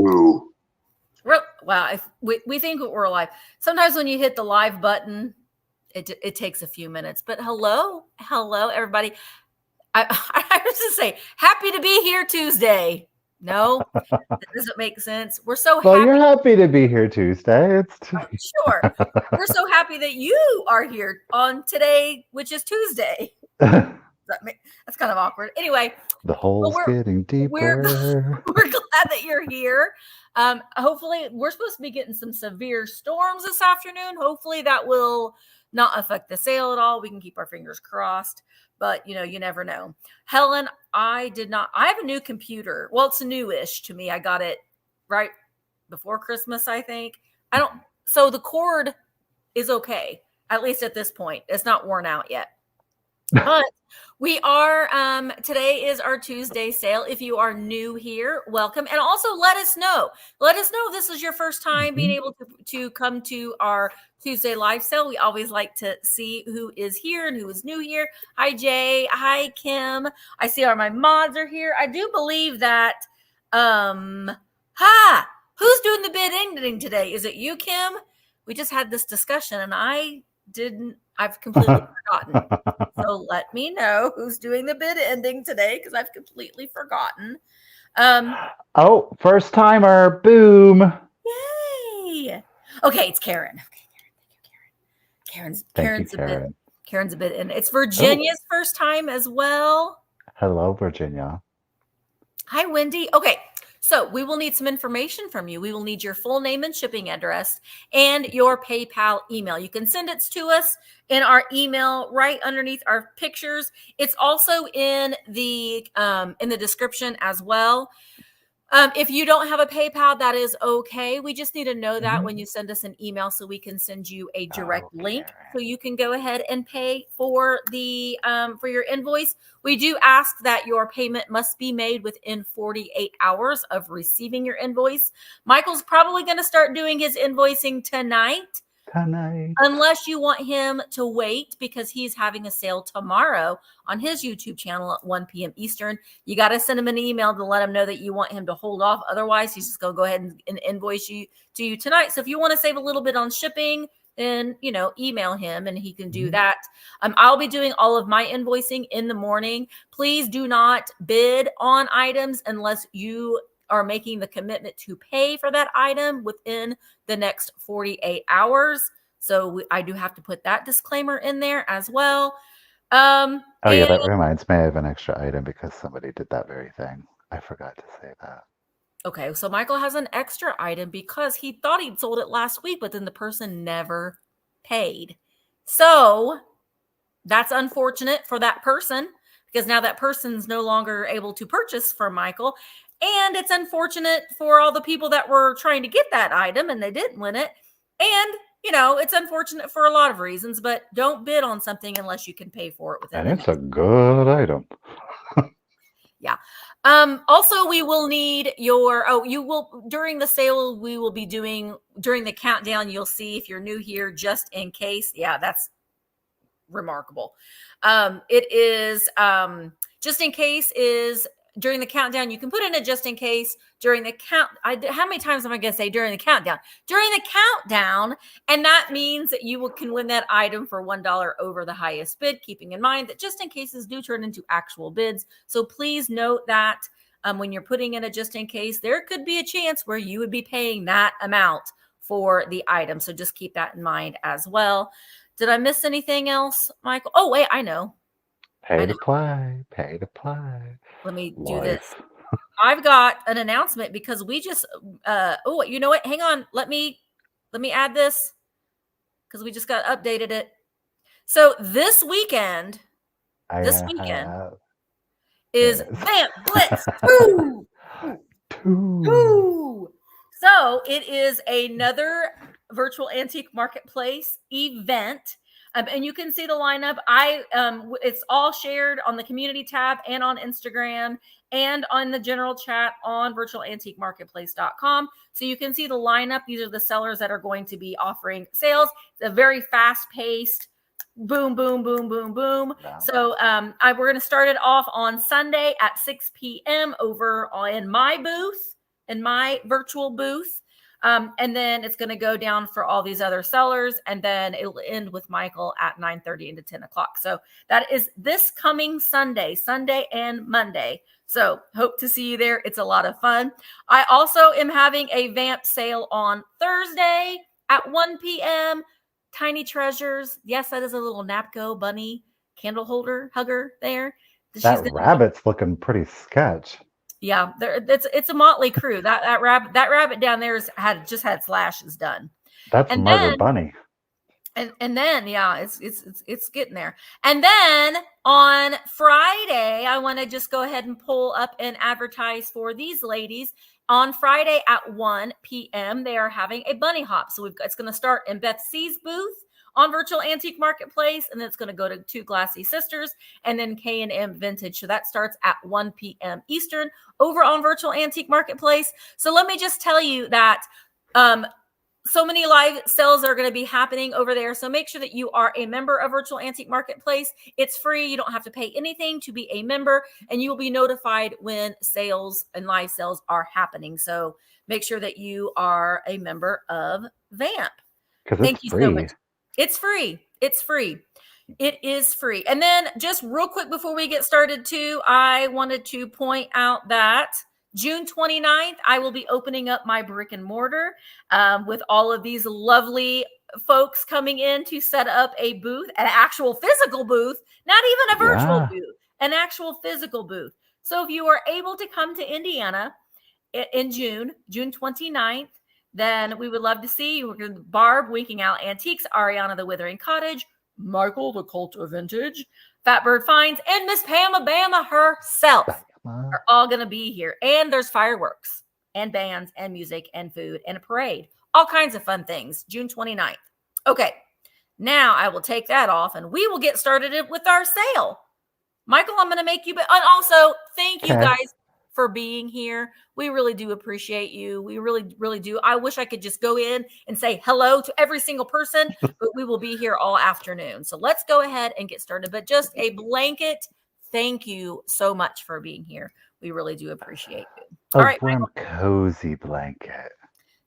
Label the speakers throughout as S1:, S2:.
S1: Ooh.
S2: Wow, we think we're live. Sometimes when you hit the live button, it takes a few minutes. But hello, everybody. I was to say, happy to be here Tuesday. No, that doesn't make sense. We're so
S3: Well,
S2: happy.
S3: you're happy to be here Tuesday.
S2: Sure. We're so happy that you are here on today, which is Tuesday. That's kind of awkward. Anyway,
S3: the hole's getting deeper.
S2: We're glad that you're here. Hopefully, we're supposed to be getting some severe storms this afternoon. Hopefully, that will not affect the sale at all. We can keep our fingers crossed, but you never know. Helen, I have a new computer. Well, it's newish to me. I got it right before Christmas, I think. So the cord is okay, at least at this point. It's not worn out yet. But we are, today is our Tuesday sale. If you are new here, welcome. And also let us know if this is your first time being able to come to our Tuesday live sale. We always like to see who is here and who is new here. Hi, Jay. Hi, Kim. I see my mods are here. I do believe that, who's doing the bid ending today? Is it you, Kim? We just had this discussion and I've completely forgotten. So let me know who's doing the bid ending today because I've completely forgotten.
S3: First timer. Boom.
S2: Yay. Okay, it's Karen. Okay, Karen's a bid in. It's Virginia's first time as well.
S3: Hello, Virginia.
S2: Hi, Wendy. Okay. So we will need some information from you. We will need your full name and shipping address and your PayPal email. You can send it to us in our email right underneath our pictures. It's also in the description as well. If you don't have a PayPal, that is okay. We just need to know that when you send us an email so we can send you a direct link so you can go ahead and pay for the for your invoice. We do ask that your payment must be made within 48 hours of receiving your invoice. Michael's probably going to start doing his invoicing tonight. Unless you want him to wait because he's having a sale tomorrow on his YouTube channel at 1 p.m. Eastern. You got to send him an email to let him know that you want him to hold off. Otherwise, he's just going to go ahead and invoice you tonight. So if you want to save a little bit on shipping, then, email him and he can do that. I'll be doing all of my invoicing in the morning. Please do not bid on items unless you are making the commitment to pay for that item within the next 48 hours. So I do have to put that disclaimer in there as well.
S3: That reminds me, I have an extra item because somebody did that very thing. I forgot to say that.
S2: Okay, so Michael has an extra item because he thought he'd sold it last week, but then the person never paid. So that's unfortunate for that person because now that person's no longer able to purchase from Michael. And it's unfortunate for all the people that were trying to get that item and they didn't win it. And, it's unfortunate for a lot of reasons, but don't bid on something unless you can pay for it.
S3: And it's a good item.
S2: Yeah. Also, we will need during the sale, we will be doing, during the countdown, you'll see if you're new here, just in case. Yeah, that's remarkable. It is, just in case is during the countdown. You can put in a just in case during the count. How many times am I going to say during the countdown? During the countdown. And that means that you can win that item for $1 over the highest bid, keeping in mind that just in cases do turn into actual bids. So please note that when you're putting in a just in case, there could be a chance where you would be paying that amount for the item. So just keep that in mind as well. Did I miss anything else, Michael? Oh, wait, I know.
S3: Pay to play.
S2: Let me do this. I've got an announcement because we just, you know what? Hang on. Let me add this because we just got updated it. So this weekend is Bam Blitz 2. So it is another virtual antique marketplace event. And you can see the lineup. It's all shared on the community tab and on Instagram and on the general chat on virtualantiquemarketplace.com. So you can see the lineup. These are the sellers that are going to be offering sales. It's a very fast-paced boom, boom, boom, boom, boom. Wow. So we're going to start it off on Sunday at 6 p.m. over in my booth. in my virtual booth. And then it's going to go down for all these other sellers. And then it'll end with Michael at 9:30 into 10 o'clock. So that is this coming Sunday and Monday. So hope to see you there. It's a lot of fun. I also am having a Vamp sale on Thursday at 1 p.m. Tiny Treasures. Yes, that is a little Napco bunny candle holder hugger there.
S3: That rabbit's looking pretty sketch.
S2: Yeah, it's a motley crew. That rabbit down there just had slashes done.
S3: That's Murder Bunny.
S2: And then yeah, it's getting there. And then on Friday, I want to just go ahead and pull up and advertise for these ladies. On Friday at 1 p.m., they are having a bunny hop. So it's going to start in Beth C's booth on Virtual Antique Marketplace, and then it's going to go to Two Glassy Sisters and then K&M Vintage. So that starts at 1 p.m. Eastern over on Virtual Antique Marketplace. So let me just tell you that so many live sales are going to be happening over there. So make sure that you are a member of Virtual Antique Marketplace. It's free. You don't have to pay anything to be a member, and you will be notified when sales and live sales are happening. So make sure that you are a member of VAMP.
S3: Thank you so much.
S2: It's free. It's free. It is free. And then just real quick before we get started too, I wanted to point out that June 29th, I will be opening up my brick and mortar with all of these lovely folks coming in to set up a booth, an actual physical booth, not even a virtual booth, an actual physical booth. So if you are able to come to Indiana in June 29th, then we would love to see you. We're going to Barb, Winking Out Antiques, Ariana, the Withering Cottage, Michael, the Cult of Vintage, Fatbird Finds, and Miss Pam Obama herself are all going to be here. And there's fireworks and bands and music and food and a parade. All kinds of fun things. June 29th. Okay, now I will take that off and we will get started with our sale. Michael, I'm going to make you, and also thank you guys for being here. We really do appreciate you. We really, really do. I wish I could just go in and say hello to every single person, but we will be here all afternoon. So let's go ahead and get started. But just a blanket thank you so much for being here. We really do appreciate you. All right,
S3: warm, cozy blanket.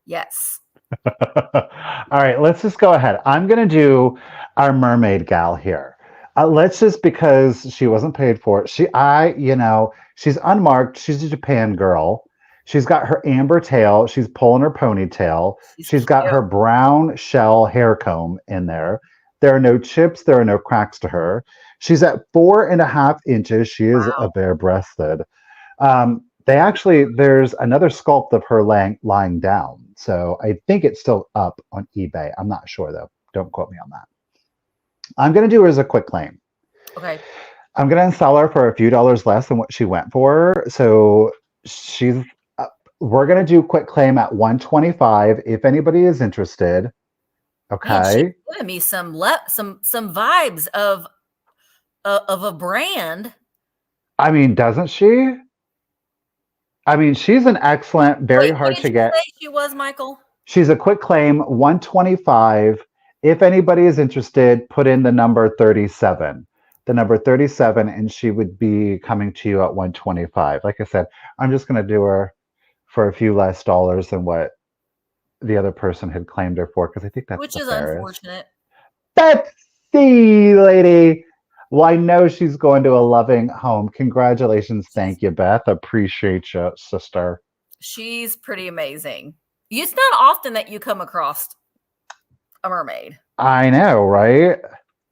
S2: Yes.
S3: All right, let's just go ahead. I'm going to do our mermaid gal here. Let's just, because she wasn't paid for it. She's unmarked. She's a Japan girl. She's got her amber tail. She's pulling her ponytail. She's got her brown shell hair comb in there. There are no chips. There are no cracks to her. She's at 4.5 inches. She is a bare-breasted. There's another sculpt of her lying down. So I think it's still up on eBay. I'm not sure, though. Don't quote me on that. I'm going to do her as a quick claim.
S2: Okay.
S3: I'm going to sell her for a few dollars less than what she went for. So we're going to do quick claim at $125 if anybody is interested. Okay.
S2: Man, she's giving me some vibes of a brand.
S3: I mean, doesn't she? I mean, she's an excellent, very hard to get.
S2: She was, Michael.
S3: She's a quick claim, $125. If anybody is interested, put in the number 37. The number 37, and she would be coming to you at $125. Like I said, I'm just going to do her for a few less dollars than what the other person had claimed her for, because I think that's
S2: which is unfortunate.
S3: Betsy, lady. Well, I know she's going to a loving home. Congratulations. Thank you, Beth. Appreciate you, sister.
S2: She's pretty amazing. It's not often that you come across a mermaid.
S3: I know, right?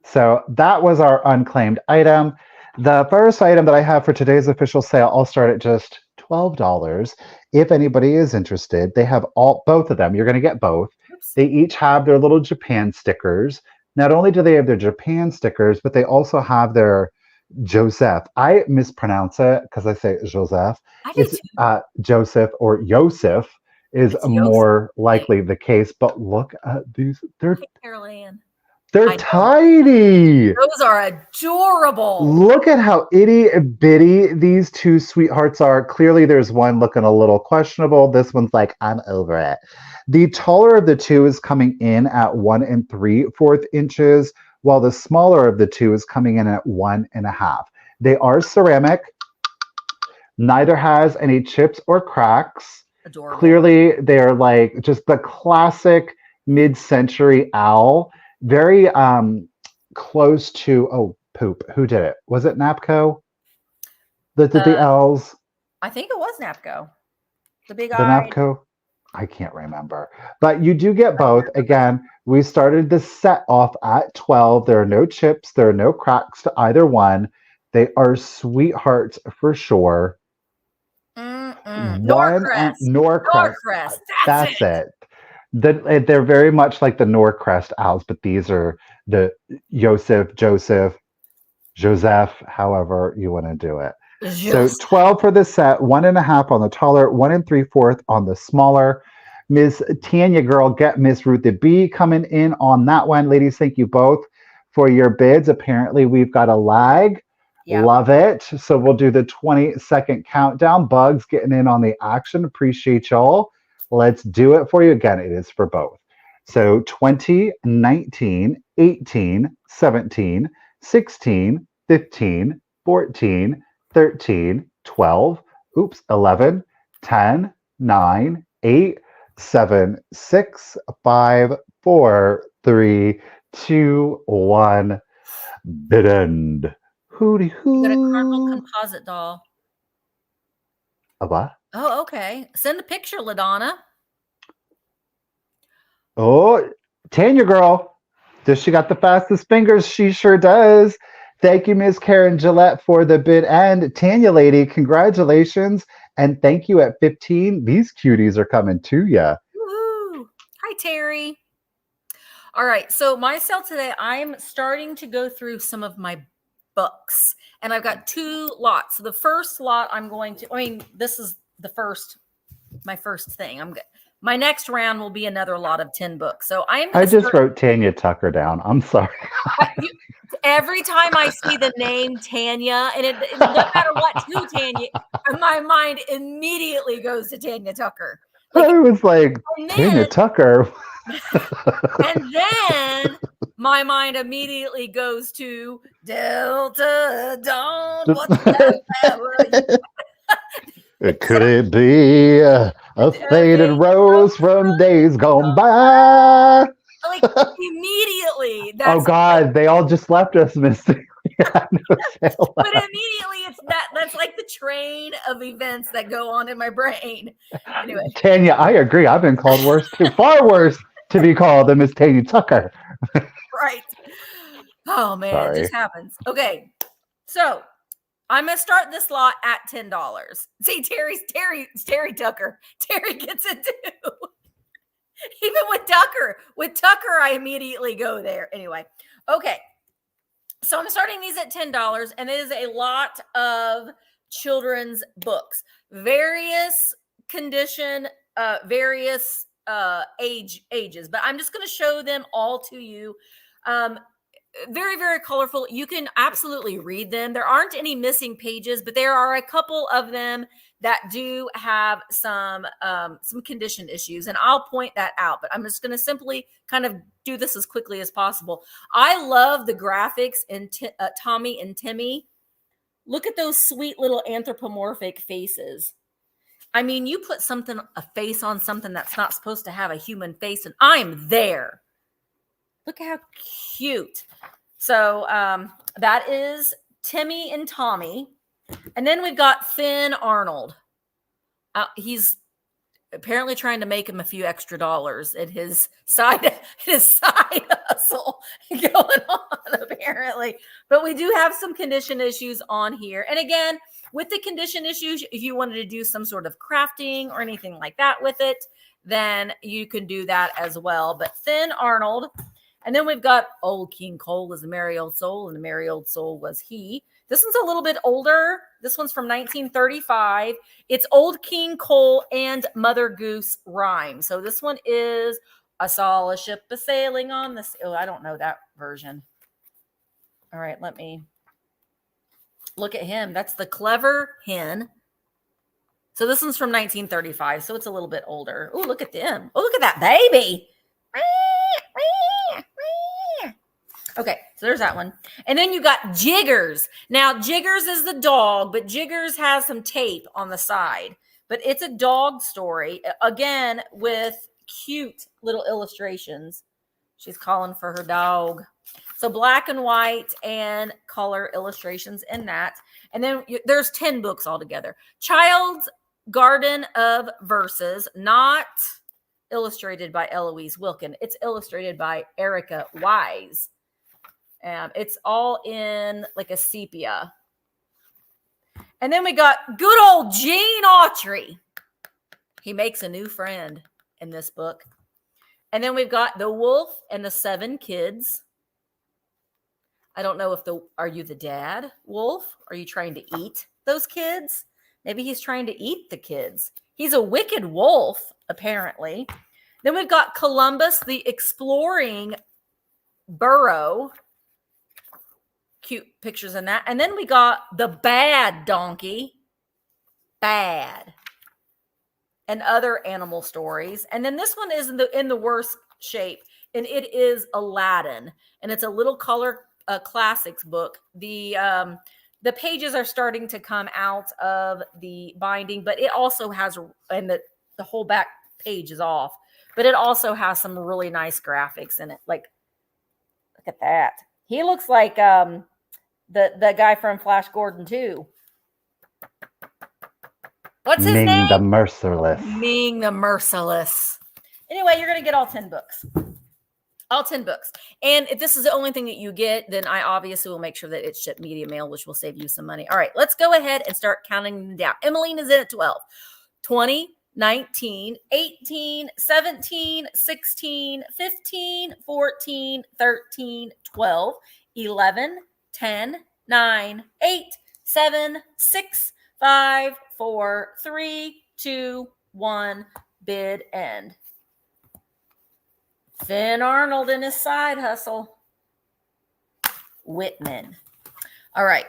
S3: So that was our unclaimed item. The first item that I have for today's official sale, I'll start at just $12. If anybody is interested, they have both of them. You're going to get both. Oops. They each have their little Japan stickers. Not only do they have their Japan stickers, but they also have their Joseph. I mispronounce it because I say Joseph. It's Joseph or Yosef is more likely the case. But look at these. They're tiny.
S2: Those are adorable.
S3: Look at how itty bitty these two sweethearts are. Clearly, there's one looking a little questionable. This one's like, I'm over it. The taller of the two is coming in at 1 3/4 inches, while the smaller of the two is coming in at 1.5. They are ceramic. Neither has any chips or cracks.
S2: Adorable.
S3: Clearly, they're like just the classic mid-century owl, very close to poop. Who did it? Was it Napco that did the
S2: Uh,
S3: owls?
S2: I think it was Napco, the big
S3: The
S2: eyed.
S3: Napco? I can't remember. But you do get
S2: I don't
S3: both.
S2: remember.
S3: Again, we started the set off at 12. There are no chips, there are no cracks to either one. They are sweethearts for sure. One and
S2: Norcrest.
S3: Norcrest.
S2: Norcrest. That's
S3: That's
S2: it.
S3: it. They're very much like the Norcrest owls, but these are the Joseph, however you want to do it. So
S2: Just
S3: 12 for the set, 1.5 on the taller, 1 3/4 on the smaller. Miss Tanya girl, get Miss Ruth the B coming in on that one. Ladies, thank you both for your bids. Apparently, we've got a lag.
S2: yep.
S3: Love it. So we'll do the 20-second countdown. Bugs getting in on the action. Appreciate y'all. Let's do it for you. Again, it is for both. So 20, 19, 18, 17, 16, 15, 14, 13, 12, 11, 10, 9, 8, 7, 6, 5, 4, 3, 2, 1. Bid end. Hooty
S2: You got a caramel
S3: hoo.
S2: composite doll.
S3: A what?
S2: Oh, okay. Send a picture, LaDonna.
S3: Oh, Tanya girl. Does she got the fastest fingers? She sure does. Thank you, Miss Karen Gillette, for the bid end. Tanya lady, congratulations. And thank you at 15. These cuties are coming to ya.
S2: Woohoo. Hi, Terry. All right. So my sale today, I'm starting to go through some of my books. And I've got 2 lots. So the first lot I'm going to, this is my first thing. My next round will be another lot of 10 books. So I'm going
S3: I
S2: to
S3: just
S2: start.
S3: wrote Tanya Tucker down. I'm sorry.
S2: Every time I see the name Tanya, and it doesn't matter what to Tanya, my mind immediately goes to Tanya Tucker. Like,
S3: I was like,
S2: and
S3: Tanya
S2: then,
S3: Tucker.
S2: and then my mind immediately goes to Delta Dawn. What's that?
S3: Could it be a faded rose from days gone by?
S2: Like immediately,
S3: Oh God, they all just left us, Misty. Yeah, no sale
S2: but
S3: left.
S2: immediately it's that's like the train of events that go on in my brain. Anyway,
S3: Tanya, I agree. I've been called worse too. Far worse to be called than Miss Tanya Tucker.
S2: right. Oh man, it
S3: Sorry.
S2: just happens. Okay, so I'm gonna start this lot at $10. See, Terry Tucker. Terry gets it too. Even with Tucker, I immediately go there. Anyway, okay. So I'm starting these at $10, and it is a lot of children's books, various condition, various ages. But I'm just going to show them all to you. Very, very colorful. You can absolutely read them. There aren't any missing pages, but there are a couple of them that do have some condition issues, and I'll point that out. But I'm just going to simply kind of do this as quickly as possible. I love the graphics in Tommy and Timmy. Look at those sweet little anthropomorphic faces. I mean, you put a face on something that's not supposed to have a human face, and I'm there. Look how cute. So that is Timmy and Tommy. And then we've got Finn Arnold. He's apparently trying to make him a few extra dollars at his side hustle going on, apparently. But we do have some condition issues on here. And again, with the condition issues, if you wanted to do some sort of crafting or anything like that with it, then you can do that as well. But Finn Arnold. And then we've got Old King Cole is a merry old soul, and the merry old soul was he. This one's a little bit older. This one's from 1935. It's Old King Cole and Mother Goose rhyme. So this one is, I saw a ship a-sailing on the sea. Oh, I don't know that version. All right, let me look at him. That's the Clever Hen. So this one's from 1935, so it's a little bit older. Oh, look at them. Oh, look at that baby. Okay, so there's that one. And then you got Jiggers. Now, Jiggers is the dog, but Jiggers has some tape on the side. but it's a dog story, again, with cute little illustrations. She's calling for her dog. So black and white and color illustrations in that. And then there's 10 books altogether. Child's Garden of Verses, not illustrated by Eloise Wilkin. It's illustrated by Erica Wise. It's all in like a sepia. And then we got good old Gene Autry. He makes a new friend in this book. And then we've got The Wolf and the Seven Kids. I don't know if are you the dad, Wolf? Are you trying to eat those kids? Maybe he's trying to eat the kids. He's a wicked wolf, apparently. Then we've got Columbus, the Exploring Burrow. Cute pictures in that. And then we got The Bad Donkey. Bad. And other animal stories. And then this one is in the worst shape. And it is Aladdin. And it's a little color classics book. The pages are starting to come out of the binding, but it also has, and the whole back page is off, but it also has some really nice graphics in it. Like, look at that. He looks like the guy from Flash Gordon too. What's his name?
S3: Ming the Merciless.
S2: Ming the Merciless. Anyway, you're going to get all 10 books. All 10 books. And if this is the only thing that you get, then I obviously will make sure that it's shipped media mail, which will save you some money. All right, let's go ahead and start counting them down. Emmeline is in at 12. 20, 19, 18, 17, 16, 15, 14, 13, 12, 11, 10, 9, 8, 7, 6, 5, 4, 3, 2, 1. Bid end. Finn Arnold in his side hustle. Whitman. All right.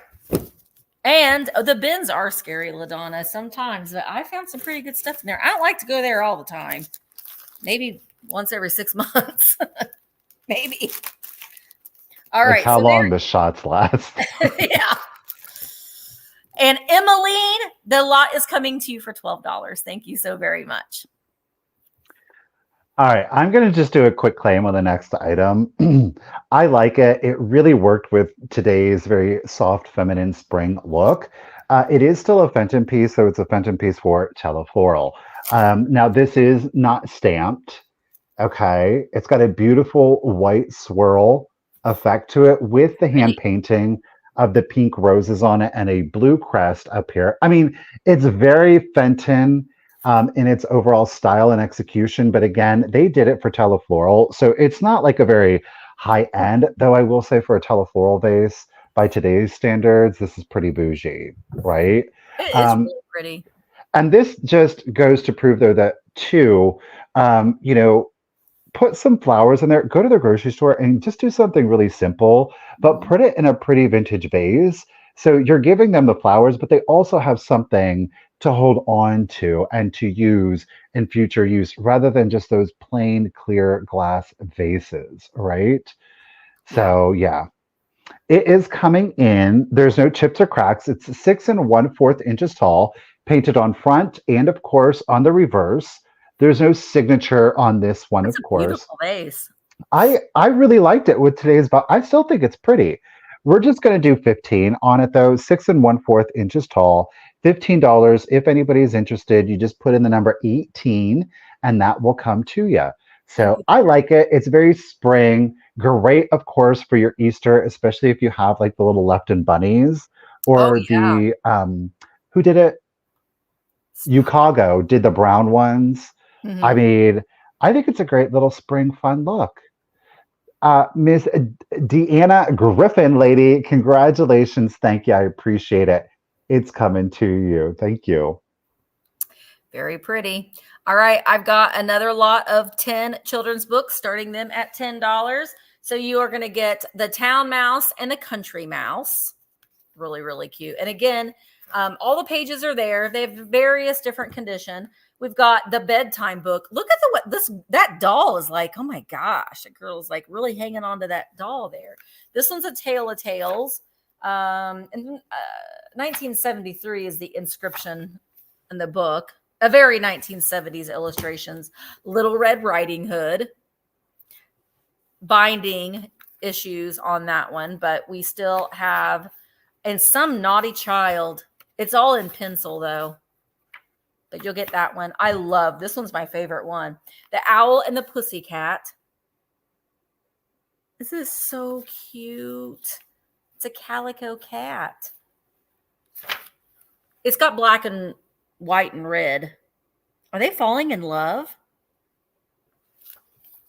S2: And the bins are scary, LaDonna, sometimes, but I found some pretty good stuff in there. I don't like to go there all the time. Maybe once every 6 months. Maybe. All right.
S3: That's how long the shots last.
S2: Yeah. And Emmeline, the lot is coming to you for $12. Thank you so very much.
S3: All right, I'm going to just do a quick claim on the next item. I like it. It really worked with today's very soft, feminine spring look. It is still a Fenton piece, so it's a Fenton piece for Floral. Now, this is not stamped, okay? It's got a beautiful white swirl effect to it with the hand painting of the pink roses on it and a blue crest up here. I mean, it's very Fenton in its overall style and execution. But again, they did it for Floral. So it's not like a very high end, though I will say for a Floral vase, by today's standards, this is pretty bougie, right?
S2: It's really pretty.
S3: And this just goes to prove, though, that too, put some flowers in there, go to the grocery store and just do something really simple, but put it in a pretty vintage vase. So you're giving them the flowers, but they also have something to hold on to and to use in future use rather than just those plain clear glass vases, right? So yeah, it is coming in. There's no chips or cracks. It's 6 1/4 inches tall, painted on front and of course on the reverse. There's no signature on this one,
S2: That's
S3: of course.
S2: Beautiful vase.
S3: I really liked it with today's, but I still think it's pretty. We're just going to do 15 on it though. 6 1/4 inches tall, $15. If anybody's interested, you just put in the number 18 and that will come to you. So I like it. It's very spring. Great, of course, for your Easter, especially if you have like the little Lefton bunnies or the, who did it? Chicago did the brown ones.
S2: Mm-hmm.
S3: I mean, I think it's a great little spring fun look. Miss Deanna Griffin, lady, congratulations. Thank you. I appreciate it. It's coming to you. Thank you.
S2: Very pretty. All right. I've got another lot of 10 children's books, starting them at $10. So you are going to get the Town Mouse and the Country Mouse. Really, really cute. And again, all the pages are there. They have various different condition. We've got the bedtime book. Look at that doll is like, oh my gosh, the girl's like really hanging on to that doll there. This one's a Tale of Tales. And 1973 is the inscription in the book. a very 1970s illustrations. Little Red Riding Hood. Binding issues on that one, but we still have, and Some Naughty Child. It's all in pencil though, but you'll get that one. I love this one's my favorite one. The Owl and the Pussycat. This is so cute. It's a calico cat. It's got black and white and red. Are they falling in love?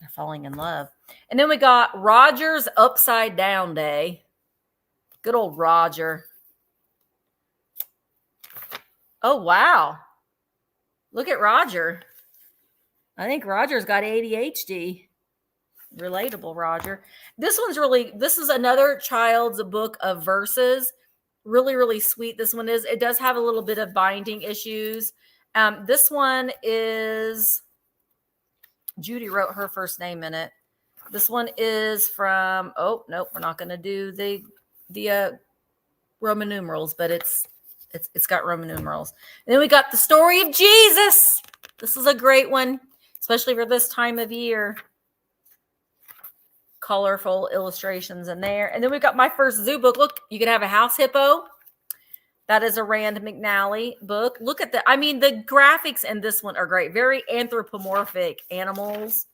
S2: They're falling in love. And then we got Roger's Upside Down Day. Good old Roger. Oh, wow. Look at Roger. I think Roger's got ADHD. Relatable, Roger. This is another child's book of verses. Really, really sweet. This one is. It does have a little bit of binding issues. This one is, Judy wrote her first name in it. This one is from, oh, nope, we're not going to do the Roman numerals, but it's got Roman numerals. And then we got the Story of Jesus. This is a great one, especially for this time of year. Colorful illustrations in there. And then we've got My First Zoo book. Look, you can have a house hippo. That is a Rand McNally book. Look at the graphics in this one are great. Very anthropomorphic animals.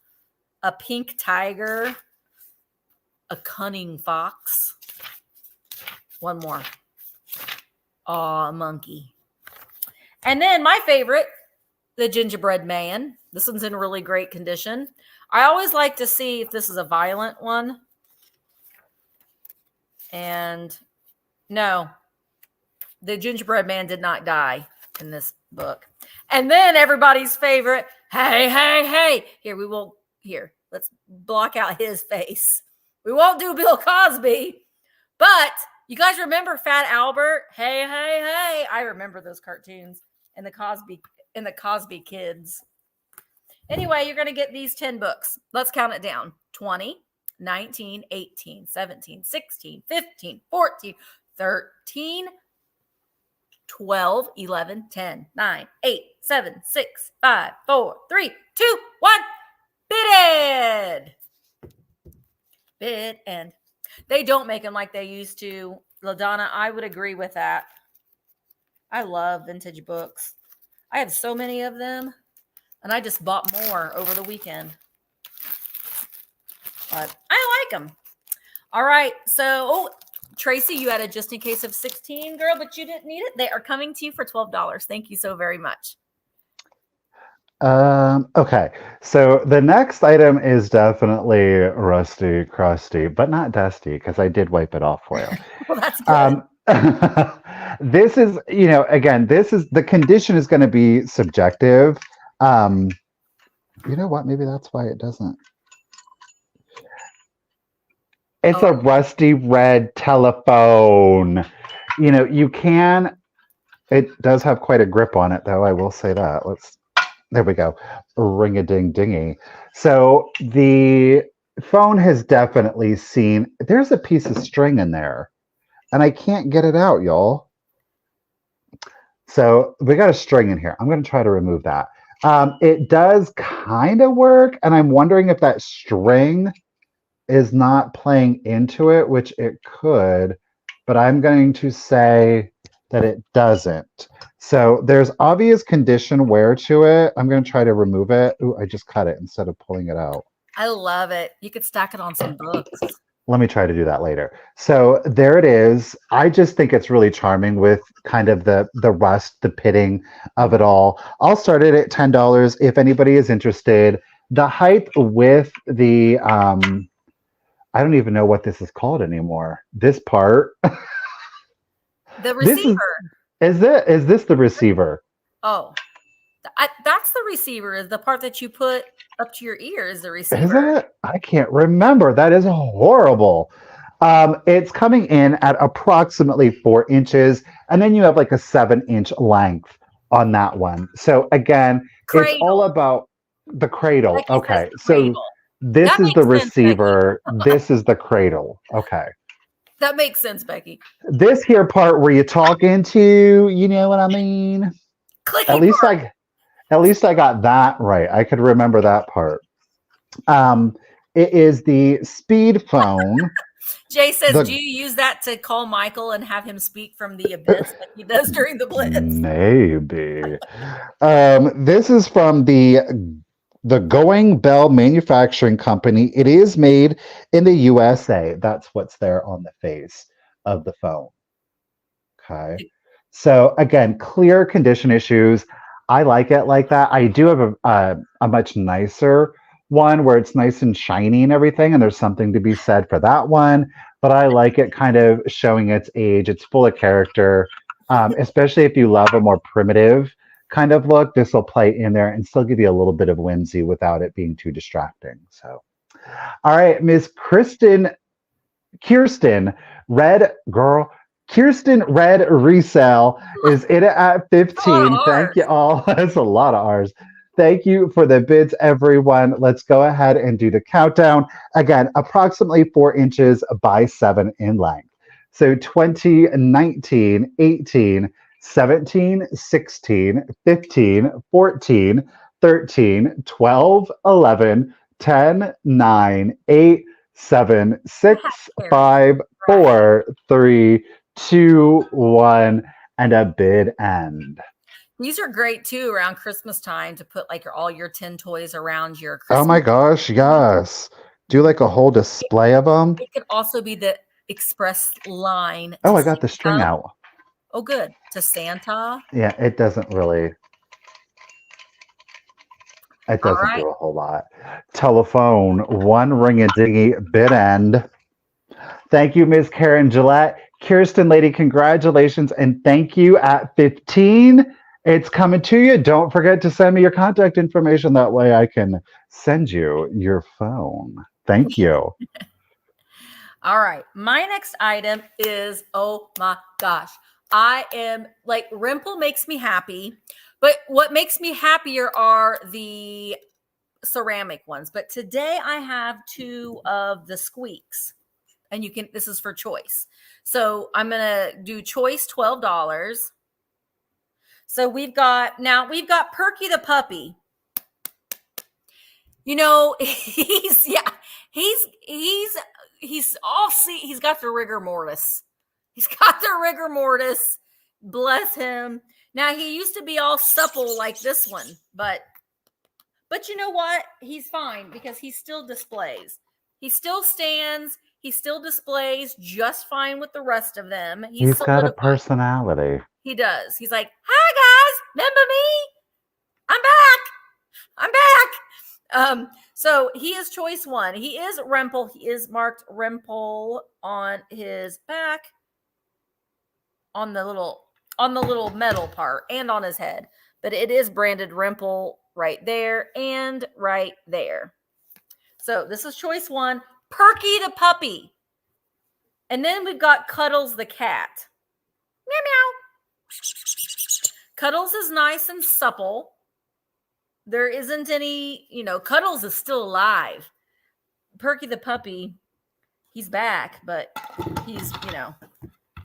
S2: A pink tiger. A cunning fox. One more. A monkey. And then my favorite, the Gingerbread Man. This one's in really great condition. I always like to see if this is a violent one. And no, the Gingerbread Man did not die in this book. And then everybody's favorite, hey, hey, hey. Here, let's block out his face. We won't do Bill Cosby, but you guys remember Fat Albert? Hey, hey, hey. I remember those cartoons and the Cosby Kids. Anyway, you're going to get these 10 books. Let's count it down. 20, 19, 18, 17, 16, 15, 14, 13, 12, 11, 10, 9, 8, 7, 6, 5, 4, 3, 2, 1. Bidded. Bid and they don't make them like they used to. LaDonna, I would agree with that. I love vintage books. I have so many of them. And I just bought more over the weekend. But I like them. All right. So, Tracy, you had a just in case of 16, girl, but you didn't need it. They are coming to you for $12. Thank you so very much.
S3: Okay. So the next item is definitely rusty, crusty, but not dusty because I did wipe it off for you.
S2: Well, that's good.
S3: This is, again, the condition is going to be subjective. You know what? Maybe that's why it doesn't. It's a rusty red telephone. It does have quite a grip on it, though. I will say that. There we go. Ring-a-ding-dingy. So the phone has definitely seen, there's a piece of string in there, and I can't get it out, y'all. So we got a string in here. I'm going to try to remove that. It does kind of work, and I'm wondering if that string is not playing into it, which it could, but I'm going to say that it doesn't. So there's obvious condition wear to it. I'm going to try to remove it. Ooh, I just cut it instead of pulling it out.
S2: I love it. You could stack it on some books.
S3: Let me try to do that later. So there it is. I just think it's really charming with kind of the rust, the pitting of it all. I'll start it at $10 if anybody is interested. The height with the, I don't even know what this is called anymore. This part.
S2: The receiver.
S3: Is this the receiver?
S2: Oh, that's the receiver. Is the part that you put up to your ear is the receiver.
S3: Is it? I can't remember. That is horrible. It's coming in at approximately 4 inches, and then you have like a 7-inch length on that one. So again,
S2: Cradle.
S3: It's all about the cradle.
S2: Like
S3: okay,
S2: cradle.
S3: So this
S2: That
S3: is the
S2: makes sense,
S3: receiver. This is the cradle. Okay.
S2: That makes sense, Becky.
S3: This here part where you talk into, you know what I mean?
S2: Clicky
S3: At least
S2: part.
S3: At least I got that right. I could remember that part. Um, it is the speed phone.
S2: Jay says, do
S3: The
S2: you use that to call Michael and have him speak from the abyss like he does during the Blitz?
S3: maybe. This is from the Going Bell Manufacturing Company. It is made in the USA. That's what's there on the face of the phone. Okay. So again, clear condition issues. I like it like that. I do have a much nicer one where it's nice and shiny and everything, and there's something to be said for that one. But I like it kind of showing its age. It's full of character, especially if you love a more primitive kind of look. This will play in there and still give you a little bit of whimsy without it being too distracting. So, all right, Miss Kirsten, Red Girl. Kirsten Red Resale is in it at 15. Thank you all. That's a lot of R's. Thank you for the bids, everyone. Let's go ahead and do the countdown. Again, approximately 4 inches by 7 in length. So 20, 19, 18, 17, 16, 15, 14, 13, 12, 11, 10, 9, 8, 7, 6, 5, 4, 3, 2, 1, and a bid end.
S2: These are great too around Christmas time to put like all your 10 toys around your
S3: Christmas. Oh my gosh, yes. Do like a whole display of them.
S2: It could also be the express line.
S3: Oh, I got the string out.
S2: Oh, good. To Santa.
S3: Yeah, it doesn't really. It doesn't do a whole lot. Telephone, one ring-a-dingy bid end. Thank you, Ms. Karen Gillette. Kirsten, lady, congratulations, and thank you at 15. It's coming to you. Don't forget to send me your contact information. That way I can send you your phone. Thank you.
S2: All right. My next item is, oh my gosh. I am like, Rimple makes me happy, but what makes me happier are the ceramic ones. But today I have 2 of the squeaks. And you can, this is for choice. So I'm going to do choice $12. So we've got Perky the puppy. You know, he's got the rigor mortis. He's got the rigor mortis. Bless him. Now he used to be all supple like this one, but you know what? He's fine because he still displays. He still stands. He still displays just fine with the rest of them.
S3: He's got a personality.
S2: He does. He's like, hi guys, remember me? I'm back. So he is choice 1. He is Rimple. He is marked Rimple on his back, on the little metal part, and on his head. But it is branded Rimple right there and right there. So this is choice 1. Perky the puppy. And then we've got Cuddles the cat. Meow meow. Cuddles is nice and supple. There isn't any, Cuddles is still alive. Perky the puppy, he's back, but he's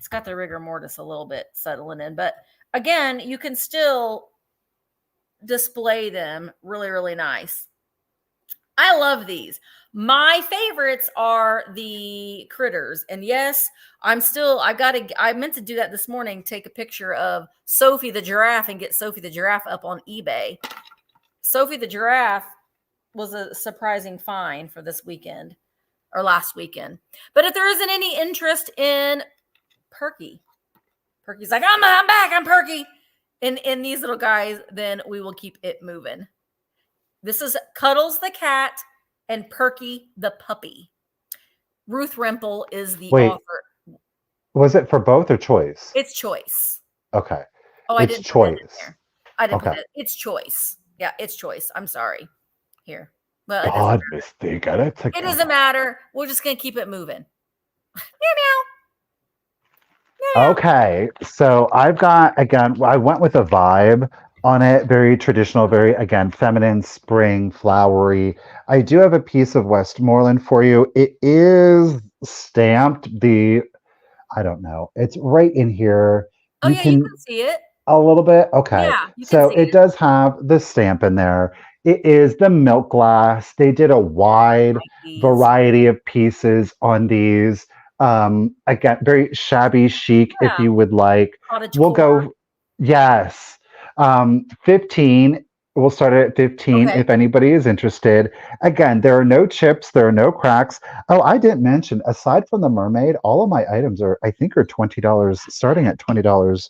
S2: got the rigor mortis a little bit settling in. But again, you can still display them really, really nice. I love these. My favorites are the critters. And yes, I meant to do that this morning, take a picture of Sophie the giraffe and get Sophie the giraffe up on eBay. Sophie the giraffe was a surprising find for this weekend or last weekend. But if there isn't any interest in Perky's like, I'm back, I'm Perky. In these little guys, then we will keep it moving. This is Cuddles the cat and Perky the puppy. Ruth Rimple is the author.
S3: Was it for both or choice?
S2: It's choice.
S3: Okay.
S2: Oh,
S3: I didn't choice.
S2: Put it in there. I didn't put it. It's choice. Yeah, it's choice. I'm sorry. Here. Well, it doesn't matter. We're just going to keep it moving. Meow, meow.
S3: Okay, so I've got, again, I went with a vibe on it, very traditional, very, again, feminine, spring, flowery. I do have a piece of Westmoreland for you. It is stamped I don't know, it's right in here.
S2: You can see it.
S3: A little bit? Okay.
S2: Yeah, you can
S3: So
S2: see
S3: it
S2: it.
S3: does have the stamp in there. It is the milk glass. They did a wide
S2: These.
S3: variety of pieces on these. Again, very shabby chic, if
S2: Yeah,
S3: you would like.
S2: cottage
S3: We'll
S2: core.
S3: go, yes. 15. We'll start at 15
S2: Okay.
S3: if anybody is interested. Again, there are no chips, there are no cracks. Oh, I didn't mention, aside from the mermaid, all of my items are, I think, are $20, starting at $20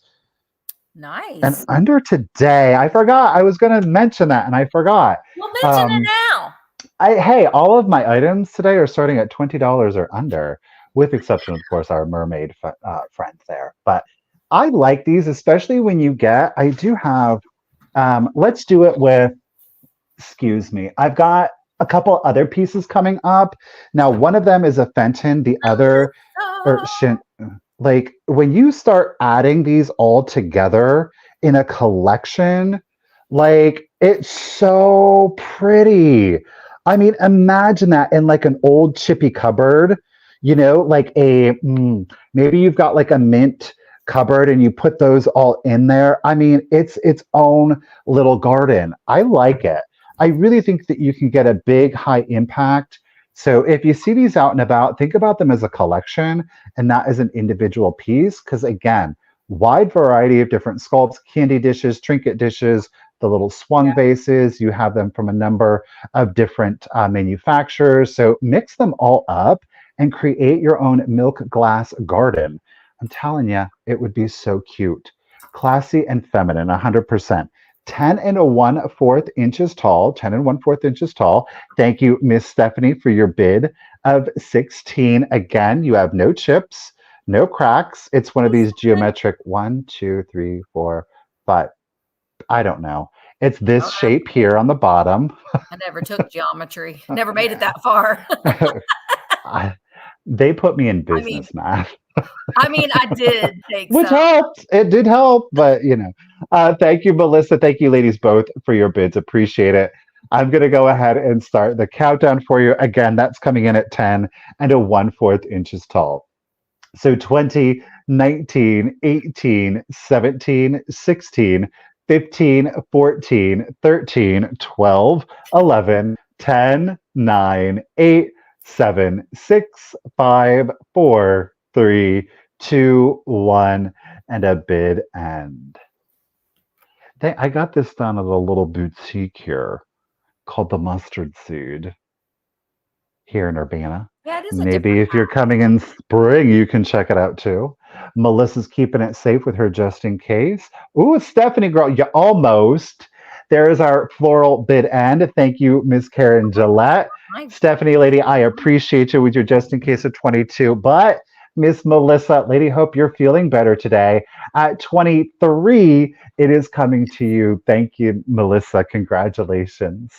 S3: and
S2: Nice.
S3: under today. I forgot. I was going to mention that and I forgot.
S2: Well, mention it
S3: Um,
S2: now.
S3: hey, all of my items today are starting at $20 or under, with exception, of course, our mermaid friends there. But I like these, especially when you get, I do have, let's do it with, excuse me, I've got a couple other pieces coming up. Now, one of them is a Fenton, the other, or
S2: Melissa.
S3: Shin, like when you start adding these all together in a collection, like it's so pretty. I mean, imagine that in like an old chippy cupboard, like maybe you've got like a mint cupboard and you put those all in there. I mean, it's its own little garden. I like it. I really think that you can get a big high impact. So if you see these out and about, think about them as a collection and not as an individual piece. Because again, wide variety of different sculpts, candy dishes, trinket dishes, the little swung
S2: Yeah.
S3: vases. You have them from a number of different manufacturers. So mix them all up and create your own milk glass garden. I'm telling you, it would be so cute. Classy and feminine, 100%. 10 and a 1/4 inches tall, 10 and 1/4 inches tall. Thank you, Miss Stephanie, for your bid of 16. Again, you have no chips, no cracks. It's one of these geometric one, two, three, four, five. I don't know. It's this shape here on the bottom.
S2: I never took geometry. Never made it that far.
S3: I, they put me in
S2: I mean,
S3: business math,
S2: I did take
S3: which
S2: some.
S3: helped. It did help, but thank you, Melissa. Thank you, ladies, both for your bids. Appreciate it. I'm going to go ahead and start the countdown for you. Again, that's coming in at 10 and a 1/4 inches tall. So 20, 19, 18, 17, 16, 15, 14, 13, 12, 11, 10, 9, 8, 7, 6, 5, 4, 3, 2, 1, and a bid end. I got this down at a little boutique here called the Mustard Seed here in Urbana.
S2: Yeah, it is a
S3: Maybe
S2: different.
S3: if you're coming in spring, you can check it out too. Melissa's keeping it safe with her just in case. Ooh, Stephanie girl, you almost. There is our floral bid end. Thank you, Miss Karen Gillette.
S2: I
S3: Stephanie, lady, I appreciate you with your just in case of 22. But Miss Melissa, lady, hope you're feeling better today. At 23, it is coming to you. Thank you, Melissa. Congratulations.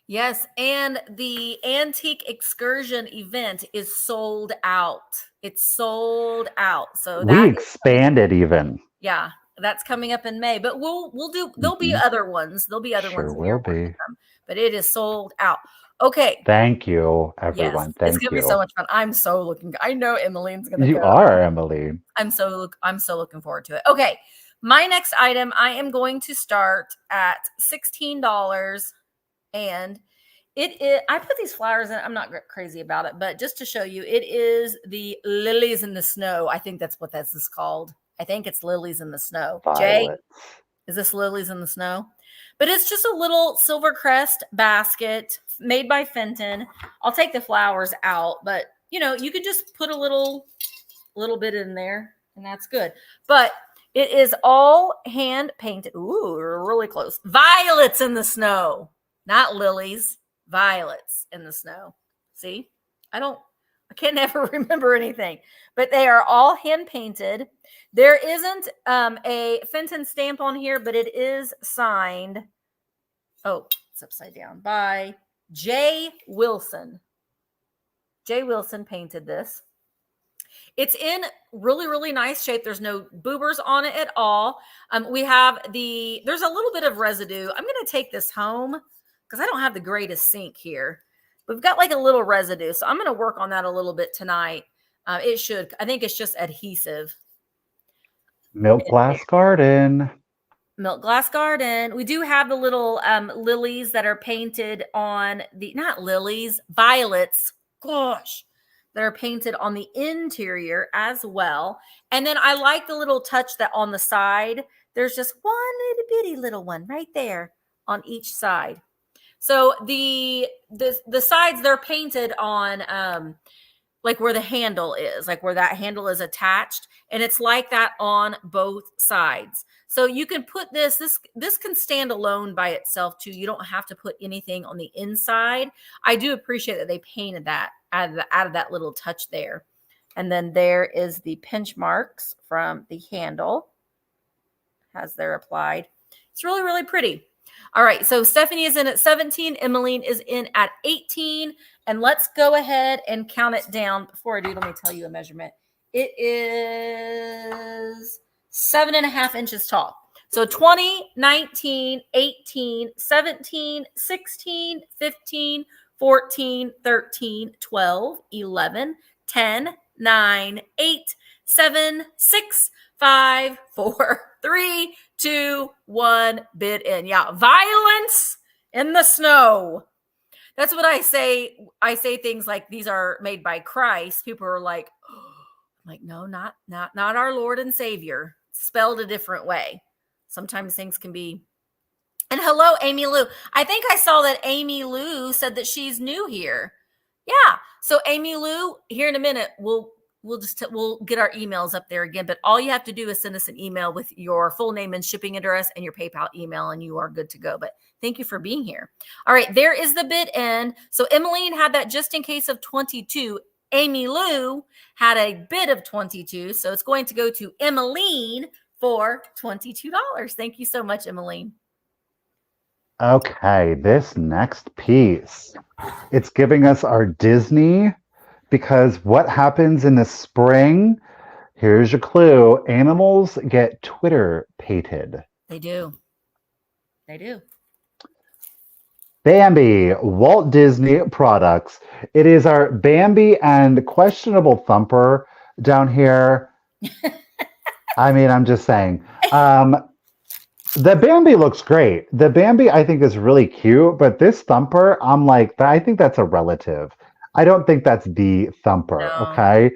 S2: Yes, and the antique excursion event is sold out. It's sold out. So
S3: We
S2: that is coming.
S3: expanded even.
S2: Yeah, that's coming up in May. But we'll do. There'll be
S3: Mhm.
S2: other ones. There'll be other ones
S3: Sure
S2: in here
S3: will
S2: where to
S3: be.
S2: come. But it is sold out. Okay.
S3: Thank you,
S2: Yes,
S3: everyone.
S2: it's
S3: Thank
S2: gonna be so
S3: you.
S2: much fun. I'm so looking. I know Emmeline's gonna
S3: You
S2: go.
S3: are, Emily.
S2: I'm so looking forward to it. Okay, my next item. I am going to start at $16, and it is. I put these flowers in. I'm not crazy about it, but just to show you, it is the lilies in the snow. I think that's what this is called. I think it's lilies in the snow. Jay,
S3: Violet.
S2: is this lilies in the snow? But it's just a little silver crest basket made by Fenton. I'll take the flowers out, but you could just put a little bit in there, and that's good. But it is all hand painted. Ooh, we're really close. Violets in the snow, not lilies. Violets in the snow. See, I can't never remember anything, but they are all hand painted. There isn't a Fenton stamp on here, but it is signed. Oh, it's upside down by J. Wilson. J. Wilson painted this. It's in really, really nice shape. There's no boobers on it at all. There's a little bit of residue. I'm going to take this home because I don't have the greatest sink here. We've got like a little residue. So I'm going to work on that a little bit tonight. I think it's just adhesive.
S3: Milk Glass Garden.
S2: Milk Glass Garden. We do have the little lilies that are painted on the, not lilies, violets. Gosh, that are painted on the interior as well. And then I like the little touch that on the side, there's just one little bitty little one right there on each side. So the sides, they're painted on like where the handle is, like where that handle is attached, and it's like that on both sides. So you can put this can stand alone by itself too. You don't have to put anything on the inside. I do appreciate that they painted that out of that little touch there. And then there is the pinch marks from the handle as they're applied. It's really, really pretty. All right, so Stephanie is in at 17, Emmeline is in at 18, and let's go ahead and count it down. Before I do, let me tell you a measurement. It is 7.5 inches tall. So 20, 19, 18, 17, 16, 15, 14, 13, 12, 11, 10, 9, 8, 7, 6, 5, 4, 3, 2, 1, bid in. Yeah, violence in the snow. That's what I say. I say things like these are made by Christ. People are like, oh. I'm like, no, not our Lord and Savior. Spelled a different way. Sometimes things can be. And hello, Amy Lou. I think I saw that Amy Lou said that she's new here. Yeah. So Amy Lou, here in a minute, we'll get our emails up there again. But all you have to do is send us an email with your full name and shipping address and your PayPal email, and you are good to go. But thank you for being here. All right, there is the bid end. So Emmeline had that just in case of 22. Amy Lou had a bid of 22. So it's going to go to Emmeline for $22. Thank you so much, Emmeline.
S3: Okay, this next piece, it's giving us our Disney, because what happens in the spring? Here's your clue. Animals get Twitter pated.
S2: They do. They do.
S3: Bambi, Walt Disney Products. It is our Bambi and questionable Thumper down here. I mean, I'm just saying. The Bambi looks great. The Bambi, I think, is really cute, but this Thumper, I'm like, I think that's a relative. I don't think that's the Thumper,
S2: No.
S3: okay?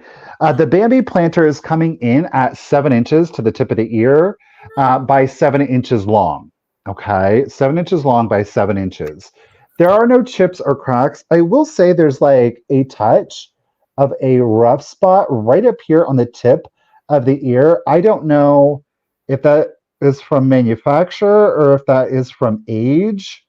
S3: The Bambi planter is coming in at 7 inches to the tip of the ear by 7 inches long, okay? 7 inches long by 7 inches. There are no chips or cracks. I will say there's like a touch of a rough spot right up here on the tip of the ear. I don't know if that is from manufacturer or if that is from age,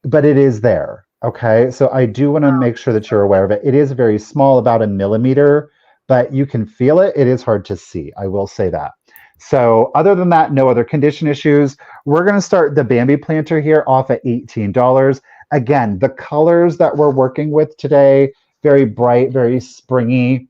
S3: but it is there. Okay, so I do want to make sure that you're aware of it. It is very small, about 1 millimeter, but you can feel it. It is hard to see. I will say that. So other than that, no other condition issues. We're going to start the Bambi planter here off at $18. Again, the colors that we're working with today, very bright, very springy.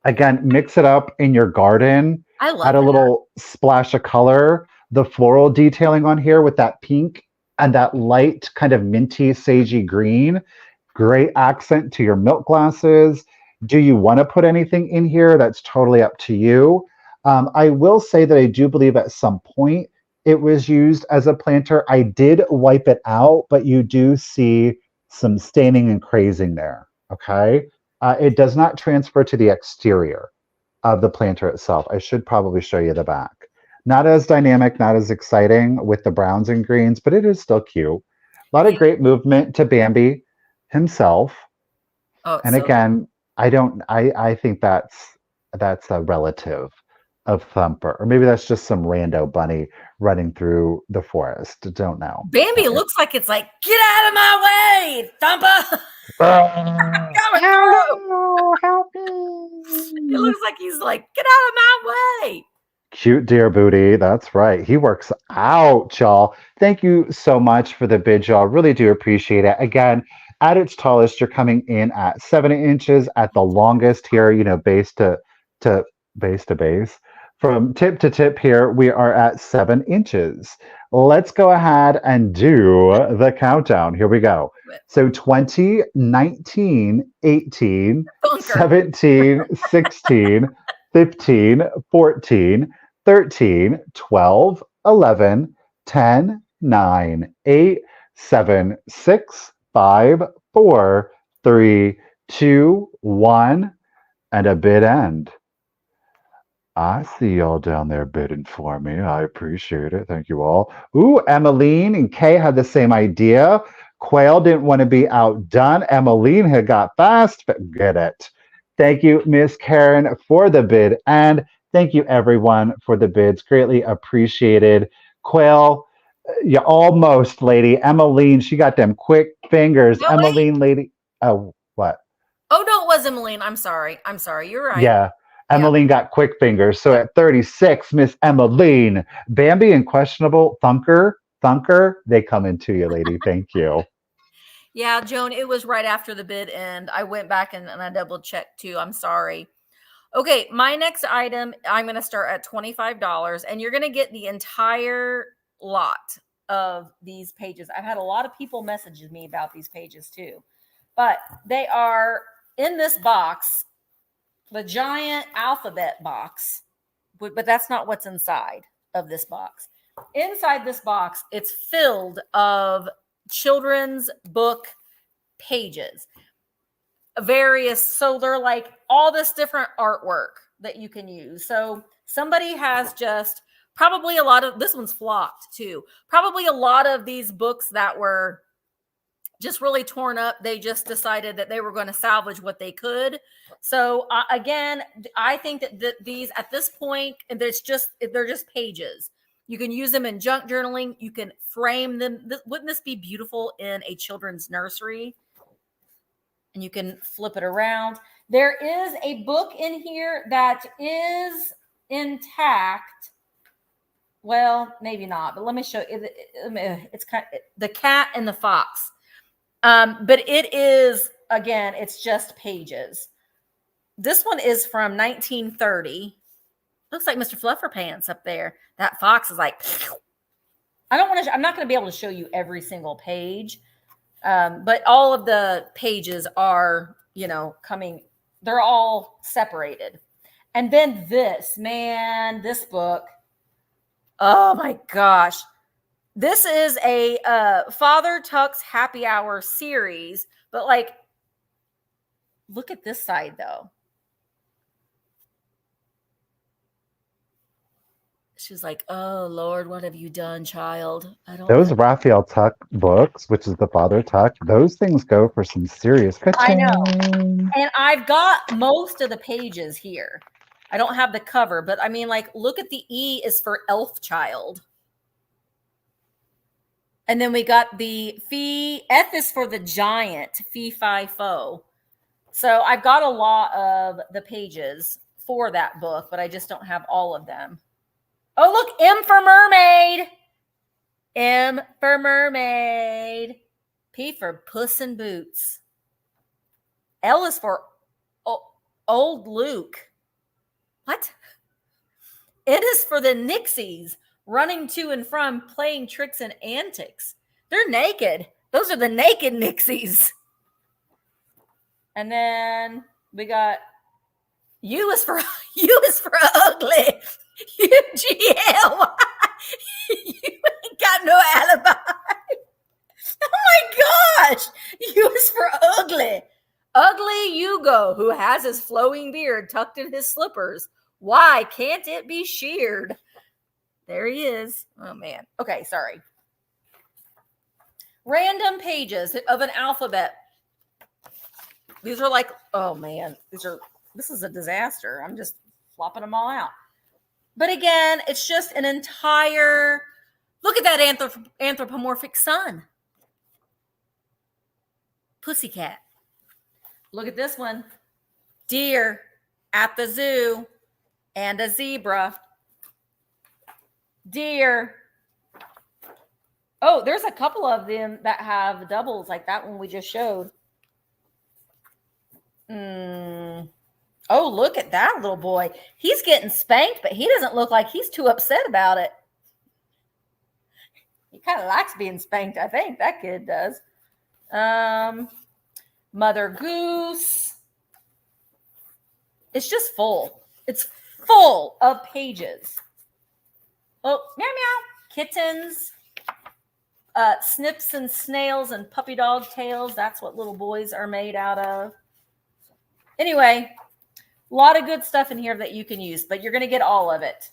S3: Again, mix it up in your garden.
S2: I love
S3: Add a little splash of color. The floral detailing on here with that pink and that light kind of minty, sagey green. Great accent to your milk glasses. Do you want to put anything in here? That's totally up to you. I will say that I do believe at some point it was used as a planter. I did wipe it out, but you do see some staining and crazing there, okay? It does not transfer to the exterior of the planter itself. I should probably show you the back. Not as dynamic, not as exciting with the browns and greens, but it is still cute. A lot of great movement to Bambi himself.
S2: Oh,
S3: and again, I think that's a relative of Thumper. Or maybe that's just some rando bunny running through the forest. Don't know.
S2: Bambi looks like it's like, get out of my way, Thumper.
S3: Help me.
S2: It looks like he's like, get out of my way.
S3: Cute dear booty. That's right. He works out, y'all. Thank you so much for the bid, y'all. Really do appreciate it. Again, at its tallest, you're coming in at 7 inches. At the longest here, you know, base to base. From tip to tip here, we are at 7 inches. Let's go ahead and do the countdown. Here we go. So 20, 19, 18, 17, 16, 15, 14, 13, 12, 11, 10, 9, 8, 7, 6, 5, 4, 3, 2, 1, and a bid end. I see y'all down there bidding for me. I appreciate it. Thank you all. Ooh, Emmeline and Kay had the same idea. Quail didn't want to be outdone. Emmeline had got fast, but get it. Thank you, Miss Karen, for the bid. And thank you, everyone, for the bids. Greatly appreciated. Quail, you almost, lady. Emmeline, she got them quick fingers.
S2: No, wait.
S3: Emmeline, lady. Oh, what?
S2: Oh, no, it was Emmeline. I'm sorry. You're right.
S3: Yeah.
S2: Yeah.
S3: Emmeline got quick fingers. So at 36, Miss Emmeline, Bambi and Questionable, Thunker, they come into you, lady. Thank you.
S2: Yeah, Joan, it was right after the bid end. I went back and I double checked too. I'm sorry. Okay, my next item, I'm going to start at $25, and you're going to get the entire lot of these pages. I've had a lot of people message me about these pages too, but they are in this box, the giant alphabet box, but that's not what's inside of this box. Inside this box, it's filled of children's book pages, so they're like all this different artwork that you can use. So somebody has just probably a lot of, this one's flocked too, probably a lot of these books that were just really torn up. They just decided that they were going to salvage what they could. So again, I think that these at this point, they're just pages. You can use them in junk journaling. You can frame them. Wouldn't this be beautiful in a children's nursery? And you can flip it around. There is a book in here that is intact. Well, maybe not, but let me show you. It's kind of The Cat and the Fox. But it is, again, it's just pages. This one is from 1930. Looks like Mr. Flufferpants up there. That fox is like, I'm not going to be able to show you every single page. But all of the pages are, they're all separated. And then this book, oh my gosh. This is a Father Tuck's Happy Hour series, but look at this side though. She's like, "Oh Lord, what have you done, child?"
S3: Those Raphael Tuck books, which is the Father Tuck, those things go for some serious
S2: I know. And I've got most of the pages here. I don't have the cover, but I mean, look at the E is for Elf Child. And then we got the F is for the giant, Fee Fi Fo. So I've got a lot of the pages for that book, but I just don't have all of them. Oh, look, M for mermaid. M for mermaid. P for Puss in Boots. L is for old Luke. What? N is for the Nixies, running to and from, playing tricks and antics. They're naked. Those are the naked Nixies. And then we got U is for ugly. UGL. You ain't got no alibi. Oh my gosh. U is for ugly. Ugly Hugo, who has his flowing beard tucked in his slippers. Why can't it be sheared? There he is. Oh man. Okay, sorry. Random pages of an alphabet. These are oh man, this is a disaster. I'm just flopping them all out. But again, it's just an entire, look at that anthropomorphic sun. Pussycat. Look at this one. Deer at the zoo and a zebra. Deer. Oh, there's a couple of them that have doubles like that one we just showed. Oh, look at that little boy. He's getting spanked, but he doesn't look like he's too upset about it. He kind of likes being spanked, I think. That kid does. Mother Goose. It's just full. It's full of pages. Oh, meow meow. Kittens, snips and snails and puppy dog tails. That's what little boys are made out of. Anyway, a lot of good stuff in here that you can use, but you're going to get all of it.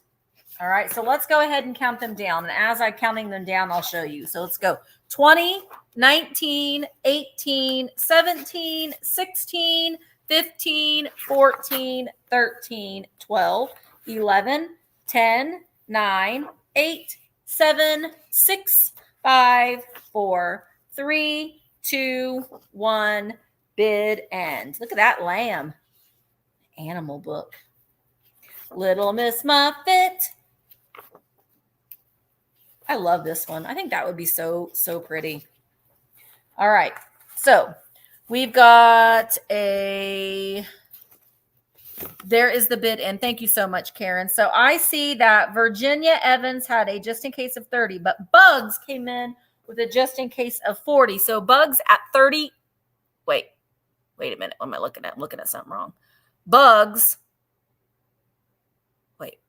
S2: All right, so let's go ahead and count them down. And as I'm counting them down, I'll show you. So let's go 20, 19, 18, 17, 16, 15, 14, 13, 12, 11, 10, 9, 8, 7, 6, 5, 4, 3, 2, 1. Bid end. Look at that lamb. Animal book. Little Miss Muffet. I love this one. I think that would be so pretty. All right. So we've got there is the bid end. Thank you so much, Karen. So I see that Virginia Evans had a just in case of 30, but Bugs came in with a just in case of 40. So Bugs at 30. Wait a minute. What am I looking at? I'm looking at something wrong. Bugs. Wait.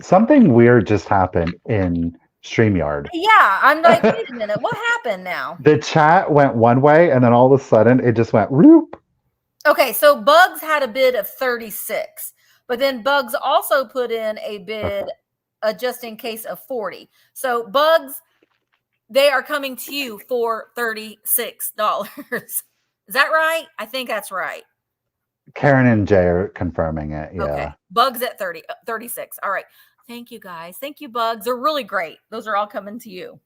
S3: Something weird just happened in StreamYard.
S2: Yeah, I'm like, wait a minute. What happened now?
S3: The chat went one way, and then all of a sudden, it just went whoop.
S2: Okay, so Bugs had a bid of 36, but then Bugs also put in a bid, just in case of 40. So Bugs, they are coming to you for $36. Is that right? I think that's right.
S3: Karen and Jay are confirming it. Yeah.
S2: Okay. Bugs at 36. All right. Thank you, guys. Thank you, Bugs. They're really great. Those are all coming to you.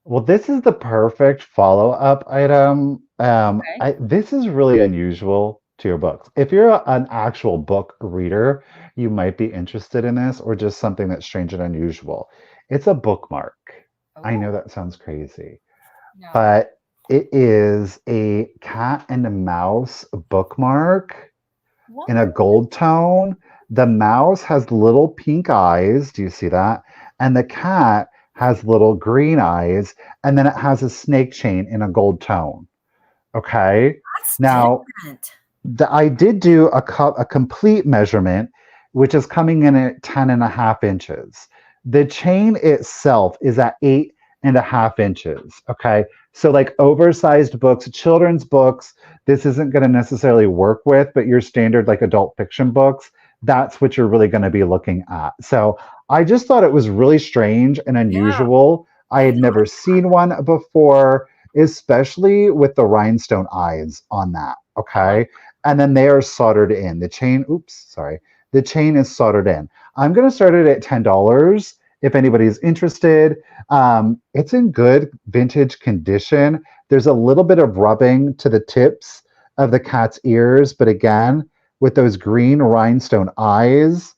S3: Well, this is the perfect follow-up item. This is really unusual to your books. If you're an actual book reader, you might be interested in this, or just something that's strange and unusual. It's a bookmark. Oh. I know that sounds crazy, but it is a cat and a mouse bookmark in a gold tone. The mouse has little pink eyes. Do you see that? And the cat has little green eyes, and then it has a snake chain in a gold tone. Okay.
S2: That's
S3: now, I did do a complete measurement, which is coming in at 10.5 inches. The chain itself is at 8.5 inches. Okay. So like oversized books, children's books, this isn't going to necessarily work with, but your standard like adult fiction books, that's what you're really going to be looking at. So I just thought it was really strange and unusual. Yeah. I had never seen one before, especially with the rhinestone eyes on that. Okay. And then they are soldered in. The chain, the chain is soldered in. I'm going to start it at $10 if anybody's interested. It's in good vintage condition. There's a little bit of rubbing to the tips of the cat's ears, but again, with those green rhinestone eyes,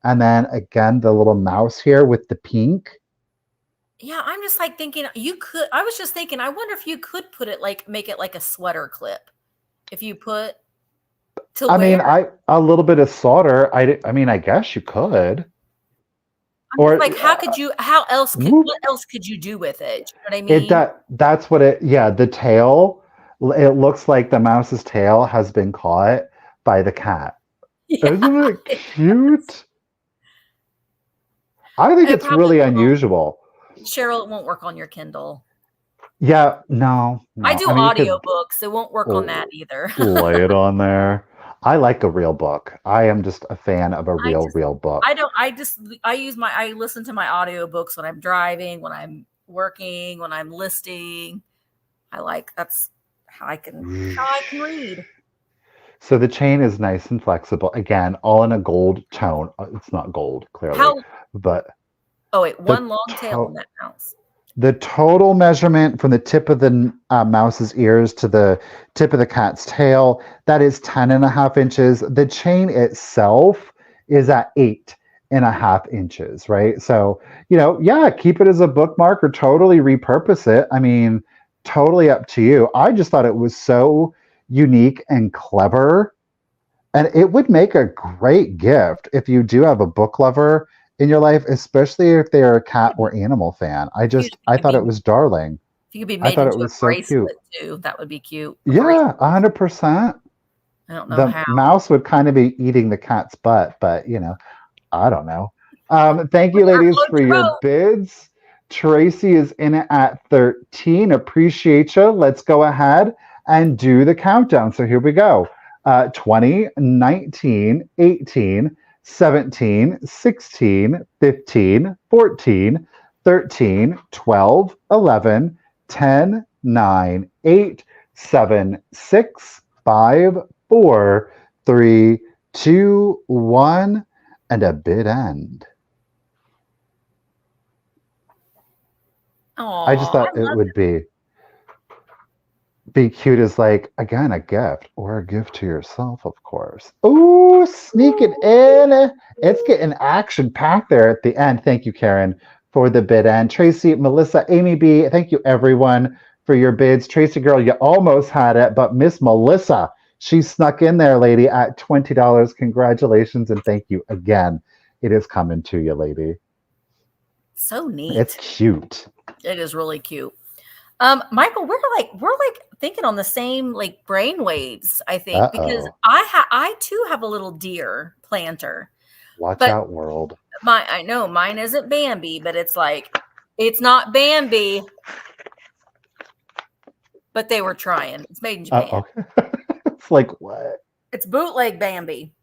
S3: and then again, the little mouse here with the pink.
S2: Yeah, I'm just like thinking I was just thinking, I wonder if you could put it make it like a sweater clip. If you put
S3: I mean, a little bit of solder. I guess you could.
S2: Or like, what else could you do with it? You know what I mean?
S3: That's what the tail, it looks like the mouse's tail has been caught by the cat. Yeah, isn't it cute? I think it's really unusual.
S2: Cheryl, it won't work on your Kindle.
S3: Yeah, no.
S2: I do audiobooks. It won't work on that either.
S3: Lay it on there. I like a real book. I am just a fan of a real book.
S2: I listen to my audiobooks when I'm driving, when I'm working, when I'm listing. That's how I can read.
S3: So the chain is nice and flexible. Again, all in a gold tone. It's not gold, clearly.
S2: One long tail on that mouse.
S3: The total measurement from the tip of the mouse's ears to the tip of the cat's tail, that is 10.5 inches. The chain itself is at 8.5 inches, right? So, keep it as a bookmark or totally repurpose it. I mean, totally up to you. I just thought it was so unique and clever. And it would make a great gift if you do have a book lover in your life, especially if they're a cat or animal fan. I thought it was darling.
S2: If you could be made into a bracelet too, that would be cute.
S3: Yeah, 100%.
S2: I don't know
S3: The
S2: how.
S3: mouse would kind of be eating the cat's butt, but I don't know. Thank you,
S2: Whatever
S3: ladies,
S2: floats
S3: for
S2: your
S3: your
S2: boat.
S3: bids. Tracy is in it at 13. Appreciate you. Let's go ahead and do the countdown. So here we go. 20, 19, 18, 17, 16, 15, 14, 13, 12, 11, 10, 9, 8, 7, 6, 5, 4, 3, 2, 1, and a bid end. I just
S2: Oh,
S3: thought it would be cute as like again a gift or a gift to yourself, of course. Ooh, sneaking in. It's getting action packed there at the end. Thank you, Karen, for the bid end. Tracy, Melissa, Amy B, thank you everyone for your bids. Tracy girl, you almost had it, but Miss Melissa, she snuck in there, lady, at $20. Congratulations and thank you again. It is coming to you, lady.
S2: so
S3: It's
S2: neat.
S3: cute.
S2: It is really cute. Michael, we're like thinking on the same like brain waves, I think, because
S3: Uh-oh.
S2: I too have a little deer planter.
S3: Watch
S2: But
S3: out, world.
S2: I know mine isn't Bambi, but it's like it's not Bambi, but they were trying. It's made in Japan.
S3: Uh-oh. It's like what?
S2: It's bootleg Bambi.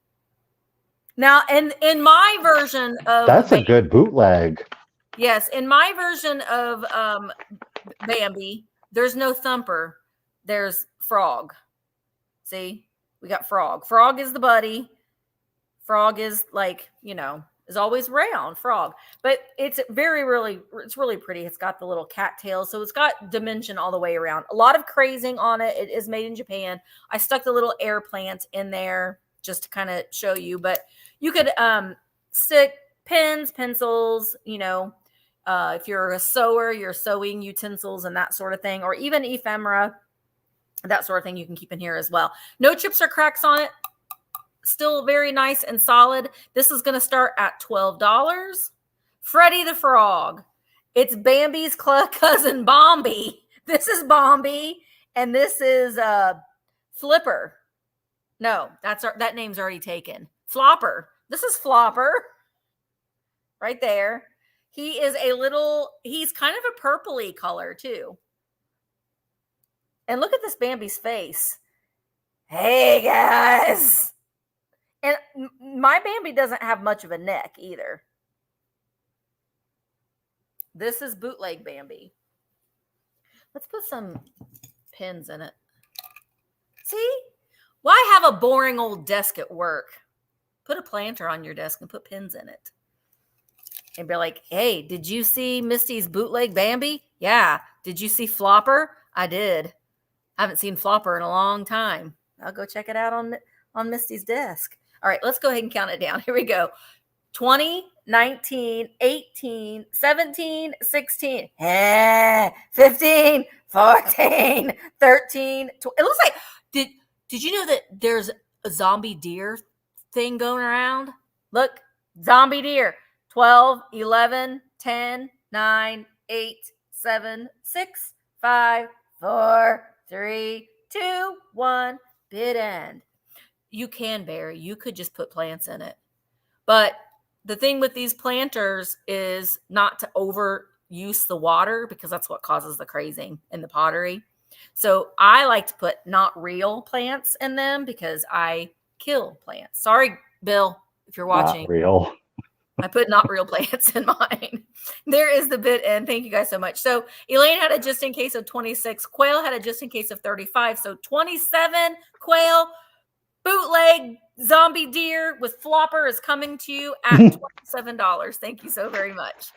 S2: Now, in my version of
S3: That's a good bootleg.
S2: yes, in my version of Bambi, there's no thumper. There's Frog. See, we got Frog. Frog is the buddy. Frog is like, is always round, Frog. But it's it's really pretty. It's got the little cat tail. So it's got dimension all the way around. A lot of crazing on it. It is made in Japan. I stuck the little air plant in there just to kind of show you. But you could stick pens, pencils, if you're a sewer, your sewing utensils and that sort of thing, or even ephemera, that sort of thing you can keep in here as well. No chips or cracks on it. Still very nice and solid. This is going to start at $12. Freddy the Frog. It's Bambi's cousin Bombi. This is Bombi, and this is Flipper. No, that name's already taken. Flopper. This is Flopper. Right there. He's kind of a purpley color too. And look at this Bambi's face. Hey guys. And my Bambi doesn't have much of a neck either. This is bootleg Bambi. Let's put some pins in it. See? Why have a boring old desk at work? Put a planter on your desk and put pins in it. And be like, hey, did you see Misty's bootleg Bambi? Yeah. Did you see Flopper? I did. I haven't seen Flopper in a long time. I'll go check it out on Misty's desk. All right, let's go ahead and count it down. Here we go. 20, 19, 18, 17, 16, 15, 14, 13, 12. It looks like, did you know that there's a zombie deer thing going around? Look, zombie deer. 12, 11, 10, 9, 8, 7, 6, 5, 4, 3, 2, 1, bid end. You can bury. You could just put plants in it. But the thing with these planters is not to overuse the water because that's what causes the crazing in the pottery. So I like to put not real plants in them because I kill plants. Sorry, Bill, if you're watching.
S3: Not real.
S2: I put not real plants in mine. There is the bid end. Thank you guys so much. So Elaine had a just in case of 26. Quail had a just in case of 35. So 27 Quail. Bootleg zombie deer with Flopper is coming to you at $27. Thank you so very much.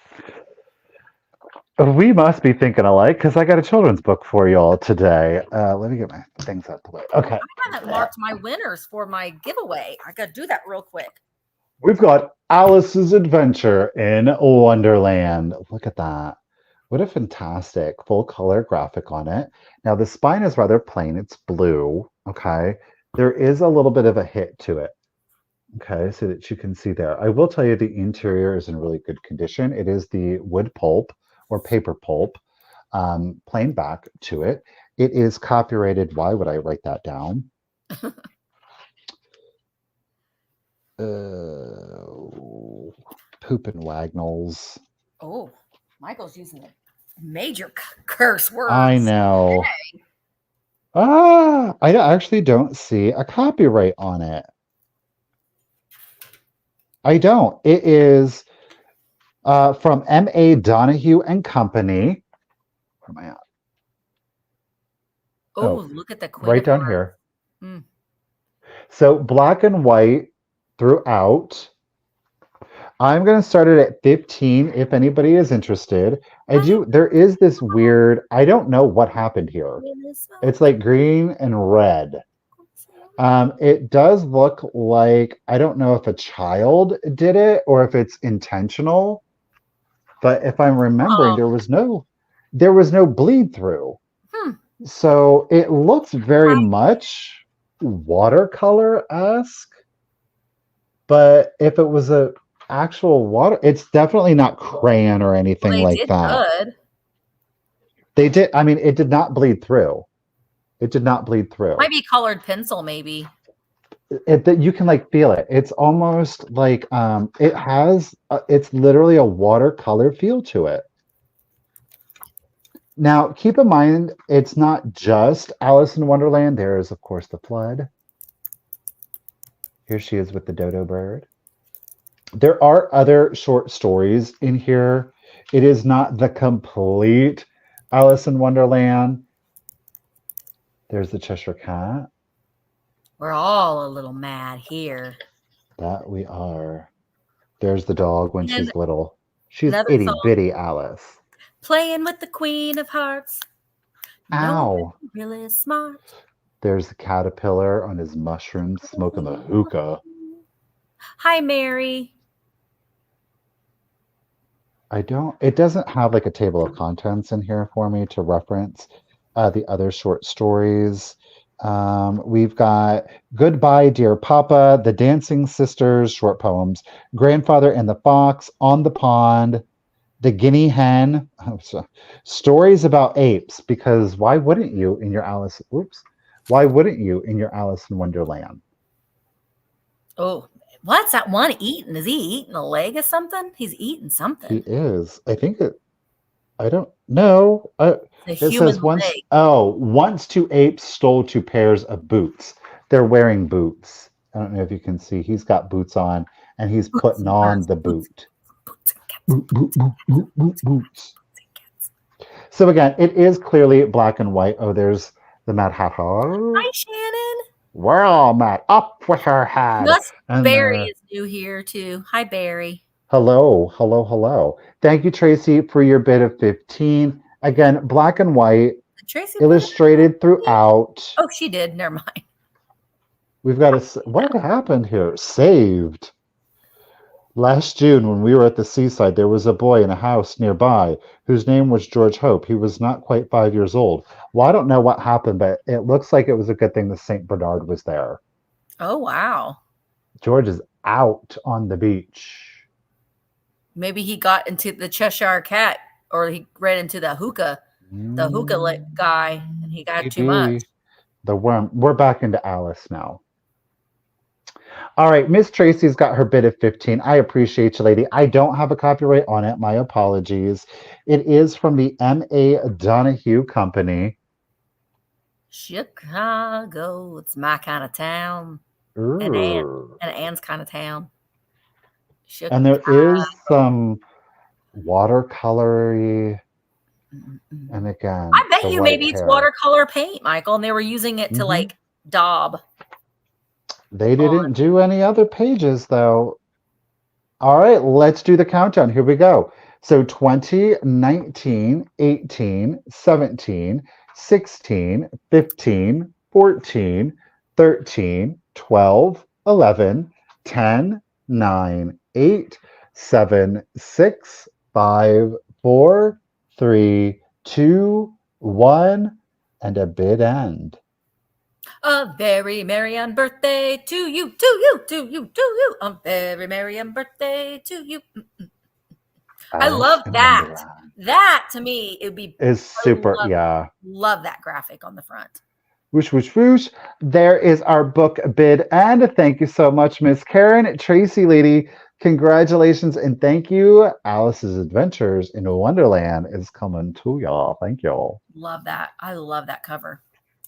S3: We must be thinking alike because I got a children's book for you all today. Let me get my things out the way. Okay.
S2: I haven't marked my winners for my giveaway. I got to do that real quick.
S3: We've got Alice's Adventure in Wonderland. Look at that. What a fantastic full color graphic on it. Now, the spine is rather plain. It's blue. Okay. There is a little bit of a hit to it. Okay. So that you can see there. I will tell you the interior is in really good condition. It is the wood pulp or paper pulp, plain back to it. It is copyrighted. Why would I write that down? Poop and wagnalls.
S2: Oh, Michael's using a major curse
S3: I
S2: words.
S3: know. I actually don't see a copyright on it. I don't. It is from M.A. Donahue and Company. Where am I at?
S2: Oh,
S3: Oh,
S2: look at the Queen
S3: right
S2: of
S3: down
S2: Hearts.
S3: here.
S2: Mm.
S3: So black and white throughout. I'm going to start it at 15 if anybody is interested. There is this weird, I don't know what happened here. It's like green and red. It does look like, I don't know if a child did it or if it's intentional, but if I'm remembering,
S2: Oh,
S3: there was no bleed through.
S2: hmm.
S3: So it looks very much watercolor-esque, but if it was a actual water, it's definitely not crayon or anything
S2: Well, they
S3: like
S2: did
S3: that.
S2: good.
S3: I mean, it did not bleed through. It did not bleed through.
S2: Might be colored pencil, maybe.
S3: You can like feel it. It's almost like it's literally a watercolor feel to it. Now, keep in mind, it's not just Alice in Wonderland. There is, of course, the flood. Here she is with the dodo bird. There are other short stories in here. It is not the complete Alice in Wonderland. There's the Cheshire Cat.
S2: We're all a little mad here.
S3: That we are. There's the dog when
S2: And
S3: she's little. She's
S2: another
S3: itty
S2: song,
S3: bitty Alice.
S2: playing with the Queen of Hearts. No one
S3: Ow.
S2: really smart.
S3: There's the caterpillar on his mushrooms smoking the hookah.
S2: Hi, Mary.
S3: It doesn't have like a table of contents in here for me to reference the other short stories. We've got Goodbye, Dear Papa, The Dancing Sisters, short poems, Grandfather and the Fox, On the Pond, The Guinea Hen, stories about apes, because why wouldn't you in your why wouldn't you in your Alice in Wonderland?
S2: Oh, what's that one eating? Is he eating a leg or something? He's eating
S3: He
S2: something.
S3: is. I don't know.
S2: A
S3: It
S2: human
S3: says
S2: leg.
S3: once two apes stole two pairs of boots. They're wearing boots. I don't know if you can see. He's got boots on and he's
S2: Boots
S3: putting
S2: and
S3: on
S2: birds,
S3: the
S2: boots,
S3: boot.
S2: boots and cats,
S3: Boot, boot, boot, boot, boot, boots.
S2: boots and cats.
S3: So again, it is clearly black and white. Oh, there's the Mad Hatter.
S2: Hi, Shannon.
S3: We're all mad. Up with her head.
S2: Gus
S3: And
S2: Barry is new here too. Hi, Barry.
S3: hello, hello, hello. Thank you, Tracy, for your bid of 15. Again, black and white,
S2: Did Tracy put it?
S3: illustrated throughout.
S2: Oh, she did. Never mind.
S3: We've got what happened here? Saved. Last June, when we were at the seaside, there was a boy in a house nearby whose name was George Hope. He was not quite 5 years old. Well, I don't know what happened, but it looks like it was a good thing the St. Bernard was there.
S2: Oh, wow.
S3: George is out on the beach.
S2: Maybe he got into the Cheshire Cat, or he ran into the hookah guy, and he got too much.
S3: Maybe. The worm. We're back into Alice now. All right, Miss Tracy's got her bid of 15. I appreciate you, lady. I don't have a copyright on it. My apologies. It is from the M.A. Donahue Company.
S2: Chicago, it's my kind of town. And Anne's kind of town. Chicago.
S3: And there is some watercolory. And again,
S2: I bet
S3: the
S2: you
S3: white
S2: maybe it's
S3: hair.
S2: watercolor paint, Michael, and they were using it to like daub.
S3: They didn't do any other pages, though. All right, let's do the countdown. Here we go. So 20, 19, 18, 17, 16, 15, 14, 13, 12, 11, 10, 9, 8, 7, 6, 5, 4, 3, 2, 1, and a bid end.
S2: A very merry on birthday to you, to you, to you, to you. A very merry on birthday to you. I love that. Wonderland. That to me, it would be
S3: is super. Yeah,
S2: love that graphic on the front.
S3: Whoosh, whoosh, whoosh. There is our book bid. And thank you so much, Miss Karen. Tracy, lady, congratulations. And thank you. Alice's Adventures in Wonderland is coming to y'all. Thank y'all.
S2: Love that. I love that cover.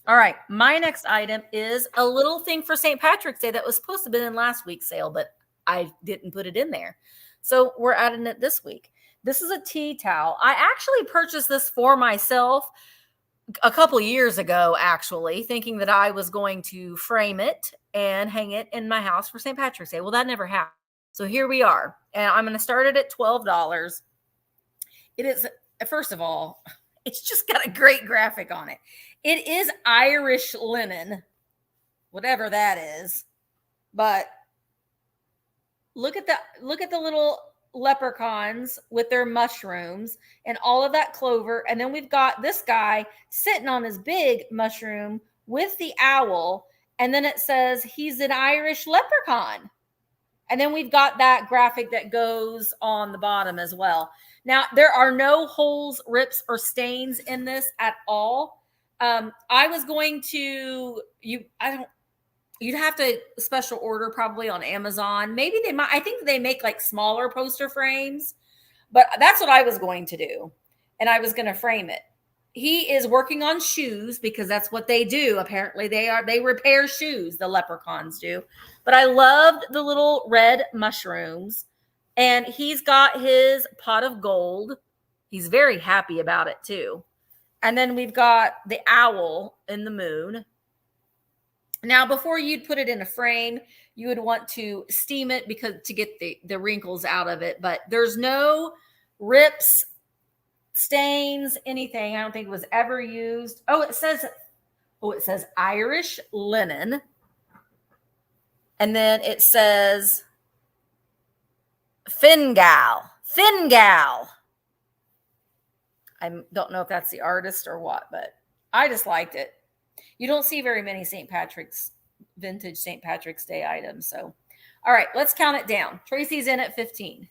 S2: All right. My next item is a little thing for St. Patrick's Day that was supposed to have been in last week's sale, but I didn't put it in there. So we're adding it this week. This is a tea towel. I actually purchased this for myself a couple years ago, actually, thinking that I was going to frame it and hang it in my house for St. Patrick's Day. Well, that never happened. So here we are. And I'm going to start it at $12. It is, first of all, it's just got a great graphic on it. It is Irish linen, whatever that is. But look at the little leprechauns with their mushrooms and all of that clover. And then we've got this guy sitting on his big mushroom with the owl. And then it says he's an Irish leprechaun. And then we've got that graphic that goes on the bottom as well. Now, there are no holes, rips, or stains in this at all. I was going to, you'd have to special order probably on Amazon. Maybe they might, I think they make like smaller poster frames, but that's what I was going to do. And I was going to frame it. He is working on shoes because that's what they do. Apparently they repair shoes. The leprechauns do. But I loved the little red mushrooms, and he's got his pot of gold. He's very happy about it too. And then we've got the owl in the moon. Now, before you'd put it in a frame, you would want to steam it because to get the wrinkles out of it. But there's no rips, stains, anything. I don't think it was ever used. It says Irish linen. And then it says Fingal. I don't know if that's the artist or what, but I just liked it. You don't see very many vintage St. Patrick's Day items. So, all right, let's count it down. Tracy's in at 15.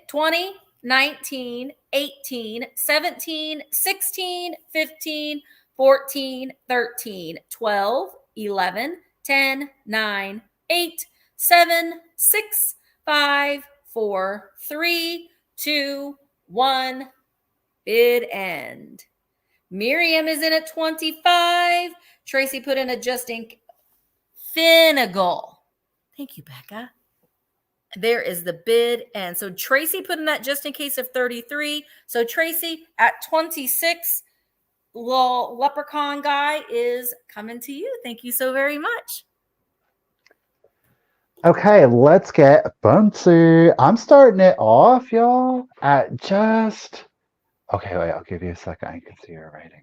S2: 20, 19, 18, 17, 16, 15, 14, 13, 12, 11, 10, 9, 8, 7, 6, 5, 4, 3, 2, 1. Bid end. Miriam is in at 25. Tracy put in adjusting Finnegal. Thank you, Becca. There is the bid. And so Tracy put in that just in case of 33. So Tracy at 26, little leprechaun guy is coming to you. Thank you so very much.
S3: Okay, let's get fancy. I'm starting it off, y'all, at just... Okay, wait, I'll give you a second. I can see your writing.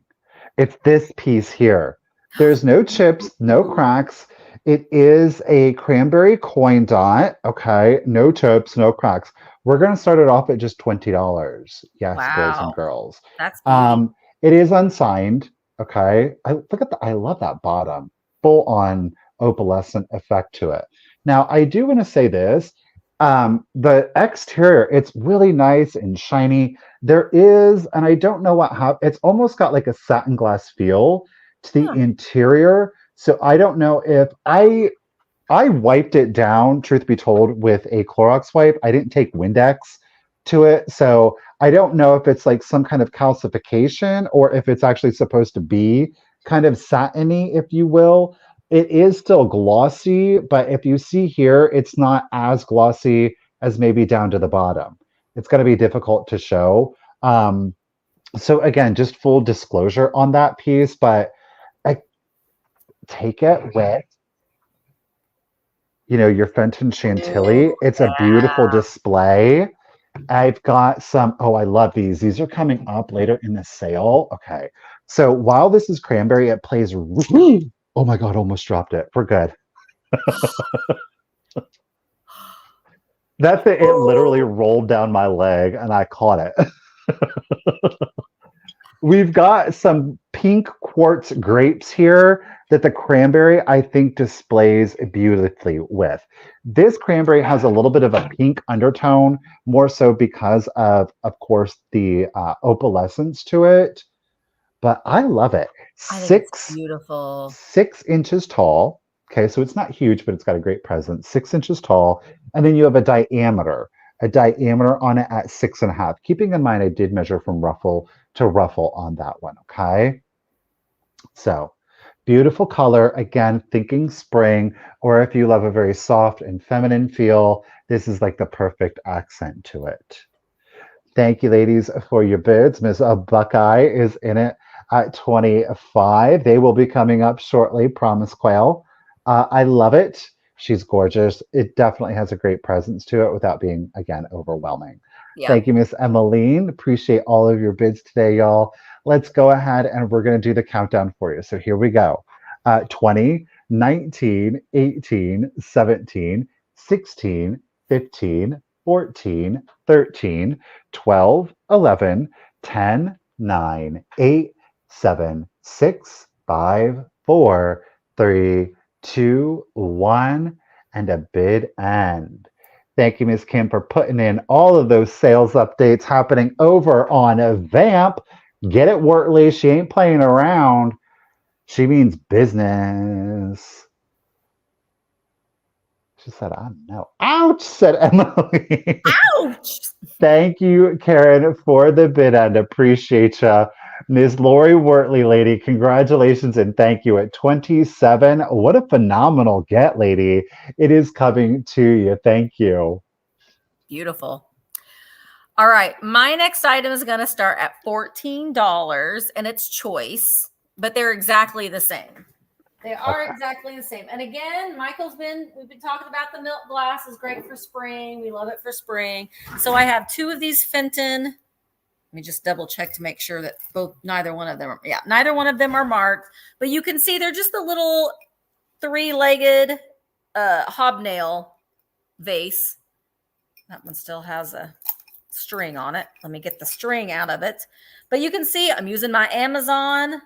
S3: It's this piece here. There's no chips, no cracks. It is a cranberry coin dot. Okay, no chips, no cracks. We're going to start it off at just $20. Yes,
S2: wow.
S3: Boys and girls.
S2: That's beautiful.
S3: It is unsigned. Okay, I love that bottom. Full on opalescent effect to it. Now, I do want to say this. The exterior, it's really nice and shiny. There is, and I don't know it's almost got like a satin glass feel to the interior. So I don't know if I wiped it down, truth be told, with a Clorox wipe. I didn't take Windex to it. So I don't know if it's like some kind of calcification or if it's actually supposed to be kind of satiny, if you will. It is still glossy, but if you see here, it's not as glossy as maybe down to the bottom. It's going to be difficult to show. So again, just full disclosure on that piece, but I take it with, your Fenton Chantilly. It's a beautiful display. I've got some, I love these. These are coming up later in the sale. Okay. So while this is cranberry, it plays oh my God, almost dropped it. We're good. That's it. It literally rolled down my leg and I caught it. We've got some pink quartz grapes here that the cranberry, I think, displays beautifully with. This cranberry has a little bit of a pink undertone, more so because of course, the opalescence to it. but I love it.
S2: I think it's
S3: Six
S2: beautiful.
S3: 6 inches tall. Okay, so it's not huge, but it's got a great presence. 6 inches tall, and then you have a diameter on it at 6.5. Keeping in mind, I did measure from ruffle to ruffle on that one. Okay, so beautiful color. Again, thinking spring, or if you love a very soft and feminine feel, this is like the perfect accent to it. Thank you, ladies, for your bids. Miss Buckeye is in it at 25. They will be coming up shortly, promise Quail. I love it. She's gorgeous. It definitely has a great presence to it without being, again, overwhelming.
S2: Yeah.
S3: Thank you, Miss Emmeline. Appreciate all of your bids today, y'all. Let's go ahead and we're going to do the countdown for you. So here we go. 20, 19, 18, 17, 16, 15, 14, 13, 12, 11, 10, 9, 8, 7, 6, 5, 4, 3, 2, 1, and a bid end. Thank you, Ms. Kim, for putting in all of those sales updates happening over on Vamp. Get it, Wortley. She ain't playing around. She means business. She said, I know. Ouch, said Emily.
S2: Ouch.
S3: Thank you, Karen, for the bid end. Appreciate you. Ms. Lori Wortley, lady, congratulations and thank you at 27. What a phenomenal get, lady. It is coming to you. Thank you.
S2: Beautiful. All right. My next item is going to start at $14 and it's choice, but they're exactly the same. They are exactly the same. And again, we've been talking about the milk glass is great for spring. We love it for spring. So I have two of these Fenton. Let me just double check to make sure that neither one of them are marked. But you can see they're just a little 3-legged hobnail vase. That one still has a string on it. Let me get the string out of it. But you can see I'm using my Amazon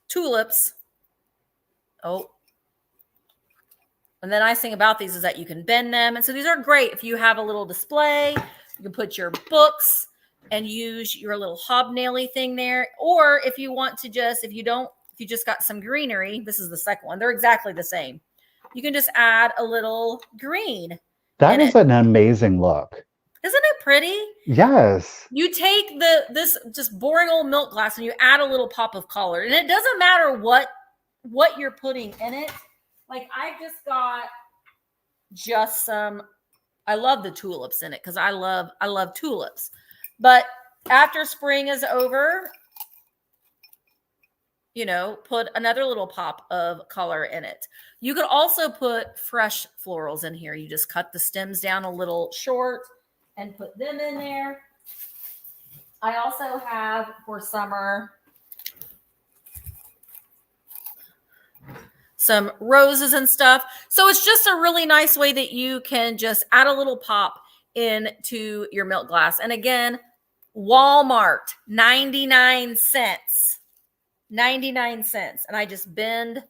S2: tulips. Oh, and the nice thing about these is that you can bend them. And so these are great if you have a little display. You can put your books and use your little hobnaily thing there. Or if you want to if you just got some greenery, this is the second one. They're exactly the same. You can just add a little green.
S3: That is an amazing look.
S2: Isn't it pretty?
S3: Yes.
S2: You take this just boring old milk glass and you add a little pop of color. And it doesn't matter what you're putting in it. Like I just got some, I love the tulips in it because I love tulips. But after spring is over, put another little pop of color in it. You could also put fresh florals in here. You just cut the stems down a little short and put them in there. I also have for summer some roses and stuff. So it's just a really nice way that you can just add a little pop into your milk glass. And again, Walmart, 99 cents. 99 cents. And I just bend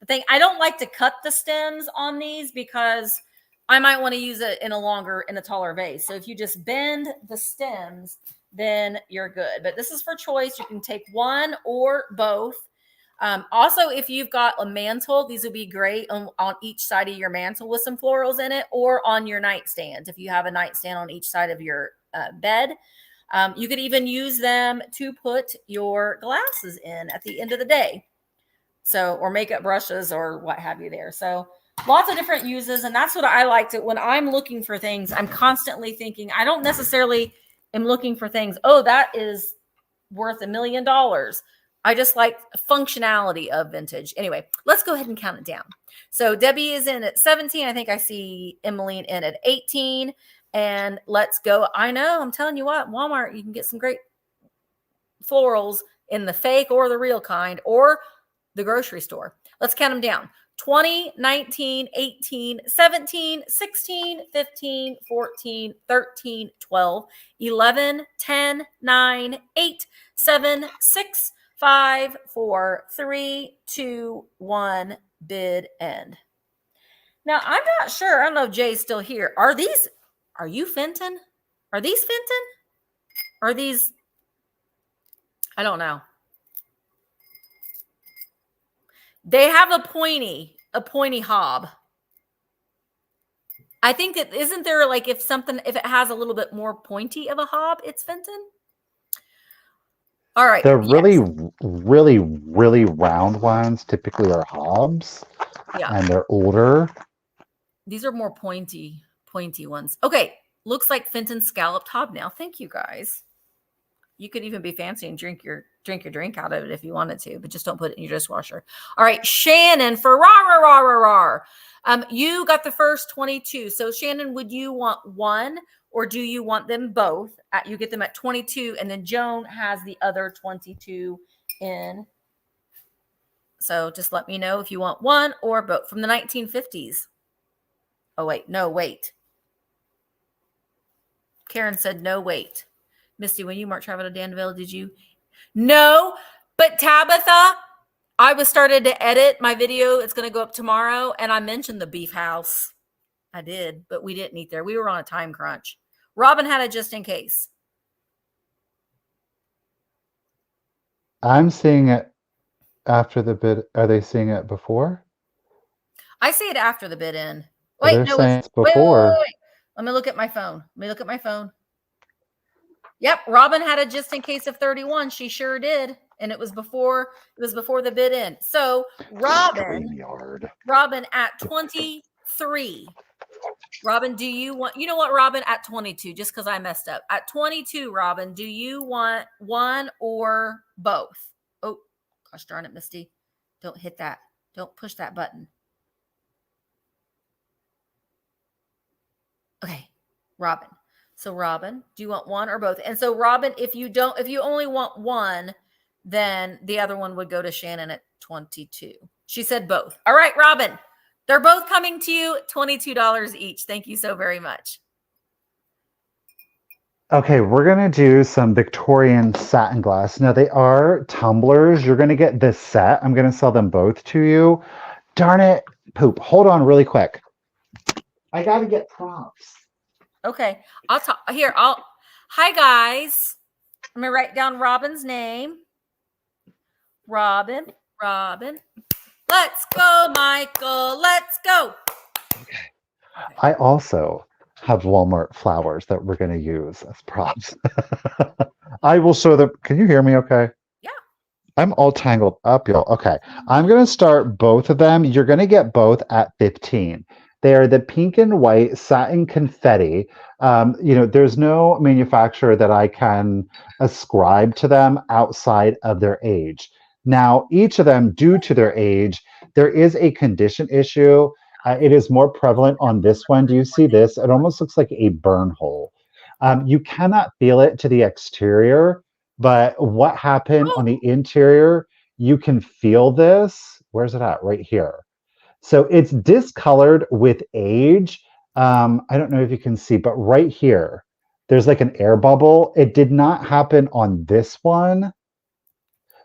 S2: the thing. I don't like to cut the stems on these because I might want to use it in a taller vase. So if you just bend the stems, then you're good. But this is for choice. You can take one or both. Also, if you've got a mantle, these would be great on each side of your mantle with some florals in it, or on your nightstand. If you have a nightstand on each side of your bed, you could even use them to put your glasses in at the end of the day. So, or makeup brushes or what have you there. So lots of different uses. And that's what I like to, when I'm looking for things, I'm constantly thinking, I don't necessarily am looking for things, oh, that is worth $1 million. I just like functionality of vintage. Anyway, let's go ahead and count it down. So Debbie is in at 17. I think I see Emmeline in at 18. And let's go. I know, I'm telling you what, Walmart, you can get some great florals in the fake or the real kind, or the grocery store. Let's count them down. 20, 19, 18, 17, 16, 15, 14, 13, 12, 11, 10, 9, 8, 7, 6, 5, 4, 3, 2, 1, bid end. Now, I'm not sure. I don't know if Jay's still here. Are you Fenton? Are these Fenton? Are these? I don't know. They have a pointy hob. I think that isn't there like if it has a little bit more pointy of a hob, it's Fenton. All right.
S3: The really, really, really round ones typically are hobs.
S2: Yeah.
S3: And they're older.
S2: These are more pointy ones. Okay. Looks like Fenton scalloped hobnail. Thank you guys. You could even be fancy and drink your drink out of it if you wanted to, but just don't put it in your dishwasher. All right, Shannon for you got the first 22. So Shannon, would you want one or do you want them both? You get them at 22, and then Joan has the other 22 in. So just let me know if you want one or both from the 1950s. Oh, wait, no, wait. Karen said, no, wait. Misty, when you marked travel to Danville, did you? No, but Tabitha, I was started to edit my video. It's going to go up tomorrow. And I mentioned the beef house. I did, but we didn't eat there. We were on a time crunch. Robin had it just in case.
S3: I'm seeing it after the bid. Are they seeing it before?
S2: I see it after the bid in. Wait,
S3: they're
S2: no,
S3: saying it's before.
S2: Wait. Let me look at my phone. Yep, Robin had it just in case of 31. She sure did, and it was before the bid in. So Robin at 23. Robin, do you want? You know what, Robin, at 22? Just because I messed up. At 22, Robin, do you want one or both? Oh, gosh darn it, Misty! Don't hit that. Don't push that button. Okay, Robin. So Robin, do you want one or both? And so Robin, if you only want one, then the other one would go to Shannon at 22. She said both. All right, Robin, they're both coming to you, $22 each. Thank you so very much.
S3: Okay, we're going to do some Victorian satin glass. Now, they are tumblers. You're going to get this set. I'm going to sell them both to you. Darn it. Poop. Hold on really quick. I got to get prompts. Okay.
S2: Hi, guys. I'm going to write down Robin's name. Robin. Let's go, Michael. Let's go.
S3: Okay. I also have Walmart flowers that we're going to use as props. I will show them. Can you hear me okay?
S2: Yeah.
S3: I'm all tangled up, y'all. Okay. I'm going to start both of them. You're going to get both at 15. They are the pink and white satin confetti. There's no manufacturer that I can ascribe to them outside of their age. Now, each of them, due to their age, there is a condition issue. It is more prevalent on this one. Do you see this? It almost looks like a burn hole. You cannot feel it to the exterior, but what happened on the interior, you can feel this. Where's it at? Right here. So it's discolored with age. I don't know if you can see, but right here, there's like an air bubble. It did not happen on this one,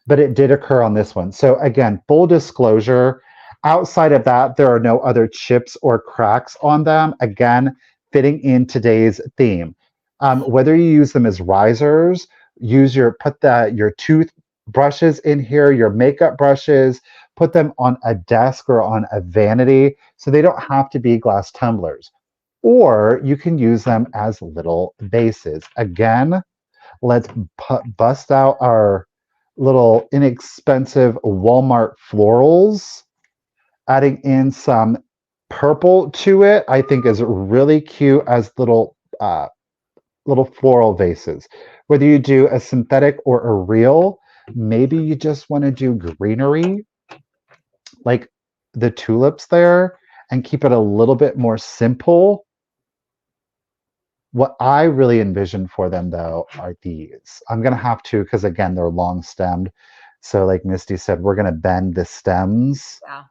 S3: but it did occur on this one. So again, full disclosure, outside of that, there are no other chips or cracks on them. Again, fitting in today's theme. Whether you use them as risers, put your toothbrushes in here, your makeup brushes, put them on a desk or on a vanity, so they don't have to be glass tumblers. Or you can use them as little vases. Again, let's bust out our little inexpensive Walmart florals. Adding in some purple to it, I think is really cute as little floral vases. Whether you do a synthetic or a real, maybe you just want to do greenery, like the tulips there, and keep it a little bit more simple. What I really envision for them, though, are these. I'm going to have to, because again, they're long stemmed. So like Misty said, we're going to bend the stems.
S2: Yeah.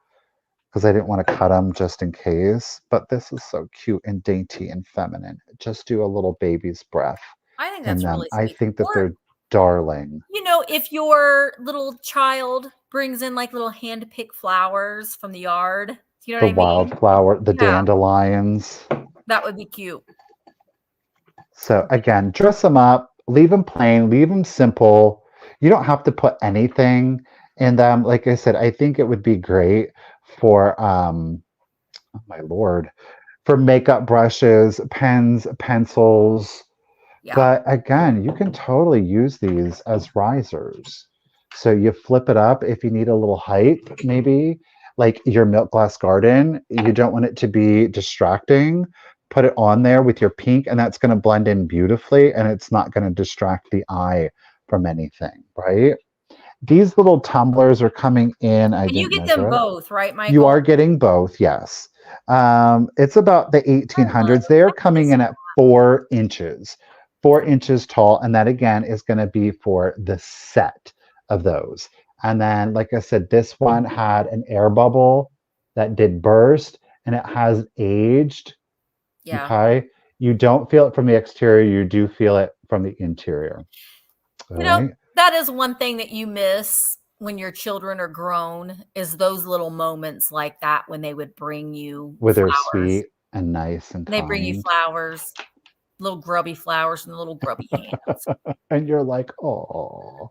S3: Because I didn't want to cut them just in case. But this is so cute and dainty and feminine. Just do a little baby's breath.
S2: I think that's really sweet.
S3: I think that they're darling.
S2: If your little child brings in like little hand-picked flowers from the yard, you know what I mean?
S3: The wildflower, the dandelions.
S2: That would be cute.
S3: So again, dress them up, leave them plain, leave them simple. You don't have to put anything in them. Like I said, I think it would be great for oh my lord, for makeup brushes, pens, pencils.
S2: Yeah.
S3: But again, you can totally use these as risers. So you flip it up if you need a little height, maybe like your milk glass garden. You don't want it to be distracting. Put it on there with your pink, and that's going to blend in beautifully, and it's not going to distract the eye from anything, right? These little tumblers are coming in. I
S2: And you
S3: didn't
S2: get them
S3: measure it.
S2: both, right,
S3: You are
S2: Michael?
S3: getting both, yes. It's about the
S2: I love
S3: 1800s. They're
S2: I need
S3: coming
S2: this.
S3: in at 4 inches, 4 inches tall. And that again is going to be for the set of those. And then, like I said, this one had an air bubble that did burst and it has aged.
S2: Yeah.
S3: Okay. You don't feel it from the exterior, you do feel it from the interior. All
S2: You know,
S3: right.
S2: that is one thing that you miss when your children are grown is those little moments like that when they would bring you
S3: Where they're
S2: flowers.
S3: sweet and nice and
S2: They bring you
S3: kind.
S2: flowers, little grubby flowers and little grubby hands.
S3: And you're like, oh.
S2: So,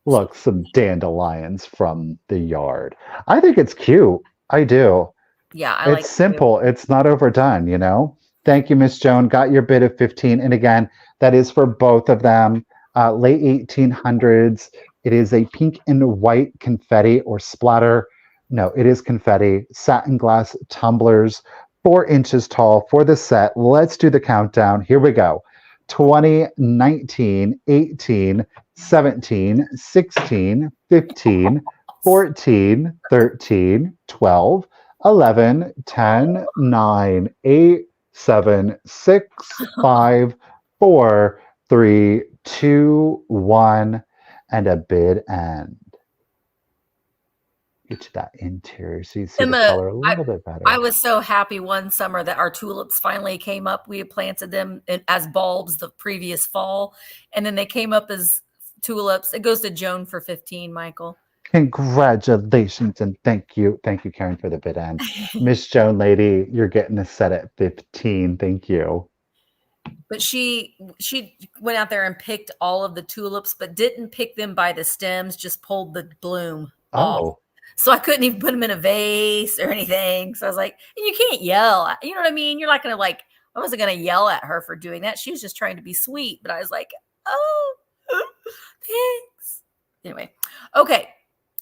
S3: Look, some dandelions from the yard. I think it's cute. I do.
S2: yeah, I like
S3: It's
S2: it too.
S3: simple. It's not overdone, you know? Thank you, Miss Joan. Got your bid of 15. And again, that is for both of them. Late 1800s. It is a pink and white confetti or splatter. No, it is confetti. Satin glass tumblers, 4 inches tall for the set. Let's do the countdown. Here we go. 20, 19, 18, 17, 16, 15, 14, 13, 12, 11, 10, 9, 8, 7, 6, 5, 4, 3, 2, 1, and a bid end. Get to that interior so you see the
S2: Emma,
S3: color a
S2: I
S3: little bit
S2: I
S3: better.
S2: was so happy one summer that our tulips finally came up. We had planted them as bulbs the previous fall, and then they came up as tulips. It goes to Joan for 15, Michael.
S3: Congratulations and thank you. Thank you, Karen, for the bid end. Miss Joan Lady, you're getting a set at 15. Thank you.
S2: But she went out there and picked all of the tulips, but didn't pick them by the stems, just pulled the bloom off.
S3: Oh,
S2: So I couldn't even put them in a vase or anything. So I was like, and you can't yell. You know what I mean? You're not gonna like, I wasn't gonna yell at her for doing that. She was just trying to be sweet, but I was like, oh, thanks. Anyway, okay.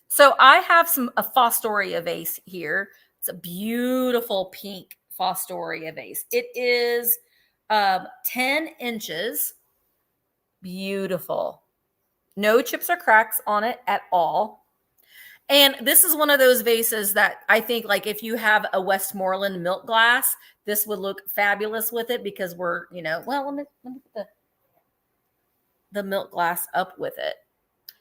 S2: So I have a Fostoria vase here. It's a beautiful pink Fostoria vase. It is 10 inches. Beautiful. No chips or cracks on it at all. And this is one of those vases that I think, like, if you have a Westmoreland milk glass, this would look fabulous with it because we're, well, let me put the milk glass up with it.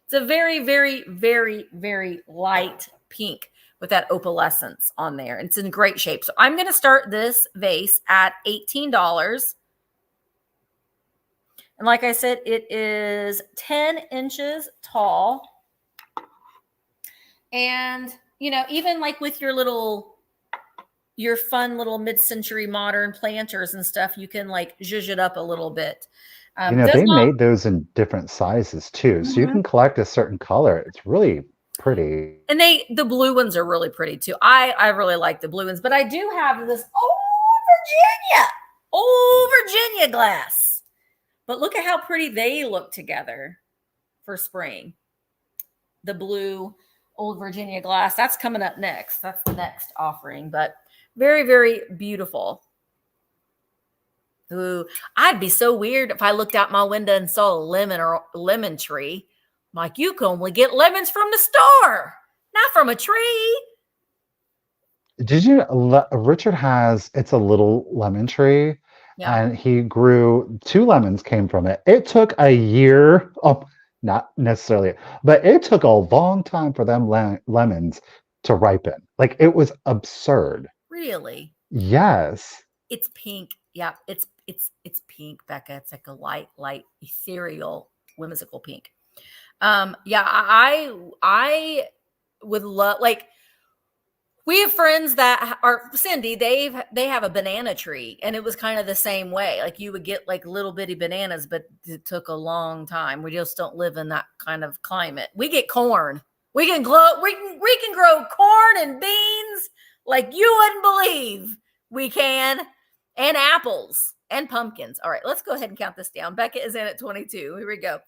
S2: It's a very, very, very, very light pink with that opalescence on there. It's in great shape. So I'm going to start this vase at $18. And like I said, it is 10 inches tall. And, even like with your fun little mid-century modern planters and stuff, you can like zhuzh it up a little bit. Does
S3: they
S2: not.
S3: made those in different sizes too. So you
S2: Mhm.
S3: can collect a certain color. It's really pretty.
S2: And the blue ones are really pretty too. I really like the blue ones, but I do have this old Virginia glass. But look at how pretty they look together for spring. The blue old Virginia glass. That's coming up next. That's the next offering, but very, very beautiful. Ooh, I'd be so weird if I looked out my window and saw a lemon tree. I'm like, you can only get lemons from the store, not from a tree.
S3: Did you Richard has it's a little lemon tree
S2: Yeah.
S3: and he grew 2 lemons came from it. It took a year, oh, not necessarily, but it took a long time for them lemons to ripen. Like it was absurd.
S2: Really?
S3: Yes.
S2: It's pink. Yeah, it's pink, Becca. It's like a light, ethereal, whimsical pink. Yeah, I would love, like, We have friends that are Cindy. They have a banana tree, and it was kind of the same way. Like you would get like little bitty bananas, but it took a long time. We just don't live in that kind of climate. We get corn. We can grow corn and beans like you wouldn't believe. We can, and apples and pumpkins. All right, let's go ahead and count this down. Becca is in at 22. Here we go.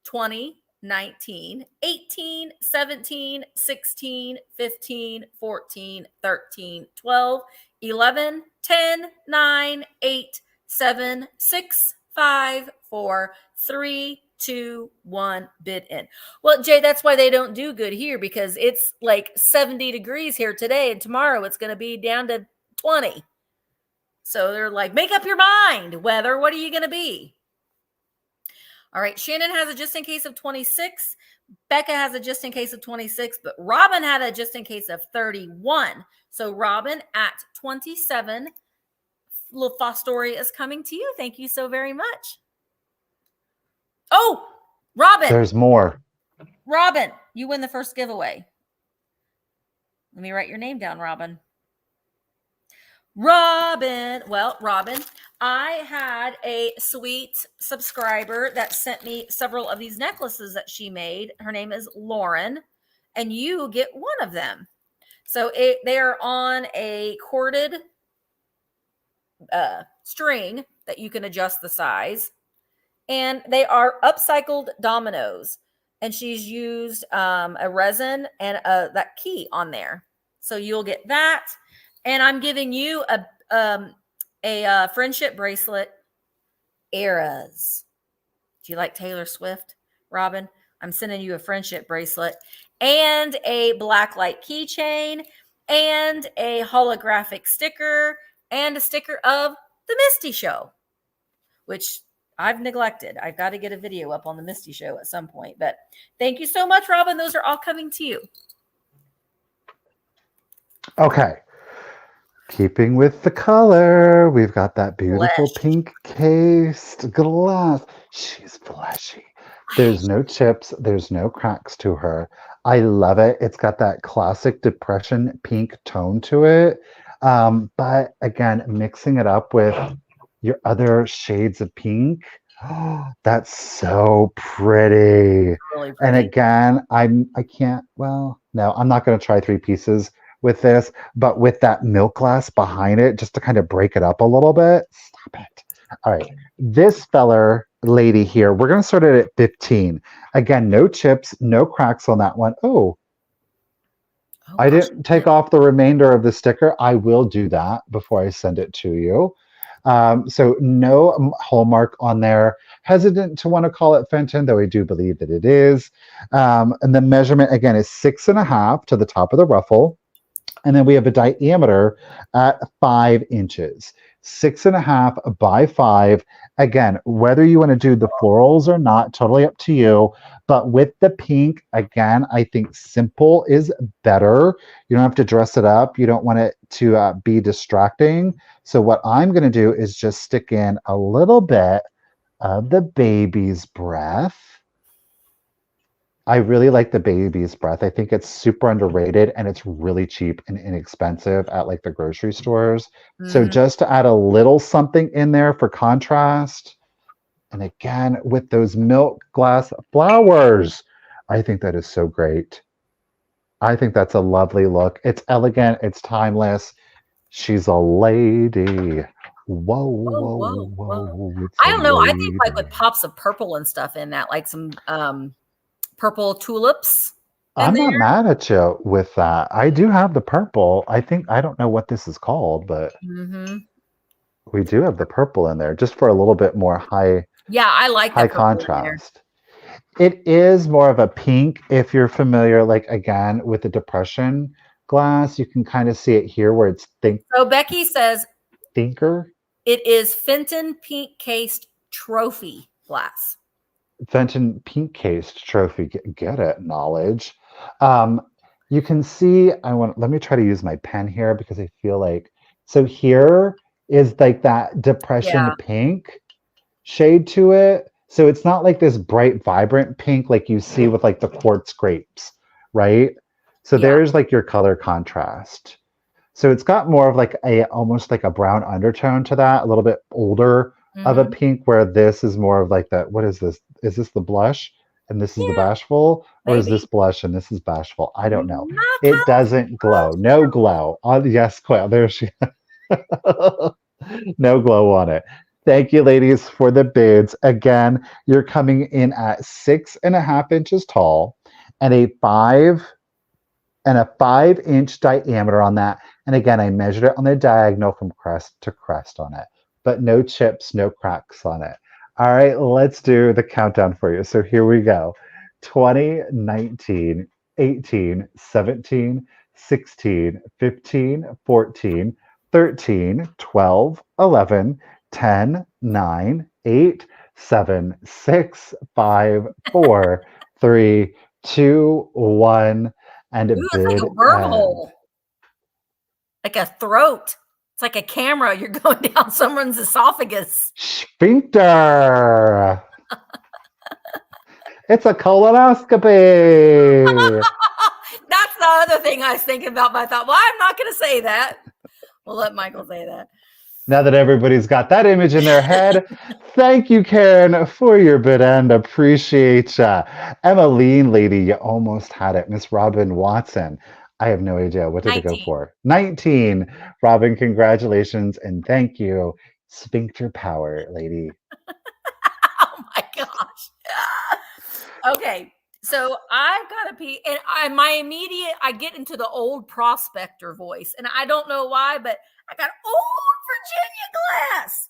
S2: 20, 19, 18, 17, 16, 15, 14, 13, 12, 11, 10, 9, 8, 7, 6, 5, 4, 3, 2, 1, bid in. Well, Jay, that's why they don't do good here, because it's like 70 degrees here today, and tomorrow it's going to be down to 20. So they're like, make up your mind, weather, what are you going to be? All right, Shannon has a just in case of 26. Becca has a just in case of 26, but Robin had a just in case of 31. So Robin at 27. Little Fostoria is coming to you. Thank you so very much. Oh, Robin.
S3: There's more.
S2: Robin, you win the first giveaway. Let me write your name down, Robin. Robin, I had a sweet subscriber that sent me several of these necklaces that she made. Her name is Lauren, and you get one of them. So they are on a corded string that you can adjust the size, and they are upcycled dominoes. And she's used a resin and that key on there, so you'll get that. And I'm giving you a friendship bracelet, Eras. Do you like Taylor Swift, Robin? I'm sending you a friendship bracelet and a blacklight keychain and a holographic sticker and a sticker of the Misty Show, which I've neglected. I've got to get a video up on the Misty Show at some point. But thank you so much, Robin. Those are all coming to you.
S3: Okay. Keeping with the color, we've got that beautiful pink cased glass. She's fleshy. There's no chips. There's no cracks to her. I love it. It's got that classic depression pink tone to it. But again, mixing it up with your other shades of pink. Oh, that's so pretty.
S2: Really pretty.
S3: And again, I'm not going to try 3 pieces with this, but with that milk glass behind it, just to kind of break it up a little bit. Stop it. All right. This lady here, we're going to start it at 15. Again, no chips, no cracks on that one. Oh, I didn't take off the remainder of the sticker. I will do that before I send it to you. So no hallmark on there. Hesitant to want to call it Fenton, though I do believe that it is. And the measurement, again, is 6.5 to the top of the ruffle. And then we have a diameter at 5 inches, 6.5 by 5. Again, whether you want to do the florals or not, totally up to you. But with the pink, again, I think simple is better. You don't have to dress it up. You don't want it to be distracting. So what I'm going to do is just stick in a little bit of the baby's breath. I really like the baby's breath. I think it's super underrated, and it's really cheap and inexpensive at like the grocery stores. Mm-hmm. So just to add a little something in there for contrast. And again, with those milk glass flowers, I think that is so great. I think that's a lovely look. It's elegant. It's timeless. She's a lady. Whoa.
S2: I don't know. I think like with pops of purple and stuff in that, like some purple tulips.
S3: I'm not mad at you with that. I do have the purple. I don't know what this is called, but we do have the purple in there just for a little bit more high.
S2: Yeah, I like
S3: high contrast. It is more of a pink. If you're familiar, like again, with the depression glass, you can kind of see it here where it's
S2: So Becky says
S3: thinker.
S2: It is Fenton pink cased trophy glass.
S3: Fenton pink cased trophy. Get it, knowledge. You can see, let me try to use my pen here because I feel like, so here is like that depression pink shade to it. So it's not like this bright, vibrant pink like you see with like the quartz grapes, right? So
S2: Yeah.
S3: there's like your color contrast. So it's got more of like a almost like a brown undertone to that, a little bit older of a
S2: Hmm.
S3: pink, where this is more of like the what is this? Is this the blush and this is the
S2: Yeah,
S3: bashful? Or is this
S2: maybe.
S3: blush and this is bashful? I don't know.
S2: My
S3: It doesn't glow. No glow. Oh, yes, Quail. There she no glow on it. Thank you, ladies, for the bids. Again, you're coming in at 6.5 inches tall and a 5 inch diameter on that. And again, I measured it on the diagonal from crest to crest on it, but no chips, no cracks on it. All right, let's do the countdown for you. So here we go: 20, 19, 18, 17, 16, 15, 14, 13, 12, 11, 10, 9, 8, 7, 6, 5, 4, 3, 2, 1 and a
S2: Ooh, it's like
S3: bid
S2: a
S3: end.
S2: wormhole, like a throat. It's like a camera. You're going down someone's esophagus.
S3: Sphincter. It's a colonoscopy.
S2: That's the other thing I was thinking about, but I thought, well, I'm not going to say that. We'll let Michael say that.
S3: Now that everybody's got that image in their head, thank you, Karen, for your bid end. Appreciate ya. Emmeline, lady, you almost had it. Miss Robin Watson. I have no idea. What did it go
S2: 19.
S3: for? 19. Robin, congratulations and thank you. Sphincter power, lady.
S2: Oh my gosh. Okay. So I've got to pee, and I get into the old prospector voice, and I don't know why, but I got old Virginia glass,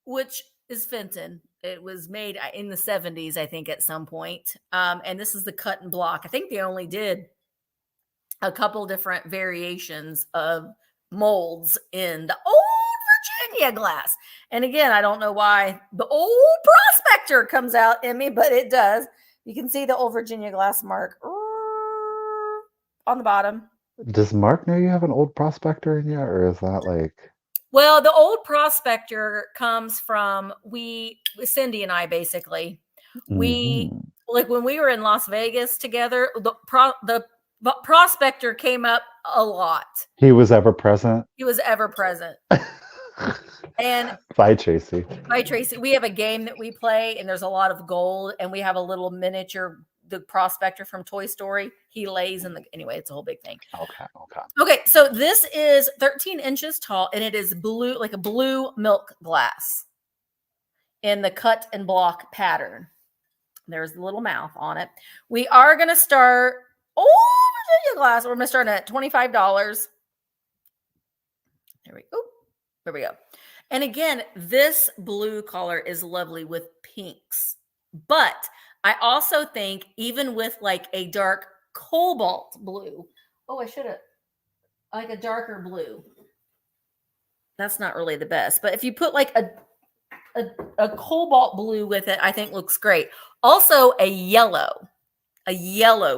S2: which is Fenton. It was made in the 70s, I think, at some point. And this is the cut and block. I think they only did a couple different variations of molds in the old Virginia glass. And again, I don't know why the old prospector comes out in me, but it does. You can see the old Virginia glass mark on the bottom.
S3: Does Mark know you have an old prospector in you, or is that like
S2: Well, the old prospector comes from Cindy and I basically. We
S3: mhm.
S2: like when we were in Las Vegas together, the prospector came up a lot.
S3: He was ever present?
S2: He was ever present. And
S3: Bye, Tracy.
S2: by Tracy, we have a game that we play, and there's a lot of gold, and we have a little miniature, the prospector from Toy Story. He lays in the anyway, it's a whole big thing.
S3: Okay, okay.
S2: Okay, so this is 13 inches tall, and it is blue, like a blue milk glass in the cut and block pattern. There's the little mouth on it. We are going to start, Virginia glass. We're going to start at $25. There we go. And again, this blue color is lovely with pinks. But I also think even with like a dark cobalt blue, I should have, like a darker blue. That's not really the best. But if you put like a cobalt blue with it, I think looks great. Also a yellow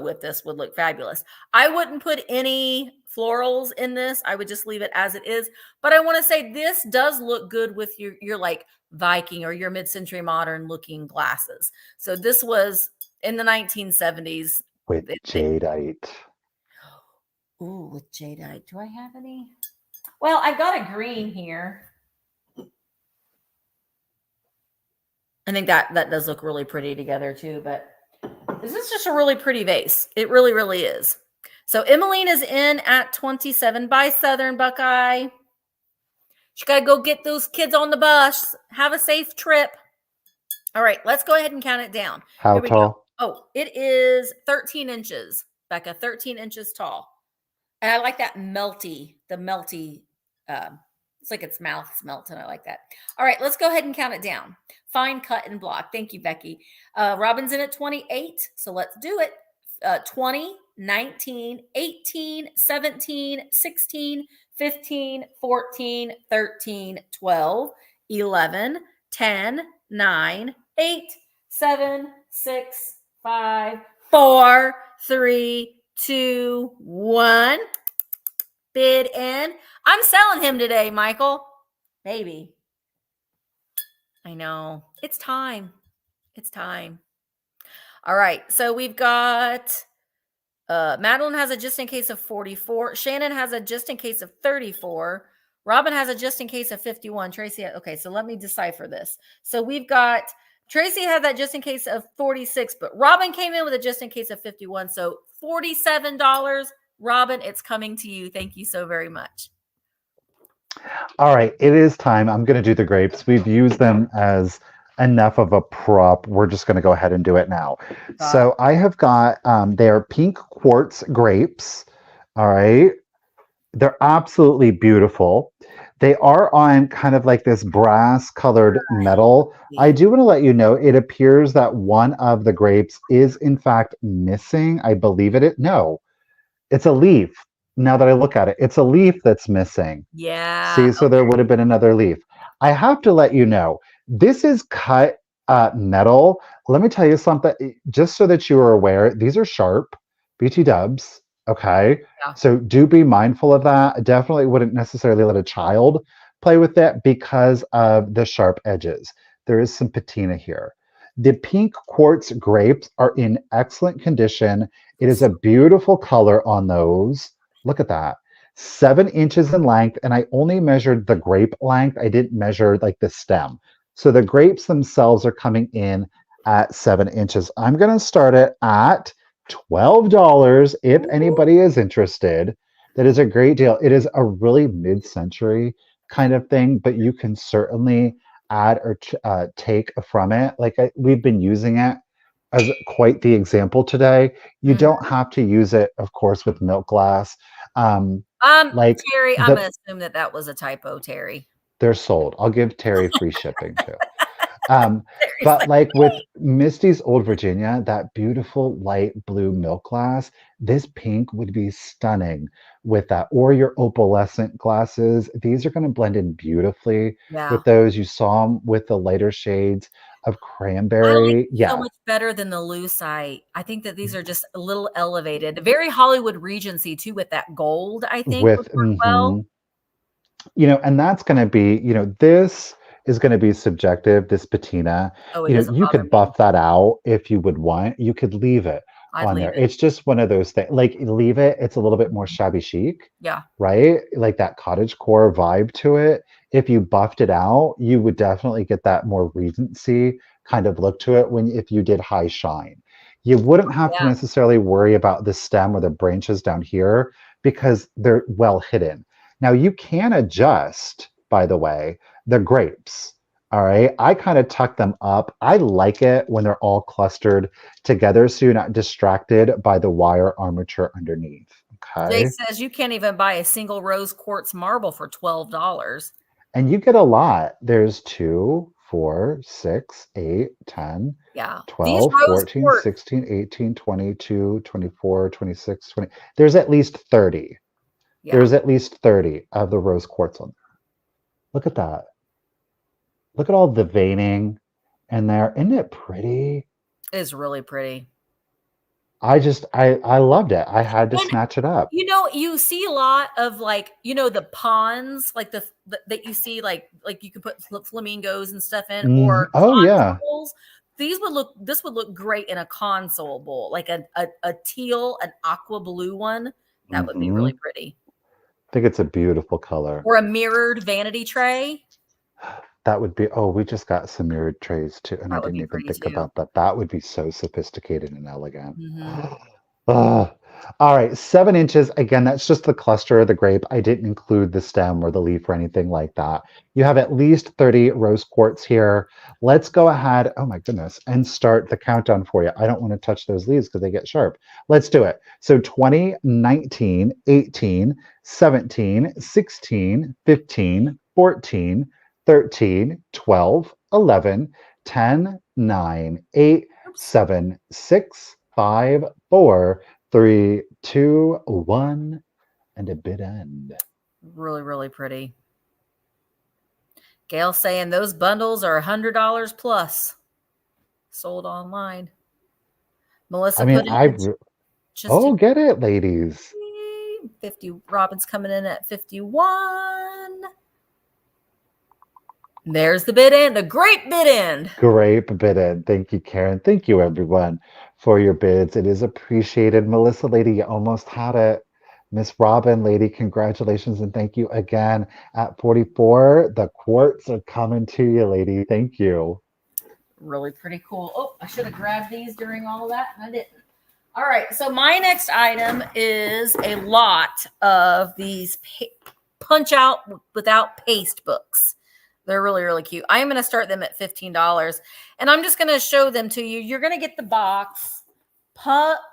S2: with this would look fabulous. I wouldn't put any florals in this. I would just leave it as it is. But I want to say this does look good with your like Viking or your mid-century modern looking glasses. So this was in the 1970s.
S3: With jadeite.
S2: Ooh, with jadeite. Do I have any? Well, I've got a green here. I think that does look really pretty together too, but this is just a really pretty vase. It really, really is. So Emmeline is in at 27 by Southern Buckeye. She got to go get those kids on the bus. Have a safe trip. All right, let's go ahead and count it down.
S3: How
S2: Here we
S3: tall?
S2: go. Oh, it is 13 inches, Becca, 13 inches tall. And I like that melty, it's like its mouth's melting. I like that. All right, let's go ahead and count it down. Fine cut and block. Thank you, Becky. Robin's in at 28, so let's do it. 20, 19, 18, 17, 16, 15, 14, 13, 12, 11, 10, 9, 8, 7, 6, 5, 4, 3, 2, 1. Bid in. I'm selling him today, Michael. Maybe. I know. It's time. It's time. All right. So we've got Madeline has a just in case of 44. Shannon has a just in case of 34. Robin has a just in case of 51. Tracy, okay, so let me decipher this. So we've got Tracy had that just in case of 46, but Robin came in with a just in case of 51. So $47. Robin, it's coming to you. Thank you so very much.
S3: All right, it is time. I'm going to do the grapes. We've used them as enough of a prop. We're just going to go ahead and do it now. So I have got, they are pink quartz grapes. All right. They're absolutely beautiful. They are on kind of like this brass colored metal. I do want to let you know it appears that one of the grapes is in fact missing. I believe it. No, it's a leaf. Now that I look at it, it's a leaf that's missing.
S2: Yeah.
S3: See, so there would have been another leaf. I have to let you know, this is cut metal. Let me tell you something, just so that you are aware, these are sharp BT dubs. Okay.
S2: Yeah.
S3: So do be mindful of that. I definitely wouldn't necessarily let a child play with it because of the sharp edges. There is some patina here. The pink quartz grapes are in excellent condition. It is a beautiful color on those. Look at that. 7 inches in length, and I only measured the grape length. I didn't measure like the stem. So the grapes themselves are coming in at 7 inches. I'm going to start it at $12 if anybody is interested. That is a great deal. It is a really mid-century kind of thing, but you can certainly add or take from it. Like we've been using it as quite the example today. You don't have to use it, of course, with milk glass. Like
S2: Terry, I'm gonna assume that was a typo, Terry.
S3: They're sold. I'll give Terry free shipping too. But like with Misty's Old Virginia, that beautiful light blue milk glass, this pink would be stunning with that, or your opalescent glasses. These are going to blend in beautifully with those. You saw them with the lighter shades of cranberry.
S2: So much better than the lucite. I think that these are just a little elevated. Very Hollywood Regency too, with that gold. I think
S3: with and that's going to be, this is going to be subjective, this patina. You could buff that out if you would want. You could leave it on there. It's just one of those things. Like leave it. It's a little bit more shabby chic.
S2: Yeah.
S3: Right? Like that cottagecore vibe to it. If you buffed it out, you would definitely get that more Regency kind of look to it if you did high shine. You wouldn't have to necessarily worry about the stem or the branches down here because they're well hidden. Now you can adjust, by the way, the grapes. All right. I kind of tuck them up. I like it when they're all clustered together so you're not distracted by the wire armature underneath. Okay.
S2: Jay says you can't even buy a single rose quartz marble for $12.
S3: And you get a lot. There's 2, 4, 6, 8, 10, 12, 14, 16, 18, 22, 24, 26, 20. There's at least 30. Yeah. There's at least 30 of the rose quartz on there. Look at that. Look at all the veining in there. Isn't it pretty?
S2: It's really pretty.
S3: I loved it. I had to snatch it up.
S2: You see a lot of like, the ponds, like that you see, like you can put flamingos and stuff in, or consoles. This would look great in a console bowl, like a teal, an aqua blue one. That would be really pretty.
S3: I think it's a beautiful color.
S2: Or a mirrored vanity tray.
S3: That would be, we just got some mirrored trays too. And I didn't even think about that. That would be so sophisticated and elegant. All right, 7 inches. Again, that's just the cluster of the grape. I didn't include the stem or the leaf or anything like that. You have at least 30 rose quartz here. Let's go ahead, oh my goodness, and start the countdown for you. I don't want to touch those leaves because they get sharp. Let's do it. So 20, 19, 18, 17, 16, 15, 14, 13, 12, 11, 10, 9, 8, 7, 6, 5, 4, 3, 2, 1, and a bid end.
S2: Really, really pretty. Gail saying those bundles are $100 plus. Sold online. Melissa,
S3: get it, ladies.
S2: 50. Robin's coming in at 51. There's the bid end, the great bid end.
S3: Great bid. Thank you, Karen. Thank you, everyone, for your bids. It is appreciated. Melissa, lady, you almost had it. Miss Robin, lady, congratulations and thank you again. At 44, the quartz are coming to you, lady. Thank you.
S2: Really pretty cool. Oh, I should have grabbed these during all of that, and I didn't. All right, so my next item is a lot of these punch out without paste books. They're really, really cute. I am going to start them at $15, and I'm just going to show them to you. You're going to get the box,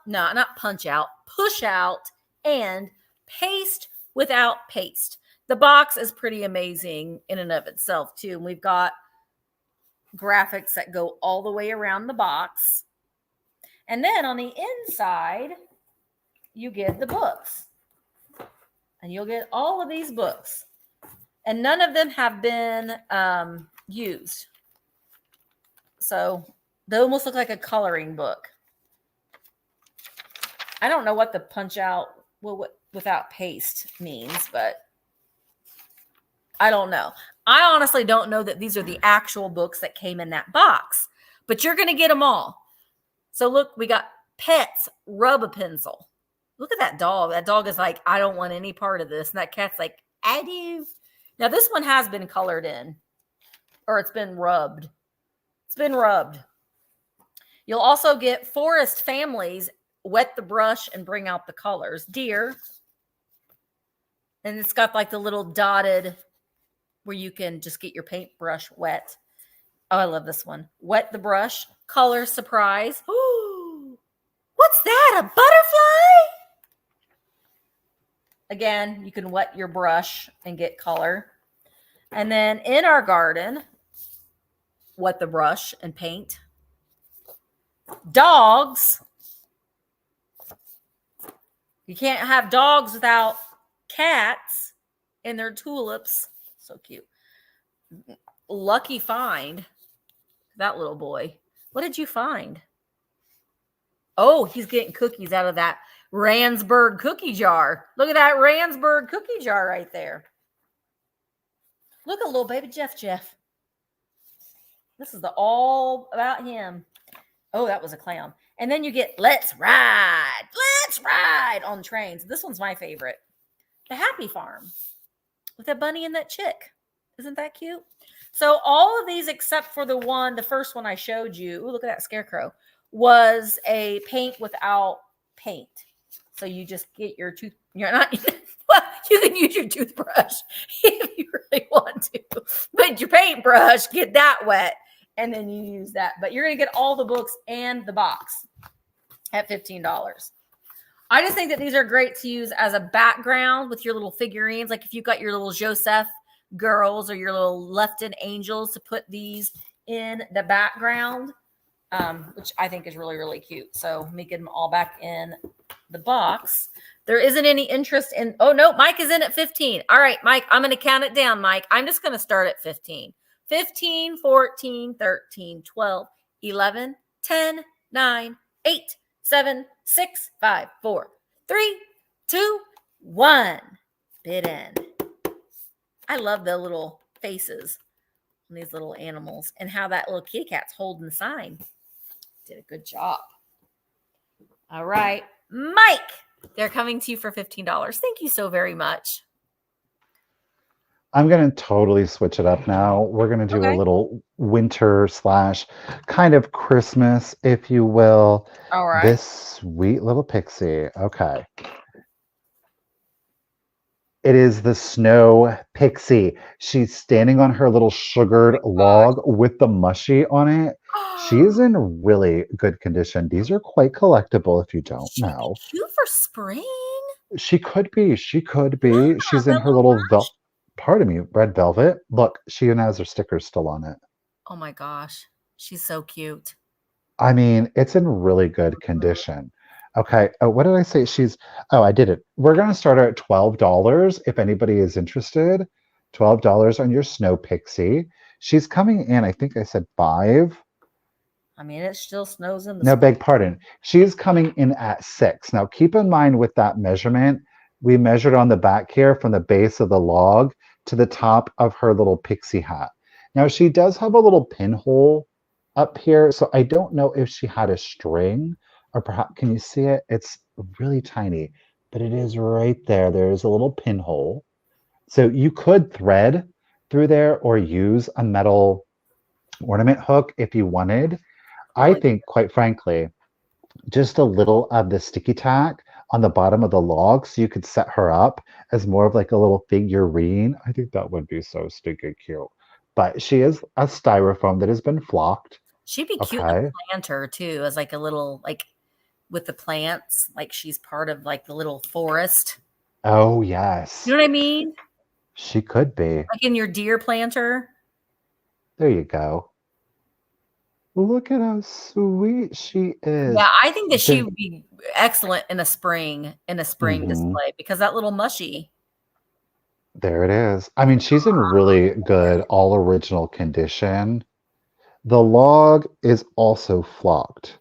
S2: not punch out, push out, and paste without paste. The box is pretty amazing in and of itself, too. And we've got graphics that go all the way around the box. And then on the inside, you get the books. And you'll get all of these books. And none of them have been used. So they almost look like a coloring book. I don't know what the punch out without paste means, but I don't know. I honestly don't know that these are the actual books that came in that box, but you're going to get them all. So look, we got Pets Rub-A-Pencil. Look at that dog. That dog is like, I don't want any part of this. And that cat's like, I do. Now this one has been colored in, or it's been rubbed. It's been rubbed. You'll also get Forest Families, Wet the Brush and Bring Out the Colors. Deer. And it's got like the little dotted where you can just get your paintbrush wet. Oh, I love this one. Wet the Brush, Color Surprise. Ooh, what's that? A butterfly? Again, you can wet your brush and get color. And then in our garden, wet the brush and paint. Dogs. You can't have dogs without cats and their tulips. So cute. Lucky find. That little boy. What did you find? Oh, he's getting cookies out of that Ransburg cookie jar. Look at that Ransburg cookie jar right there. Look at little baby Jeff. This is all about him. Oh, that was a clown. And then you get Let's Ride on Trains. This one's my favorite. The Happy Farm with that bunny and that chick. Isn't that cute? So all of these except for the first one I showed you, ooh, look at that scarecrow, was a paint without paint. So you just get your you can use your toothbrush if you really want to. But your paintbrush, get that wet, and then you use that. But you're going to get all the books and the box at $15. I just think that these are great to use as a background with your little figurines. Like if you've got your little Joseph girls or your little Lefton angels, to put these in the background, which I think is really, really cute. So let me get them all back in the box. There isn't any interest in, oh no, Mike is in at 15. All right, Mike, I'm going to count it down, Mike. I'm just going to start at 15. 15, 14, 13, 12, 11, 10, 9, 8, 7, 6, 5, 4, 3, 2, 1. Bid end. I love the little faces on these little animals and how that little kitty cat's holding the sign. Did a good job. All right, Mike, they're coming to you for $15. Thank you so very much.
S3: I'm going to totally switch it up now. We're going to do a little winter / kind of Christmas, if you will.
S2: All right.
S3: This sweet little pixie. Okay. It is the snow pixie. She's standing on her little sugared log with the mushy on it. She is in really good condition. These are quite collectible if you don't know.
S2: Cute for spring.
S3: She could be. She could be. Yeah, she's in her little red velvet. Look, she even has her stickers still on it.
S2: Oh my gosh. She's so cute.
S3: I mean, it's in really good condition. Okay. Oh, what did I say? I did it. We're going to start at $12 if anybody is interested. $12 on your snow pixie. She's coming in, I think I said 5.
S2: I mean, it still snows in the
S3: No, beg pardon. She's coming in at 6. Now, keep in mind with that measurement, we measured on the back here from the base of the log to the top of her little pixie hat. Now she does have a little pinhole up here, so I don't know if she had a string or perhaps, can you see it? It's really tiny, but it is right there. There's a little pinhole. So you could thread through there or use a metal ornament hook if you wanted. I
S2: Really?
S3: think, quite frankly, just a little of the sticky tack on the bottom of the log so you could set her up as more of like a little figurine. I think that would be so stinking cute. But she is a styrofoam that has been flocked.
S2: She'd be cute in a
S3: Okay.
S2: planter too, as like a little like with the plants, like she's part of like the little forest.
S3: Oh,
S2: You
S3: yes.
S2: know what I mean?
S3: She could be.
S2: Like in your deer planter.
S3: There you go. Look at how sweet she
S2: Yeah,
S3: is.
S2: I think that she
S3: The,
S2: would be excellent in a spring
S3: Mhm.
S2: display because that little mushy.
S3: There it is. I mean, she's in really good all original condition. The log is also flocked.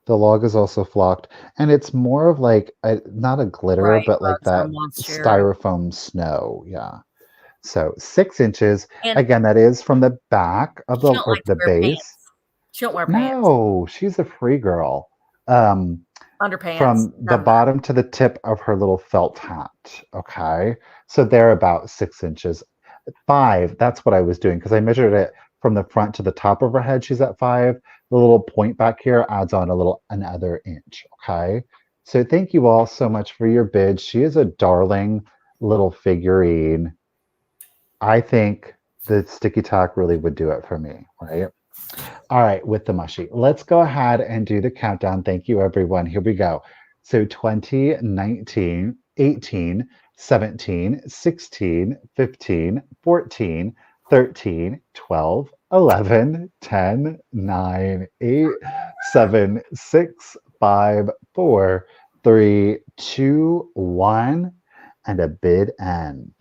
S3: The log is also flocked, and it's more of like not a glitter,
S2: Right,
S3: but like
S2: rust or
S3: that
S2: moisture.
S3: styrofoam snow. Yeah. So 6 inches.
S2: And
S3: Again, that is from the back of
S2: she
S3: the
S2: don't
S3: or
S2: like to
S3: the
S2: wear
S3: base.
S2: pants. She don't wear pants.
S3: No, she's a free girl. Um,
S2: Underpants,
S3: from the
S2: none of that.
S3: bottom to the tip of her little felt hat. Okay. So they're about 6 inches. Five, that's what I was doing because I measured it from the front to the top of her head. She's at five. The little point back here adds on a little another inch. Okay. So thank you all so much for your bid. She is a darling little figurine. I think the sticky tack really would do it for me, right? All right, with the mushy. Let's go ahead and do the countdown. Thank you, everyone. Here we go. So 20, 19, 18, 17, 16, 15, 14, 13, 12, 11, 10, 9, 8, 7, 6, 5, 4, 3, 2, 1, and a bid end.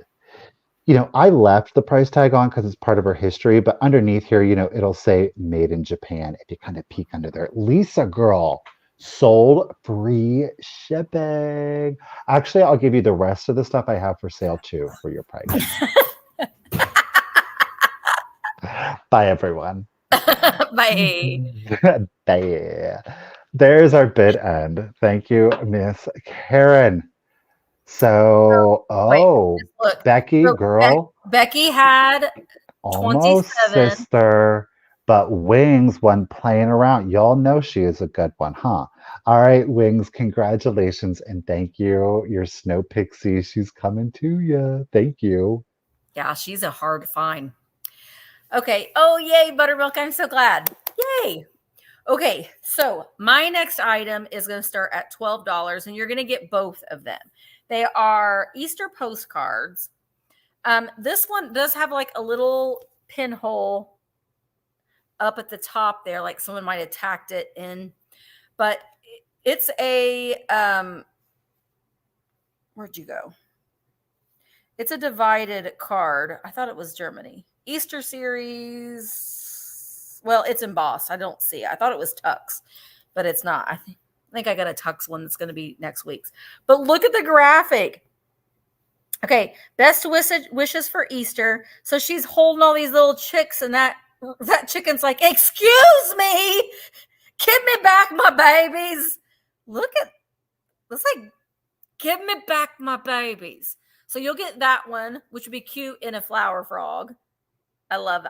S3: I left the price tag on because it's part of her history, but underneath here, it'll say made in Japan if you kind of peek under there. Lisa girl sold free shipping. Actually, I'll give you the rest of the stuff I have for sale too for your price. Bye, everyone.
S2: Bye.
S3: Bye. There's our bid end. Thank you, Miss Karen. So,
S2: Wait,
S3: oh,
S2: just look.
S3: Becky,
S2: So
S3: girl.
S2: Becky had
S3: Almost
S2: 27.
S3: sister, but Wings when playing around. Y'all know she is a good one, huh? All right, Wings, congratulations and thank you. Your snow pixie, she's coming to you. Thank you.
S2: Yeah, she's a hard find. Okay. Oh, yay, buttermilk. I'm so glad. Yay. Okay. So my next item is going to start at $12 and you're going to get both of them. They are Easter postcards. This one does have like a little pinhole up at the top there, like someone might have tacked it in, but it's a, where'd you go? It's a divided card. I thought it was Germany. Easter series. Well, it's embossed. I don't see it. I thought it was Tux, but it's not. I think I got a Tux one that's going to be next week's. But look at the graphic. Okay, best wishes for Easter. So she's holding all these little chicks, and that chicken's like, "Excuse me, give me back my babies." Look at this, like, give me back my babies. So you'll get that one, which would be cute in a flower frog. I love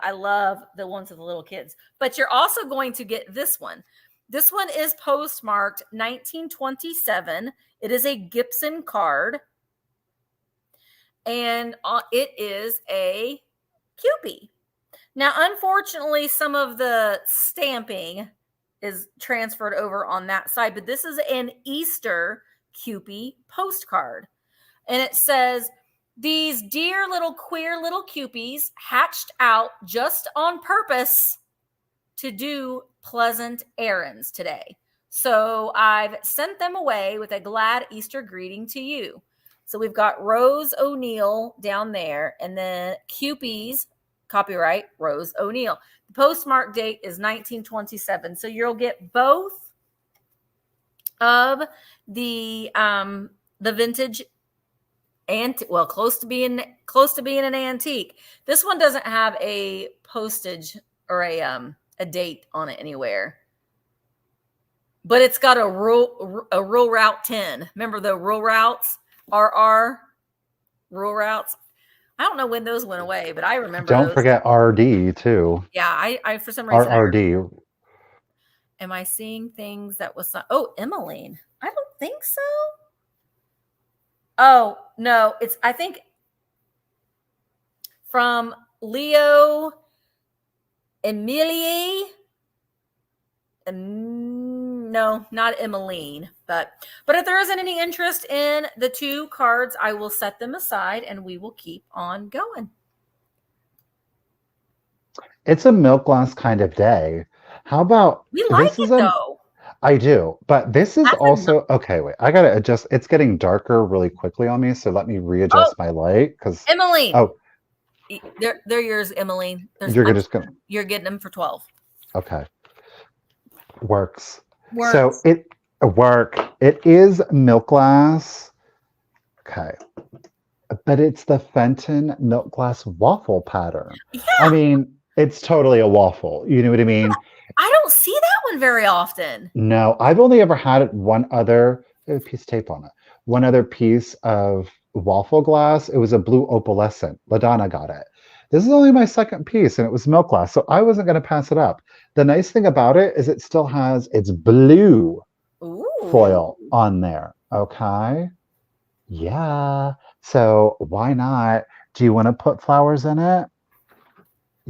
S2: the ones with the little kids. But you're also going to get this one. This one is postmarked 1927. It is a Gibson card. And it is a Cupid. Now, unfortunately, some of the stamping is transferred over on that side, but this is an Easter Cupid postcard. And it says, "These dear little queer little Cupies hatched out just on purpose to do pleasant errands today. So I've sent them away with a glad Easter greeting to you." So we've got Rose O'Neill down there, and then Cupies, copyright Rose O'Neill. The postmark date is 1927. So you'll get both of the vintage well, close to being an antique. This one doesn't have a postage or a date on it anywhere. But it's got a rural route 10. Remember the rural routes? RR rural routes. I don't know when those went away, but I remember
S3: Don't
S2: those.
S3: forget RD too.
S2: Yeah, I for some reason
S3: RRD.
S2: am I seeing things that was Emmeline? I don't think so. Oh, no, it's I think from Leo Emilie. No, not Emmeline, but if there isn't any interest in the 2 cards, I will set them aside and we will keep on going.
S3: It's a milk glass kind of day. How about
S2: We like
S3: this is
S2: it though.
S3: I do, but this is
S2: That's
S3: also okay. Wait, I gotta adjust. It's getting darker really quickly on me, so let me readjust my light because
S2: Emmeline.
S3: oh,
S2: they're yours, Emmeline.
S3: just gonna
S2: You're getting them for 12.
S3: okay. Works. So it is milk glass. Okay. But it's the Fenton milk glass waffle pattern.
S2: Yeah.
S3: I mean, it's totally a waffle. You know what I mean?
S2: I don't see that one very often.
S3: No, I've only ever had one other piece of tape on it. One other piece of waffle glass. It was a blue opalescent. LaDonna got it. This is only my second piece, and it was milk glass, so I wasn't going to pass it up. The nice thing about it is it still has its blue foil on there. Okay. Yeah. So why not? Do you want to put flowers in it?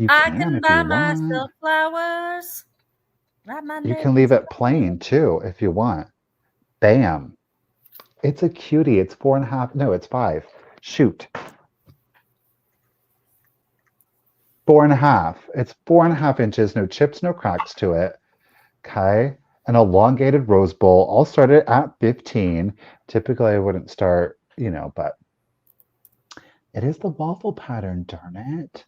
S2: I can buy myself flowers.
S3: You can leave it plain too if you want. Bam. It's a cutie. It's 4.5. No, it's 5. Shoot. 4.5. It's 4.5 inches. No chips, no cracks to it. Okay. An elongated rose bowl. I'll start it at 15. Typically, I wouldn't start, but it is the waffle pattern, darn it.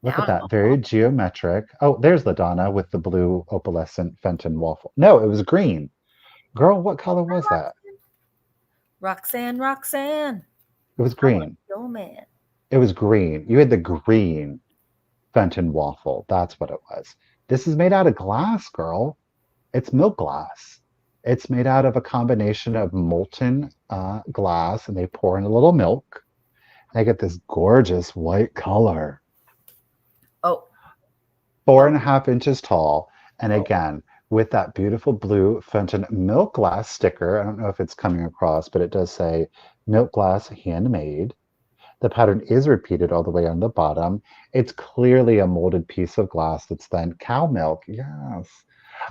S3: Look at that. Very geometric. Oh, there's LaDonna with the blue opalescent Fenton waffle. No, it was green. Girl, what color was that?
S2: Roxanne.
S3: It was green.
S2: Oh, man.
S3: It was green. You had the green Fenton waffle. That's what it was. This is made out of glass, girl. It's milk glass. It's made out of a combination of molten glass, and they pour in a little milk. And I get this gorgeous white color.
S2: Oh.
S3: 4.5 inches tall. And again, with that beautiful blue Fenton milk glass sticker. I don't know if it's coming across, but it does say milk glass handmade. The pattern is repeated all the way on the bottom. It's clearly a molded piece of glass that's then cow milk. Yes.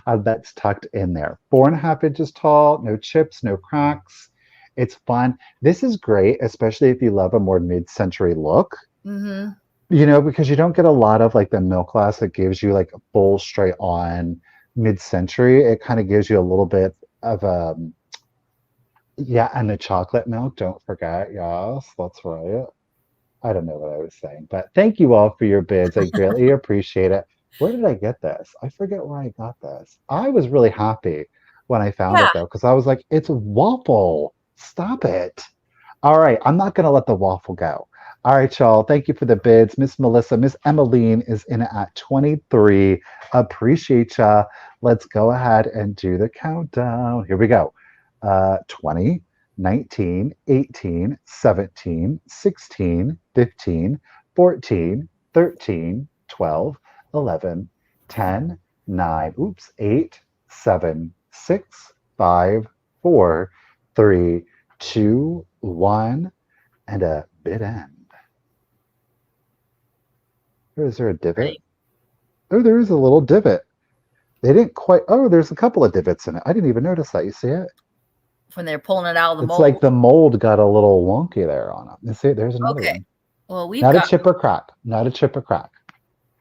S3: That's tucked in there. 4.5 inches tall, no chips, no cracks. It's fun. This is great, especially if you love a more mid-century look.
S2: Mm-hmm.
S3: Because you don't get a lot of like the milk glass that gives you like a full straight on mid-century. It kind of gives you a little bit of and the chocolate milk, don't forget. Yes, that's right. I don't know what I was saying, but thank you all for your bids. I greatly appreciate it. Where did I get this? I forget where I got this. I was really happy when I found it though, because I was like, it's a waffle. Stop it. All right, I'm not going to let the waffle go. All right, y'all. Thank you for the bids. Miss Melissa, Miss Emmeline is in at 23. Appreciate ya. Let's go ahead and do the countdown. Here we go. 20, 19, 18, 17, 16, 15, 14, 13, 12, 11, 10, 9, 8, 7, 6, 5, 4, 3, 2, 1, and a bid end. Is there a divot? Oh, there is a little divot. They didn't quite. Oh, there's a couple of divots in it. I didn't even notice that. You see it?
S2: When they're pulling it out of the mold.
S3: It's like the mold got a little wonky there on it. You see, there's another one.
S2: Well,
S3: we've got a chip or crack. Not a chip or crack.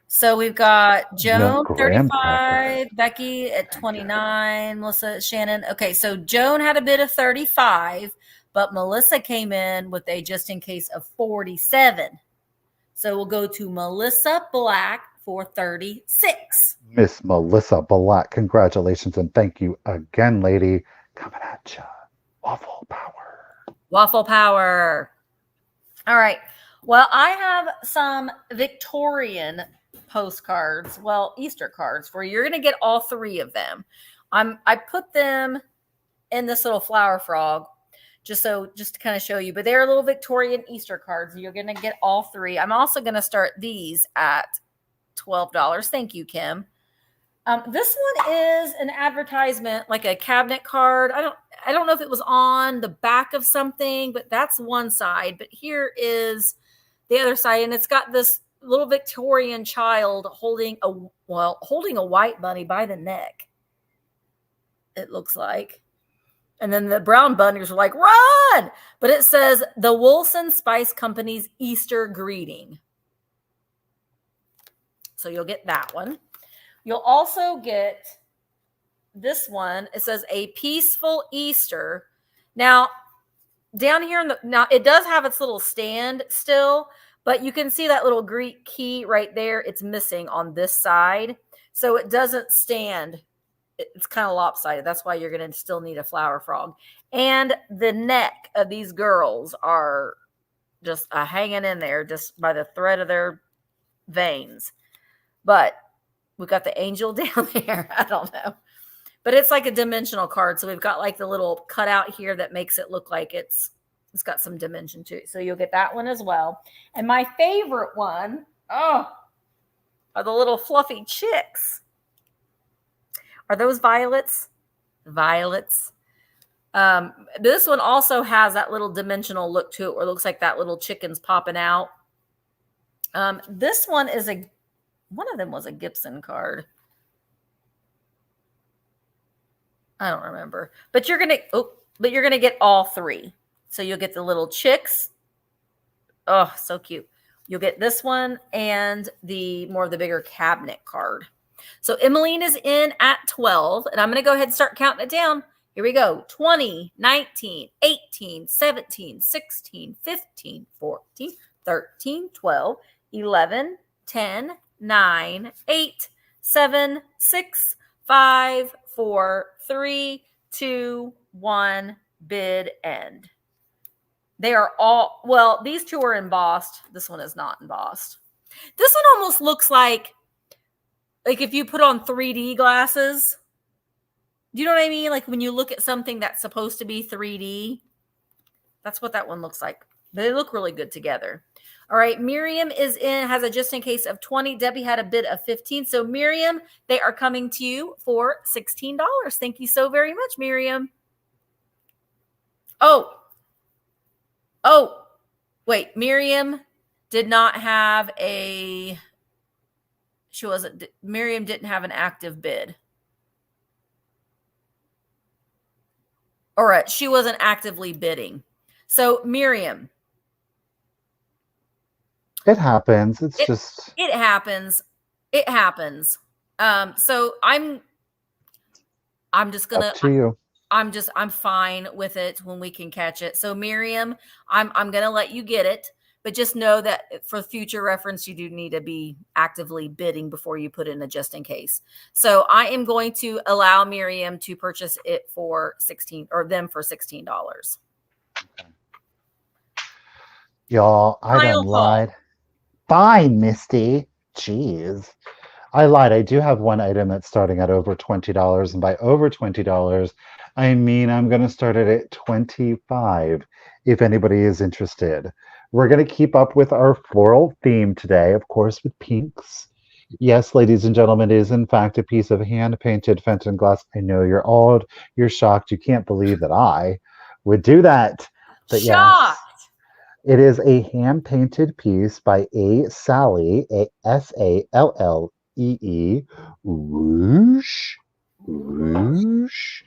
S2: So we've got Joan, 35, Becky at 29, Melissa, Shannon. Okay, so Joan had a bid of 35, but Melissa came in with a just in case of 47. So we'll go to Melissa Black for 36.
S3: Miss Melissa Black, congratulations and thank you again, lady. Coming at you. Waffle power.
S2: Waffle power. All right. Well, I have some Victorian postcards, well, Easter cards for you. You're going to get all three of them. I put them in this little flower frog just to kind of show you, but they're little Victorian Easter cards. You're going to get all three. I'm also going to start these at $12. Thank you, Kim. This one is an advertisement, like a cabinet card. I don't know if it was on the back of something, but that's one side. But here is the other side, and it's got this little Victorian child holding a white bunny by the neck. It looks like. And then the brown bunnies are like, run! But it says the Wilson Spice Company's Easter greeting. So you'll get that one. You'll also get this one. It says a peaceful Easter. Now, down here now it does have its little stand still, but you can see that little Greek key right there. It's missing on this side. So it doesn't stand. It's kind of lopsided. That's why you're going to still need a flower frog. And the neck of these girls are just hanging in there just by the thread of their veins. But we've got the angel down there. I don't know. But it's like a dimensional card. So we've got like the little cutout here that makes it look like it's got some dimension to it. So you'll get that one as well. And my favorite one, are the little fluffy chicks. Are those violets? Violets. This one also has that little dimensional look to it where it looks like that little chicken's popping out. This one is one of them was a Gibson card. I don't remember. But you're gonna get all three. So you'll get the little chicks. Oh, so cute. You'll get this one and the more of the bigger cabinet card. So Emmeline is in at 12, and I'm going to go ahead and start counting it down. Here we go. 20, 19, 18, 17, 16, 15, 14, 13, 12, 11, 10, 9, 8, 7, 6, 5, 4, 3, 2, 1, bid end. They are all, well, these two are embossed. This one is not embossed. This one almost looks like if you put on 3D glasses. Do you know what I mean? Like when you look at something that's supposed to be 3D, that's what that one looks like. But they look really good together. All right, Miriam is in, has a just in case of 20. Debbie had a bid of 15. So Miriam, they are coming to you for $16. Thank you so very much, Miriam. Oh, wait, Miriam did not have Miriam didn't have an active bid. All right, she wasn't actively bidding. So Miriam.
S3: It happens.
S2: It happens. It happens. So I'm just gonna
S3: up to you.
S2: I'm fine with it when we can catch it. So Miriam, I'm gonna let you get it, but just know that for future reference, you do need to be actively bidding before you put in a just in case. So I am going to allow Miriam to purchase it for $16.
S3: Y'all, I done lied. Fine, Misty. Jeez. I lied. I do have one item that's starting at over $20. And by over $20, I mean I'm going to start it at $25 if anybody is interested. We're going to keep up with our floral theme today, of course, with pinks. Yes, ladies and gentlemen, it is in fact a piece of hand-painted Fenton glass. I know you're old. You're shocked. You can't believe that I would do that. But
S2: shocked.
S3: Yes. It is a hand-painted piece by A. Sally, A-S-A-L-L-E-E. Whoosh, whoosh.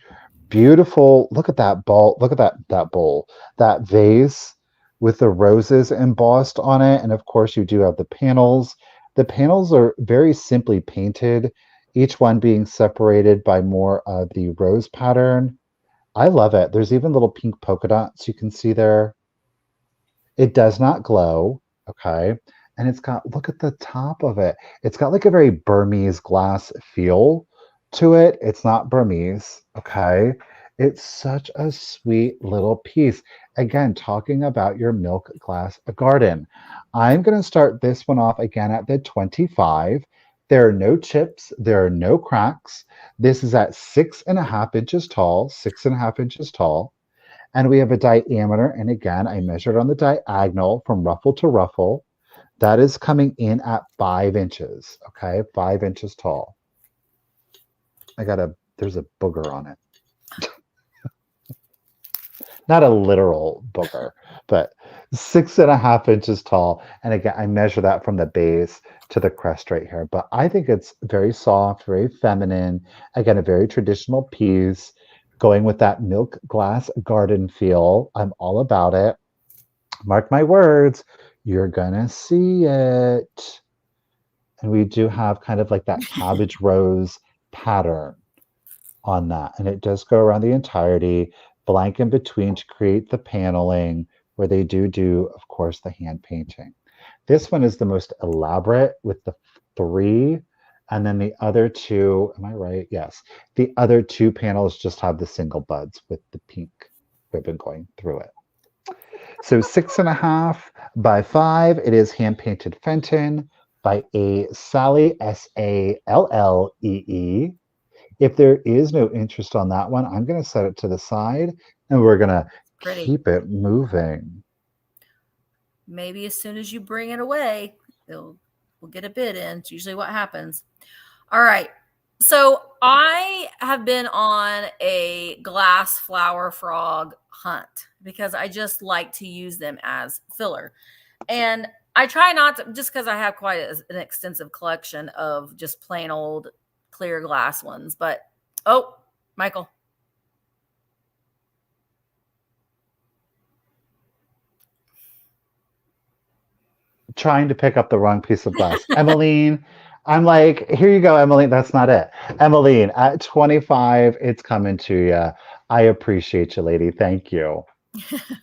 S3: Beautiful. Look at that ball. Look at that bowl. That vase with the roses embossed on it. And of course, you do have the panels. The panels are very simply painted, each one being separated by more of the rose pattern. I love it. There's even little pink polka dots you can see there. It does not glow, okay? And it's got, look at the top of it. It's got like a very Burmese glass feel to it. It's not Burmese, okay? It's such a sweet little piece. Again, talking about your milk glass garden. I'm going to start this one off again at the 25. There are no chips, there are no cracks. This is at 6.5 inches tall, 6.5 inches tall. And we have a diameter. And again, I measured on the diagonal from ruffle to ruffle. That is coming in at 5 inches. Okay, 5 inches tall. There's a booger on it. Not a literal booger, but 6.5 inches tall. And again, I measure that from the base to the crest right here. But I think it's very soft, very feminine. Again, a very traditional piece, going with that milk glass garden feel. I'm all about it. Mark my words, you're gonna see it. And we do have kind of like that cabbage rose pattern on that. And it does go around the entirety, blank in between to create the paneling where they do, of course, the hand painting. This one is the most elaborate with the three. And then the other two, am I right? Yes. The other two panels just have the single buds with the pink ribbon going through it. So 6.5 by 5. It is hand painted Fenton by a Sally, Sallee. If there is no interest on that one, I'm going to set it to the side and we're going to keep it moving.
S2: Maybe as soon as you bring it away, we'll get a bid in. It's usually what happens. All right. So I have been on a glass flower frog hunt because I just like to use them as filler. And I try not to, just because I have quite an extensive collection of just plain old clear glass ones. But, oh, Michael.
S3: Trying to pick up the wrong piece of glass. Emmeline, I'm like, here you go, Emmeline. That's not it. Emmeline, at 25, it's coming to you. I appreciate you, lady. Thank you.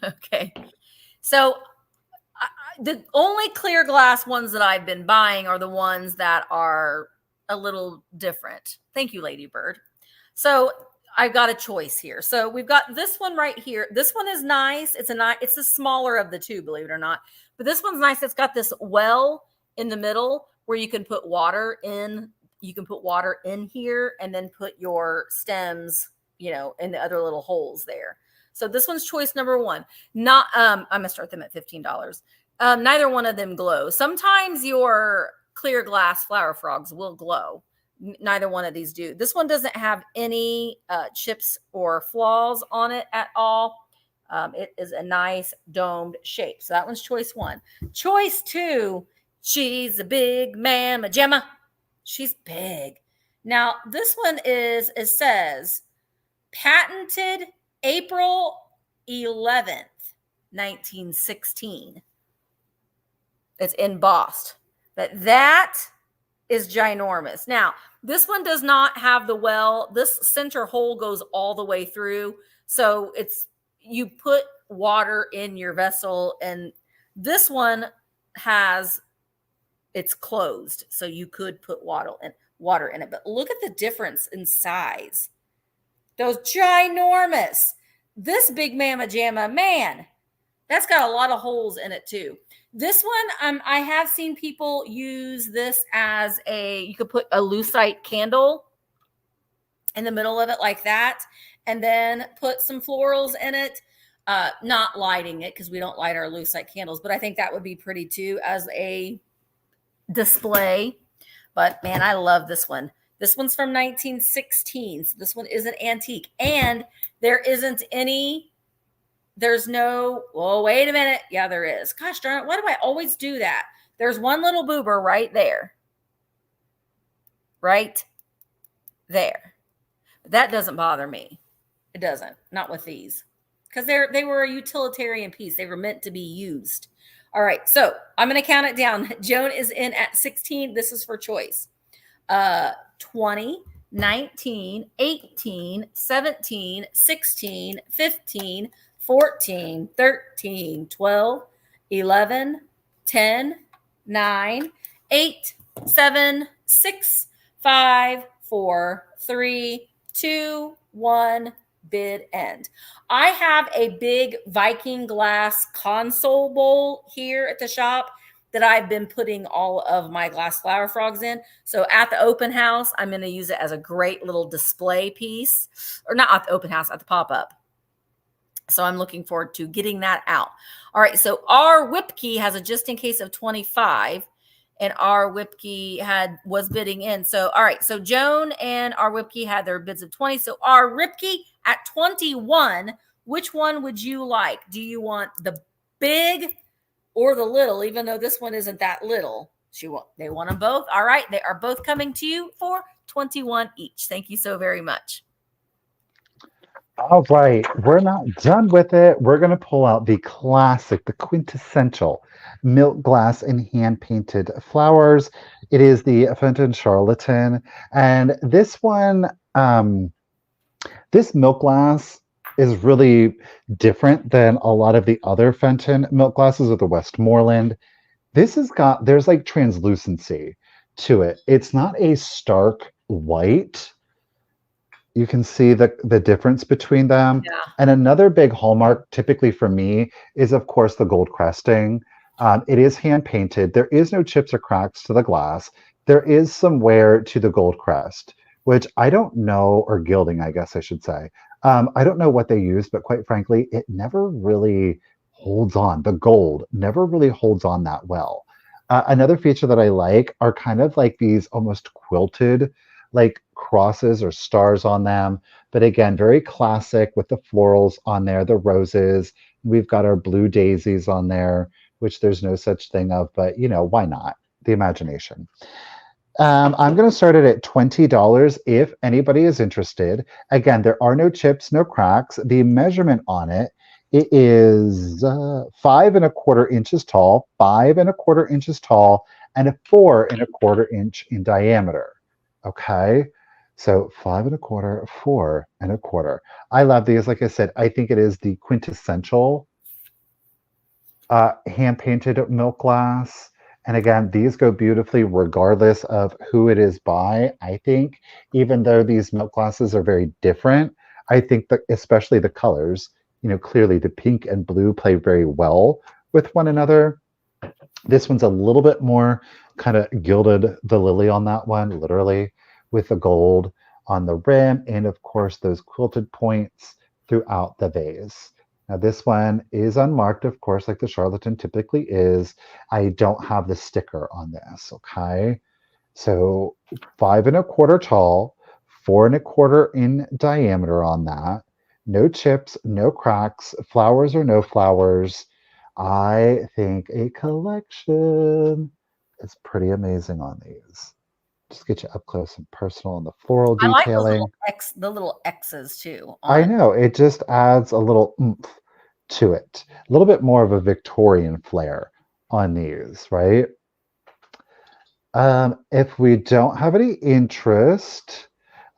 S2: Okay. So the only clear glass ones that I've been buying are the ones that are a little different. Thank you, Lady Bird. So I've got a choice here. So we've got this one right here. This one is nice. It's the smaller of the two, believe it or not. But this one's nice. It's got this well in the middle where you can put water in. You can put water in here and then put your stems, in the other little holes there. So this one's choice number one. Not I'm gonna start them at $15. Neither one of them glow. Sometimes your clear glass flower frogs will glow. Neither one of these do. This one doesn't have any chips or flaws on it at all. It is a nice domed shape. So that one's choice one. Choice two, she's a big mama Gemma. She's big. Now, this one it says, patented April 11th, 1916. It's embossed. But that is ginormous. Now, this one does not have the well. This center hole goes all the way through. So you put water in your vessel, and this one it's closed. So you could put water in it. But look at the difference in size. Those ginormous. This big mama jamma, man, that's got a lot of holes in it too. This one, I have seen people use this as you could put a lucite candle in the middle of it like that, and then put some florals in it. Not lighting it because we don't light our lucite candles, but I think that would be pretty too as a display. But man, I love this one. This one's from 1916. So this one is an antique, and there's no, oh, wait a minute. Yeah, there is. Gosh darn it. Why do I always do that? There's one little boober right there. Right there. That doesn't bother me. It doesn't. Not with these. Because they were a utilitarian piece. They were meant to be used. All right. So I'm going to count it down. Joan is in at 16. This is for choice. 20, 19, 18, 17, 16, 15, 14, 13, 12, 11, 10, 9, 8, 7, 6, 5, 4, 3, 2, 1. bid end. I have a big Viking glass console bowl here at the shop that I've been putting all of my glass flower frogs in. So at the open house, I'm going to use it as a great little display piece, or not at the open house, at the pop up. So I'm looking forward to getting that out. All right. So our whip key has a just in case of 25, and our whip key was bidding in. So, all right. So Joan and our whip key had their bids of 20. So our whip key at 21, which one would you like? Do you want the big or the little, even though this one isn't that little? They want them both. All right. They are both coming to you for 21 each. Thank you so very much.
S3: All right, we're not done with it. We're going to pull out the classic, the quintessential milk glass and hand painted flowers. It is the Fenton Charlatan. And this one, this milk glass is really different than a lot of the other Fenton milk glasses of the Westmoreland. There's like translucency to it. It's not a stark white. You can see the difference between them.
S2: Yeah.
S3: And another big hallmark, typically for me, is of course the gold cresting. It is hand painted. There is no chips or cracks to the glass. There is some wear to the gold crest, which I don't know, or gilding, I guess I should say. I don't know what they use, but quite frankly, it never really holds on. The gold never really holds on that well. Another feature that I like are kind of like these almost quilted like crosses or stars on them. But again, very classic with the florals on there, the roses. We've got our blue daisies on there, which there's no such thing of, but you know, why not? The imagination. I'm going to start it at $20 if anybody is interested. Again, there are no chips, no cracks. The measurement on it, it is 5¼ inches tall, 5¼ inches tall, and a 4¼ inch in diameter. Okay, so 5¼ 4¼ I love these. Like I said, I think it is the quintessential hand painted milk glass. And again, these go beautifully regardless of who it is by. I think even though these milk glasses are very different, I think that especially the colors, you know, clearly the pink and blue play very well with one another. This one's a little bit more kind of gilded the lily on that one, literally, with the gold on the rim, and of course those quilted points throughout the vase. Now this one is unmarked, of course, like the Charlatan typically is. I don't have the sticker on this, okay? So 5¼ tall, 4¼ in diameter on that. No chips, no cracks, flowers or no flowers. I think a collection is pretty amazing on these. Just get you up close and personal in the floral
S2: I like those
S3: detailing.
S2: the little X's too
S3: I
S2: on.
S3: know, it just adds a little oomph to it. A little bit more of a Victorian flair on these, right? If we don't have any interest,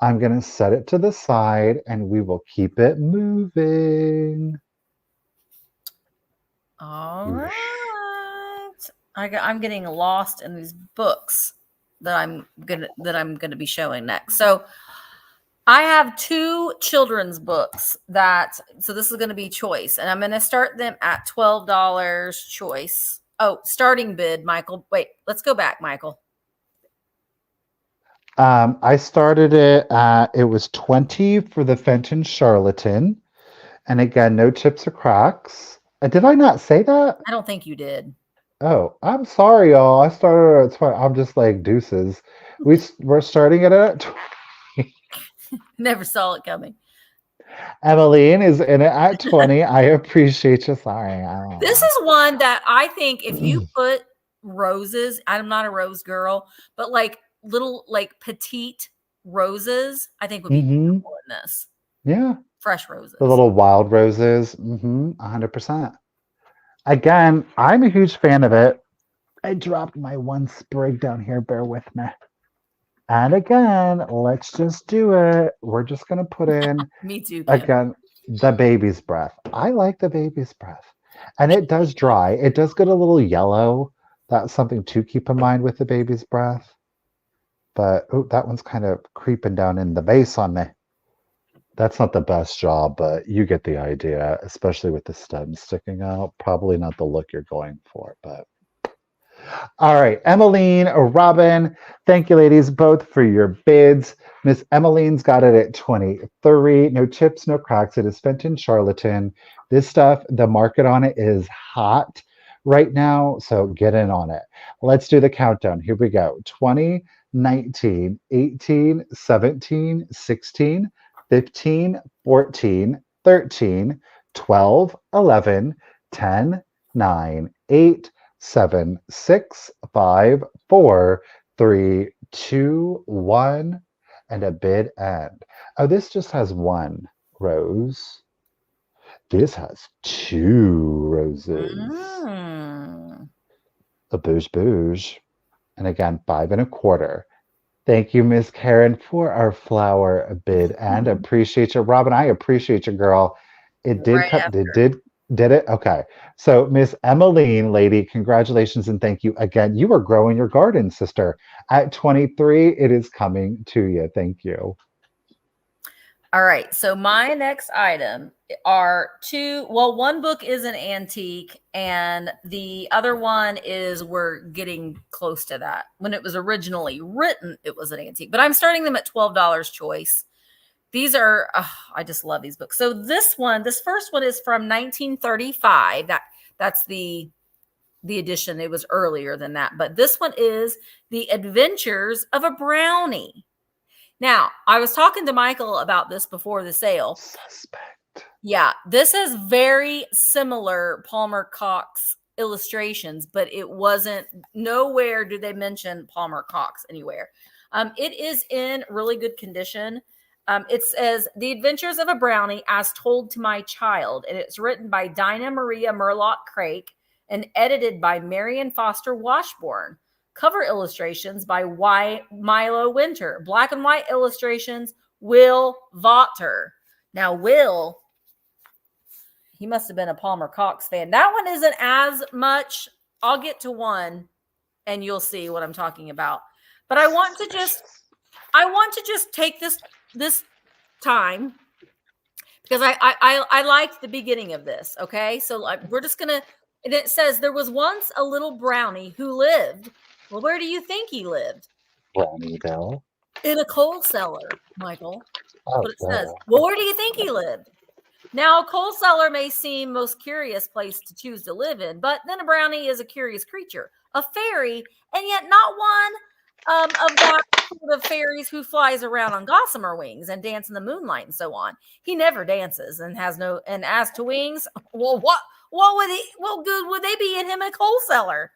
S3: I'm going to set it to the side and we will keep it moving.
S2: All right. I'm getting lost in these books that I'm gonna be showing next. So I have 2 children's books so this is going to be choice, and I'm going to start them at $12 choice. Oh, starting bid, Michael. Wait, let's go back, Michael.
S3: I started it was 20 for the Fenton Charlatan. And again, no chips or cracks. Did I not say that?
S2: I don't think you did.
S3: Oh, I'm sorry, y'all. I started at 20. I'm just like deuces. We're starting it at 20.
S2: Never saw it coming.
S3: Emmeline is in it at 20. I appreciate you. Sorry.
S2: This is one that I think if you put roses, I'm not a rose girl, but like little like petite roses, I think would be beautiful in this.
S3: Yeah.
S2: Fresh roses.
S3: The little wild roses. 100%. Again, I'm a huge fan of it. I dropped my one sprig down here. Bear with me. And again, let's just do it. We're just going to put in,
S2: Me too, Kim.
S3: again, the baby's breath. I like the baby's breath. And it does dry. It does get a little yellow. That's something to keep in mind with the baby's breath. But, oh, that one's kind of creeping down in the base on me. That's not the best job, but you get the idea, especially with the stems sticking out. Probably not the look you're going for, but all right, Emmeline or Robin, thank you, ladies, both for your bids. Miss Emmeline's got it at 23. No chips, no cracks. It is Fenton Charlatan. This stuff, the market on it is hot right now, so get in on it. Let's do the countdown. Here we go. 20, 19, 18, 17, 16, 15, 14, 13, 12, 11, 10, 9, 8, 7, 6, 5, 4, 3, 2, 1, and a bid end. Oh, this just has one rose. This has two roses.
S2: Mm.
S3: A bouge bouge. And again, 5 1/4. Thank you, Miss Karen, for our flower bid and appreciate you. Robin, I appreciate you, girl. It did
S2: Right
S3: come,
S2: after.
S3: did it? Okay. So, Miss Emmeline, lady, congratulations and thank you again. You are growing your garden, sister. At 23, it is coming to you. Thank you.
S2: All right. So my next item are two. Well, one book is an antique, and the other one is we're getting close to that. When it was originally written, it was an antique, but I'm starting them at $12 choice. These are, I just love these books. So this first one is from 1935. That's the edition. It was earlier than that, but this one is The Adventures of a Brownie. Now, I was talking to Michael about this before the sale.
S3: Suspect.
S2: Yeah, this is very similar Palmer Cox illustrations, but it wasn't, nowhere did they mention Palmer Cox anywhere. It is in really good condition. It says The Adventures of a Brownie as Told to My Child, and it's written by Dinah Maria Murlock Crake and edited by Marion Foster Washburn. Cover illustrations by Milo Winter. Black and white illustrations, Will Vaughter. Now, Will, he must have been a Palmer Cox fan. That one isn't as much. I'll get to one and you'll see what I'm talking about. But I want to just take this time because I liked the beginning of this. Okay. So we're just going to, and it says there was once a little brownie who lived. Well, where do you think he lived?
S3: Brownieville.
S2: In a coal cellar, Michael.
S3: Oh,
S2: But it says, well, where do you think he lived? Now, a coal cellar may seem most curious place to choose to live in, but then a brownie is a curious creature, a fairy, and yet not one of that sort of fairies who flies around on gossamer wings and dance in the moonlight and so on. He never dances and has no. And as to wings, well, what would he? What good would they be in him a coal cellar?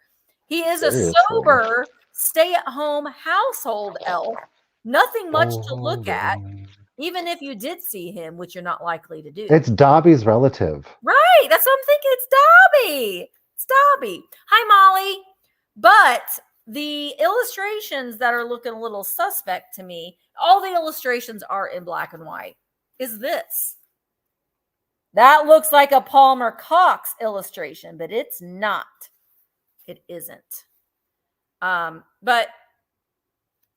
S2: He is a
S3: seriously.
S2: sober, stay-at-home household elf. Nothing much to look at,
S3: Oh,
S2: even if you did see him, which you're not likely to do.
S3: it's Dobby's relative.
S2: Right. That's what I'm thinking. It's Dobby. It's Dobby. Hi, Molly. But the illustrations that are looking a little suspect to me, all the illustrations are in black and white, is this. That looks like a Palmer Cox illustration, but it's not. It isn't. But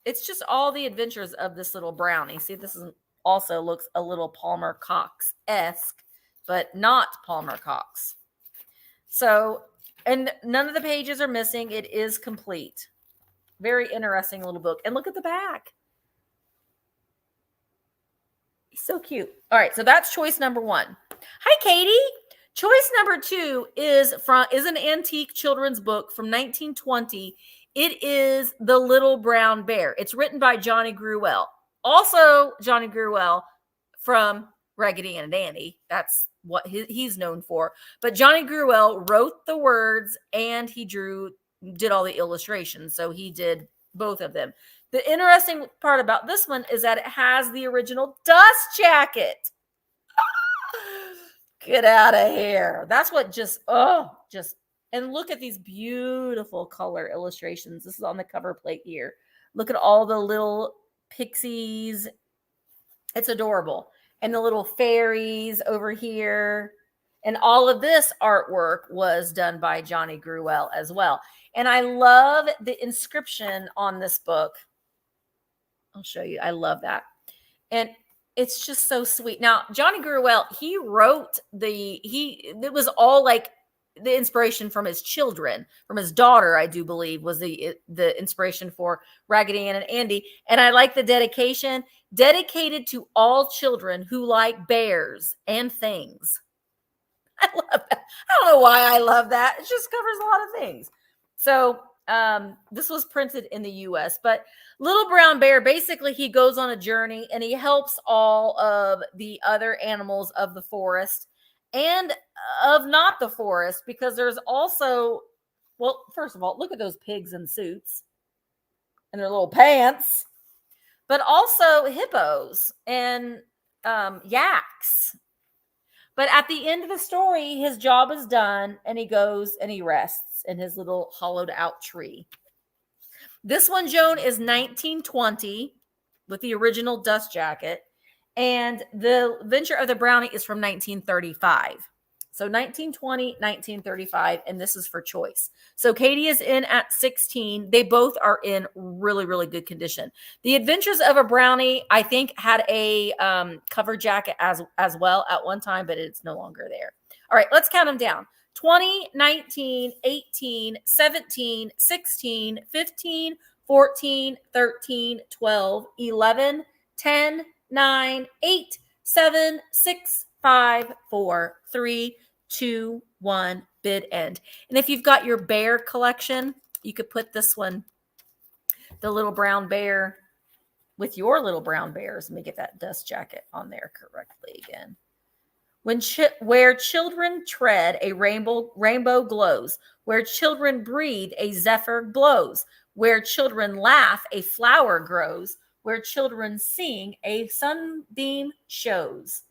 S2: it's just all the adventures of this little brownie. See, this is also looks a little Palmer Cox-esque, but not Palmer Cox. So, and none of the pages are missing. It is complete. Very interesting little book. And look at the back. So cute. All right, so that's choice number one. Hi, Katie. Choice number two is an antique children's book from 1920. It is The Little Brown Bear. It's written by Johnny Gruelle. Also, Johnny Gruelle from Raggedy Ann and Andy. That's what he's known for. But Johnny Gruelle wrote the words and he did all the illustrations. So he did both of them. The interesting part about this one is that it has the original dust jacket. Get out of here. That's what and look at these beautiful color illustrations. This is on the cover plate here. Look at all the little pixies. It's adorable. And the little fairies over here. And all of this artwork was done by Johnny Gruelle as well. And I love the inscription on this book. I'll show you. I love that. And it's just so sweet. Now, Johnny Gruelle, he wrote it was all like the inspiration from his children, from his daughter, I do believe, was the inspiration for Raggedy Ann and Andy. And I like the dedication, dedicated to all children who like bears and things. I love that. I don't know why I love that. It just covers a lot of things. So this was printed in the US, but Little Brown Bear, basically he goes on a journey and he helps all of the other animals of the forest and of not the forest, because there's also, well, first of all, look at those pigs in suits and their little pants, but also hippos and yaks. But at the end of the story, his job is done and he goes and he rests in his little hollowed out tree. This one, Joan, is 1920 with the original dust jacket. And the Adventure of the Brownie is from 1935. So 1920, 1935, and this is for choice. So Katie is in at 16. They both are in really, really good condition. The Adventures of a Brownie, I think, had a cover jacket as well at one time, but it's no longer there. All right, let's count them down. 20, 19, 18, 17, 16, 15, 14, 13, 12, 11, 10, 9, 8, 7, 6, 5, 4, 3, 2, 1, bid end. And if you've got your bear collection, you could put this one, the Little Brown Bear, with your Little Brown Bears. Let me get that dust jacket on there correctly again. Where children tread, a rainbow glows. Where children breathe, a zephyr blows. Where children laugh, a flower grows. Where children sing, a sunbeam shows.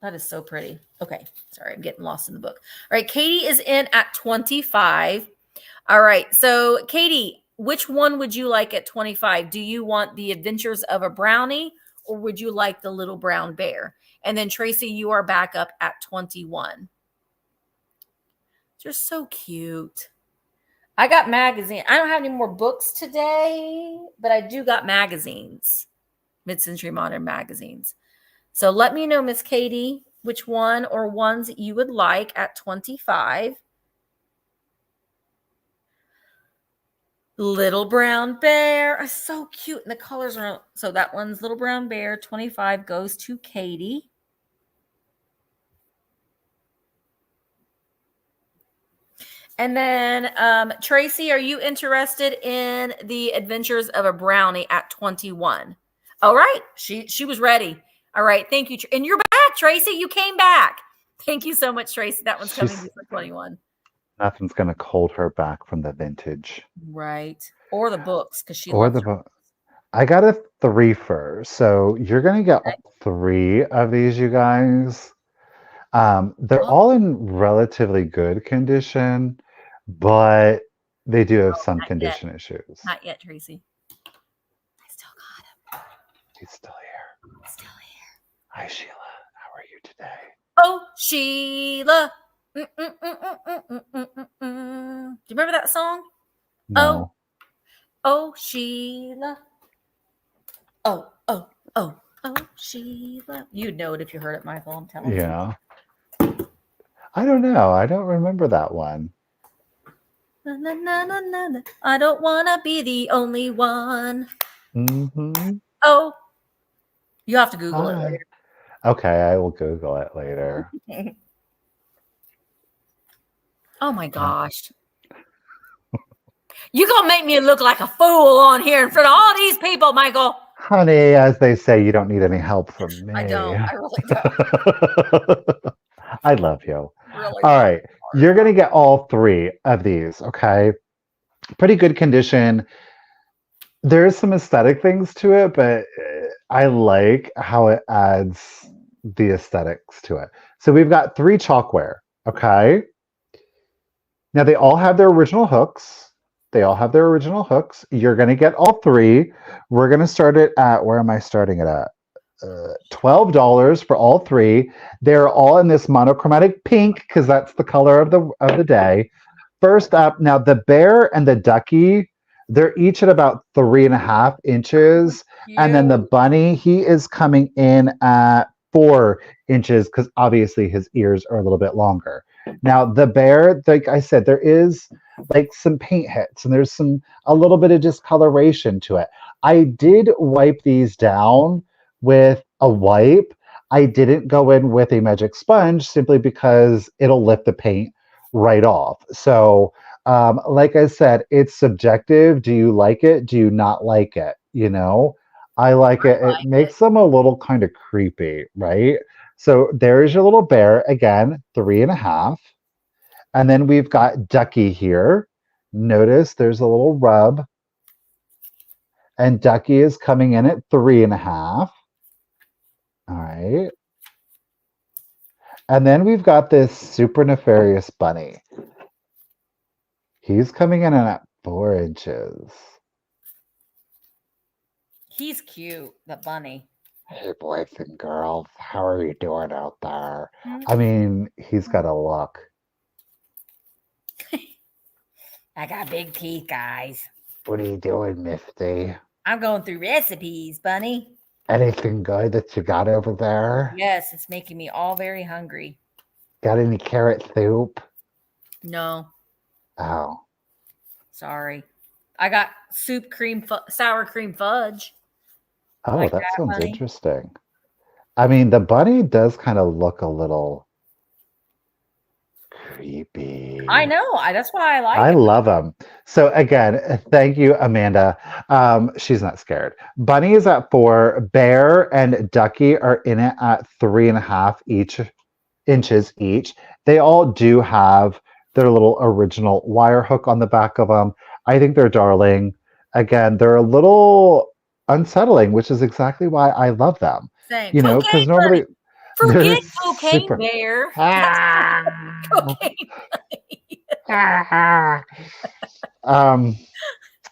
S2: That is so pretty. Okay, sorry, I'm getting lost in the book. All right, Katie is in at 25. All right, so Katie, which one would you like at 25? Do you want the Adventures of a Brownie, or would you like the Little Brown Bear? And then Tracy, you are back up at 21. They're so cute. I got magazine. I don't have any more books today, but I do got magazines, Mid-Century Modern magazines. So let me know, Miss Katie, which one or ones you would like at 25. Little Brown Bear are so cute. And the colors are, so that one's Little Brown Bear. 25 goes to Katie. And then Tracy, are you interested in the Adventures of a Brownie at 21? All right. She was ready. All right. Thank you. And you're back, Tracy. You came back. Thank you so much, Tracy. That one's coming for 21.
S3: Nothing's going to hold her back from the vintage.
S2: Right. Or the books, because she
S3: or
S2: loves
S3: the book. I got a threefer. So you're going to get all three of these, you guys. They're all in relatively good condition, but they do have some condition issues.
S2: Not yet, Tracy. I still got him.
S3: He's still here.
S2: Still here.
S3: Hi, Sheila. How are you today?
S2: Oh, Sheila. Do you remember that song?
S3: No.
S2: Oh, Sheila. Oh, Sheila. You'd know it if you heard it, Michael. I'm telling you.
S3: Yeah. I don't know. I don't remember that one.
S2: Na, na, na, na, na, na. I don't want to be the only one.
S3: Mm-hmm.
S2: Oh, you have to Google it later.
S3: Okay, I will Google it later.
S2: Oh my gosh. You're going to make me look like a fool on here in front of all these people, Michael.
S3: Honey, as they say, you don't need any help from me.
S2: I don't. I really don't.
S3: I love you.
S2: Really
S3: all right. You're going to get all three of these, okay? Pretty good condition. There's some aesthetic things to it, but I like how it adds the aesthetics to it. So we've got 3 Chalkware, okay? Now, they all have their original hooks. You're going to get all 3. We're going to start it at, where am I starting it at? $12 for all 3. They're all in this monochromatic pink because that's the color of the day. First up, now the bear and the ducky, they're each at about 3.5 inches. And then the
S2: Cute.
S3: bunny, he is coming in at 4 inches because obviously his ears are a little bit longer. Now the bear, like I said, there is like some paint hits and there's a little bit of discoloration to it. I did wipe these down with a wipe. I didn't go in with a magic sponge simply because it'll lift the paint right off. So like I said, it's subjective. Do you like it? Do you not like it? You know? I like it. It
S2: Like it.
S3: makes them a little kind of creepy, right? So there's your little bear again, 3.5. And then we've got Ducky here. Notice there's a little rub, and Ducky is coming in at 3.5. All right. And then we've got this super nefarious bunny. He's coming in at 4 inches.
S2: He's cute, the bunny.
S3: Hey, boys and girls, how are you doing out there?
S2: Mm.
S3: I mean, he's got a look.
S2: I got big teeth, guys.
S3: What are you doing, Misty?
S2: I'm going through recipes, bunny.
S3: Anything good that you got over there?
S2: Yes, it's making me all very hungry.
S3: Got any carrot soup?
S2: No,
S3: Oh,
S2: sorry. I got soup cream, sour cream fudge.
S3: oh,
S2: Like
S3: that
S2: that,
S3: sounds
S2: bunny?
S3: interesting. I mean, the bunny does kind of look a little creepy.
S2: I know. That's why I like
S3: I
S2: it.
S3: love them. So again, thank you, Amanda. She's not scared. Bunny is at 4. Bear and Ducky are in it at 3.5 inches each. They all do have their little original wire hook on the back of them. I think they're darling. Again, they're a little unsettling, which is exactly why I love them.
S2: Same.
S3: You know,
S2: Cocaine
S3: because normally
S2: bunny. Forget
S3: they're
S2: cocaine
S3: super.
S2: bear.
S3: Ah!
S2: Cocaine.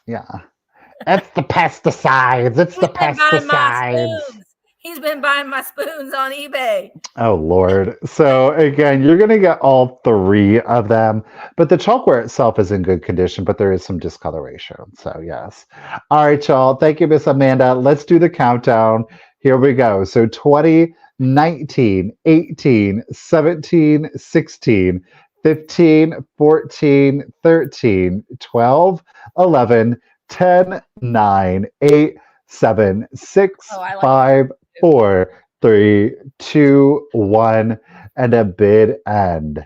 S3: Yeah. It's the pesticides. It's the
S2: He's been buying my
S3: pesticides.
S2: spoons. He's been buying my spoons on eBay.
S3: Oh, Lord. So, again, you're going to get all 3 of them, but the chalkware itself is in good condition, but there is some discoloration. So, yes. All right, y'all. Thank you, Miss Amanda. Let's do the countdown. Here we go. So, 20, 19, 18, 17, 16, 15, 14, 13, 12, 11, 10, 9, 8, 7, 6,
S2: Oh, I like
S3: 5, 4, 3, 2, 1, and a bid end.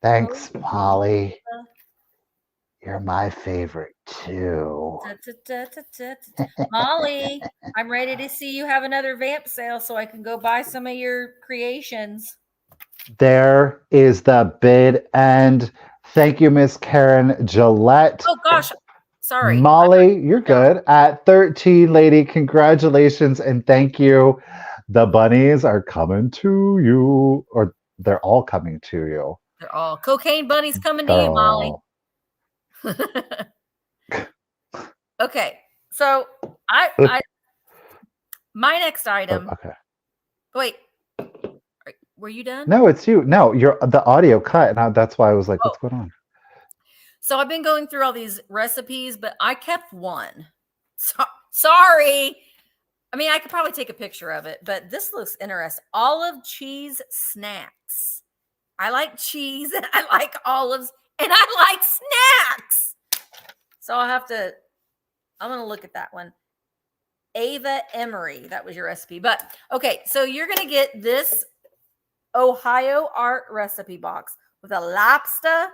S3: Thanks, Molly. You're my favorite too.
S2: Molly, I'm ready to see you have another vamp sale so I can go buy some of your creations.
S3: There is the bid end. Thank you, Miss Karen Gillette.
S2: Oh gosh, sorry.
S3: Molly, you're good. At 13, lady, congratulations and thank you. The bunnies are coming to you, or they're all coming to you.
S2: They're all cocaine bunnies coming to
S3: They're
S2: you, Molly.
S3: all.
S2: Okay, so my next item.
S3: Oh, okay.
S2: Wait, were you done?
S3: No, it's you. No, the audio cut, and that's why I was like, "What's going on?"
S2: So I've been going through all these recipes, but I kept one. So, sorry. I mean, I could probably take a picture of it, but this looks interesting. Olive cheese snacks. I like cheese and I like olives and I like snacks. So I'm going to look at that one. Ava Emery, that was your recipe. But okay, so you're going to get this Ohio art recipe box with a lobster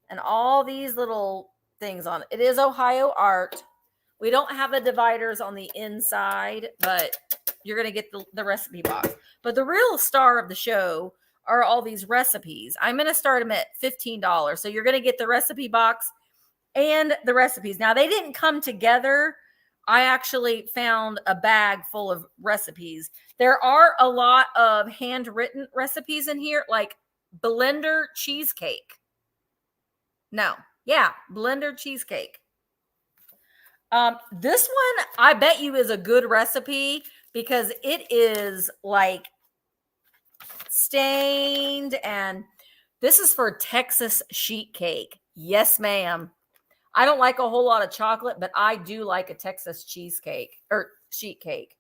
S2: and all these little things on it. It is Ohio art. We don't have the dividers on the inside, but you're going to get the recipe box. But the real star of the show are all these recipes. I'm going to start them at $15. So you're going to get the recipe box and the recipes. Now, they didn't come together. I actually found a bag full of recipes. There are a lot of handwritten recipes in here, like blender cheesecake. No. Yeah, blender cheesecake. This one, I bet you is a good recipe because it is like stained, and this is for Texas sheet cake. Yes, ma'am. I don't like a whole lot of chocolate, but I do like a Texas cheesecake or sheet cake.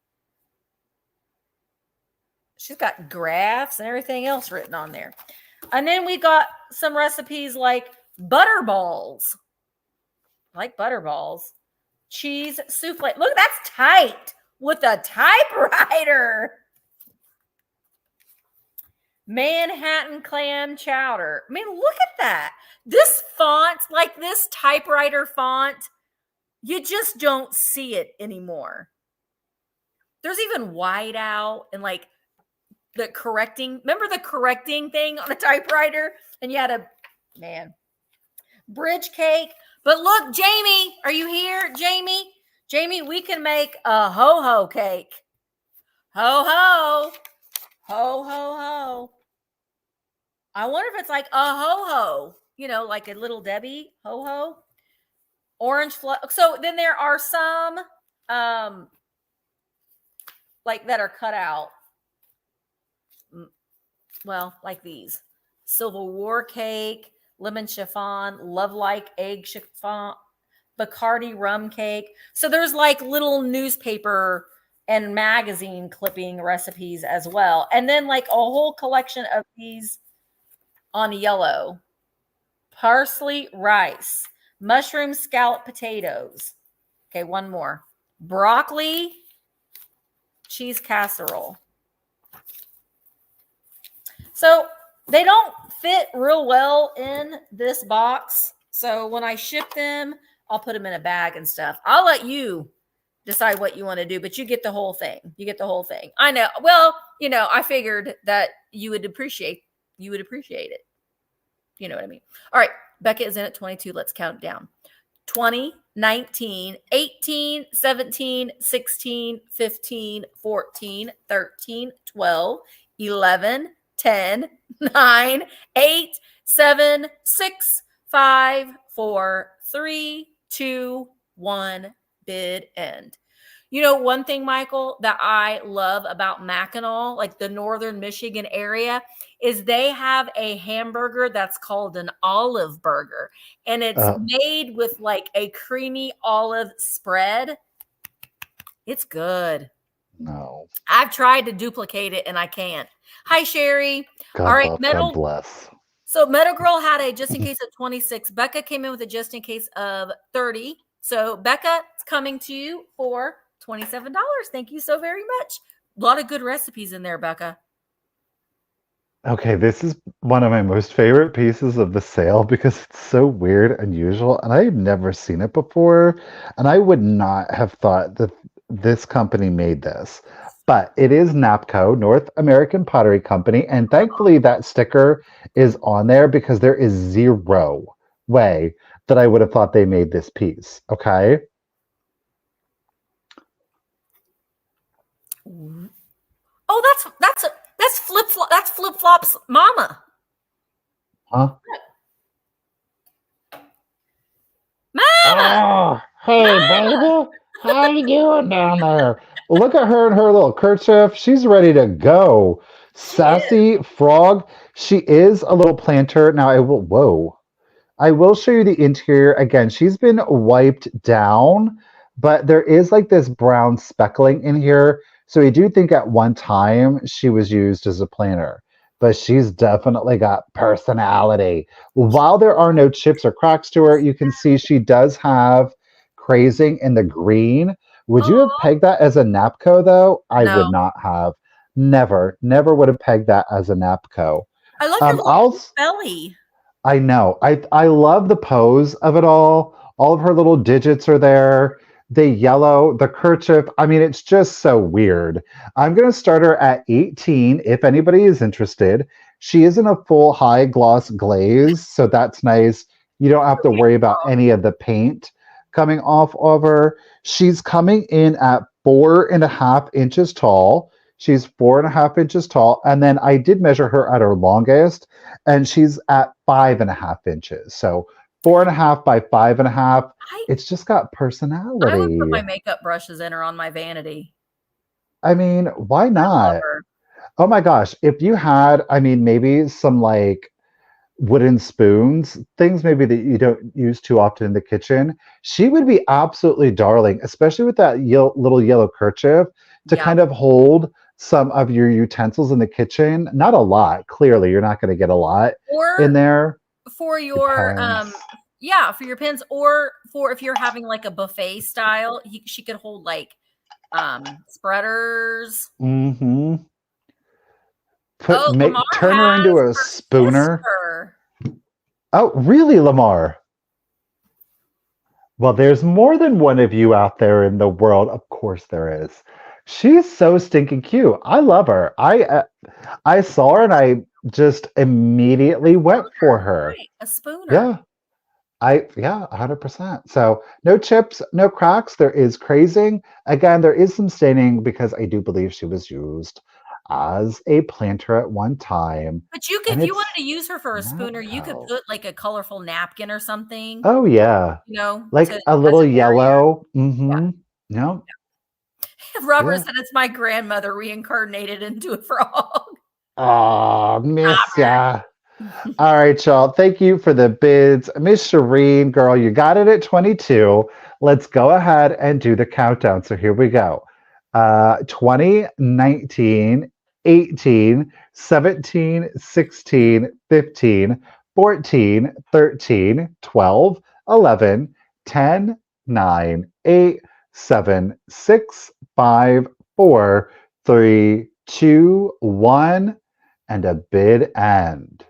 S2: She's got graphs and everything else written on there. And then we got some recipes like butter balls. Like butter balls. Cheese souffle. Look, that's tight with a typewriter. Manhattan clam chowder. I mean, look at that. This font, like this typewriter font, you just don't see it anymore. There's even whiteout and like the correcting. Remember the correcting thing on a typewriter? And you had a, man, bridge cake. But look, Jamie, are you here, Jamie? Jamie, we can make a ho-ho cake. Ho-ho. Ho-ho-ho. I wonder if it's like a ho-ho, you know, like a Little Debbie ho-ho. Orange flow. So then there are some like that are cut out. Well, like these. Civil War cake, lemon chiffon, love like egg chiffon, Bacardi rum cake. So there's like little newspaper and magazine clipping recipes as well. And then like a whole collection of these on yellow. Parsley rice, mushroom scallop potatoes. Okay, one more. Broccoli cheese casserole. So they don't fit real well in this box. So when I ship them, I'll put them in a bag and stuff. I'll let you decide what you want to do, but you get the whole thing. You get the whole thing. I know. Well, you know, I figured that you would appreciate it. You know what I mean? All right. Becca is in at 22. Let's count down. 20, 19, 18, 17, 16, 15, 14, 13, 12, 11, 10, 9, 8, 7, 6, 5, 4, 3, 2, 1, bid end. You know, one thing, Michael, that I love about Mackinac, like the northern Michigan area, is they have a hamburger that's called an olive burger. And it's made with like a creamy olive spread. It's good.
S3: No.
S2: I've tried to duplicate it and I can't. Hi, Sherry.
S3: God
S2: All right,
S3: love,
S2: Metal.
S3: God bless.
S2: So Metal Girl had a just in case of 26. Becca came in with a just in case of 30. So Becca, it's coming to you for $27. Thank you so very much. A lot of good recipes in there, Becca.
S3: Okay, this is one of my most favorite pieces of the sale because it's so weird, unusual, and I've never seen it before. And I would not have thought that this company made this. But it is NAPCO, North American Pottery Company, and thankfully that sticker is on there because there is zero way that I would have thought they made this piece. Okay.
S2: Oh, that's flip flop's mama.
S3: Huh?
S2: Mama.
S3: Oh, hey, baby. How you doing down there? Look at her in her little kerchief. She's ready to go. Sassy frog. She is a little planter. Now I will show you the interior again. She's been wiped down, but there is like this brown speckling in here. So I do think at one time she was used as a planter, but she's definitely got personality. While there are no chips or cracks to her, you can see she does have crazing in the green. Would you have pegged that as a Napco though? I would not have. Never would have pegged that as a Napco.
S2: I love your little belly.
S3: I know. I love the pose of it all. All of her little digits are there. The yellow, the kerchief. I mean, it's just so weird. I'm going to start her at 18 if anybody is interested. She is in a full high gloss glaze, so that's nice. You don't have to worry about any of the paint coming off of her. She's coming in at 4.5 inches tall. She's 4.5 inches tall. And then I did measure her at her longest, and she's at 5.5 inches. So 4.5 by 5.5. It's just got personality.
S2: I would put my makeup brushes in her on my vanity.
S3: I mean, why not? Oh my gosh. If you had, I mean, maybe some like wooden spoons, things maybe that you don't use too often in the kitchen, she would be absolutely darling, especially with that little yellow kerchief to
S2: Yeah.
S3: kind of hold some of your utensils in the kitchen. Not a lot, clearly, you're not going to get a lot in
S2: Or
S3: there.
S2: for
S3: Your
S2: your
S3: pens.
S2: yeah, for your pins, or for if you're having like a buffet style, she could hold like spreaders.
S3: Mm-hmm.
S2: Oh, Lamar
S3: Turn her into
S2: has
S3: a
S2: her
S3: spooner.
S2: sister.
S3: Oh, really, Lamar? Well, there's more than one of you out there in the world. Of course there is. She's so stinking cute. I love her. I saw her and I just immediately went for her.
S2: Right, a spooner.
S3: Yeah. 100%. So no chips, no cracks. There is crazing. Again, there is some staining because I do believe she was used as a planter at one time.
S2: But you could,
S3: And
S2: if you
S3: it's
S2: wanted to use her for a
S3: not
S2: spooner, you could
S3: well.
S2: put like a colorful napkin or something,
S3: Oh yeah.
S2: to
S3: Like a
S2: as
S3: little
S2: a barrier.
S3: yellow. Mm-hmm. No.
S2: Robert
S3: Yeah.
S2: said it's my grandmother reincarnated into a frog.
S3: Ah, miss
S2: Robert.
S3: ya. All right, y'all. Thank you for the bids. Miss Shireen, girl, you got it at 22. Let's go ahead and do the countdown. So here we go. 20, 19, 18, 17, 16, 15, 14, 13, 12, 11, 10, 9, 8, 7, 6, 5, 4, 3, 2, 1, and a bid end.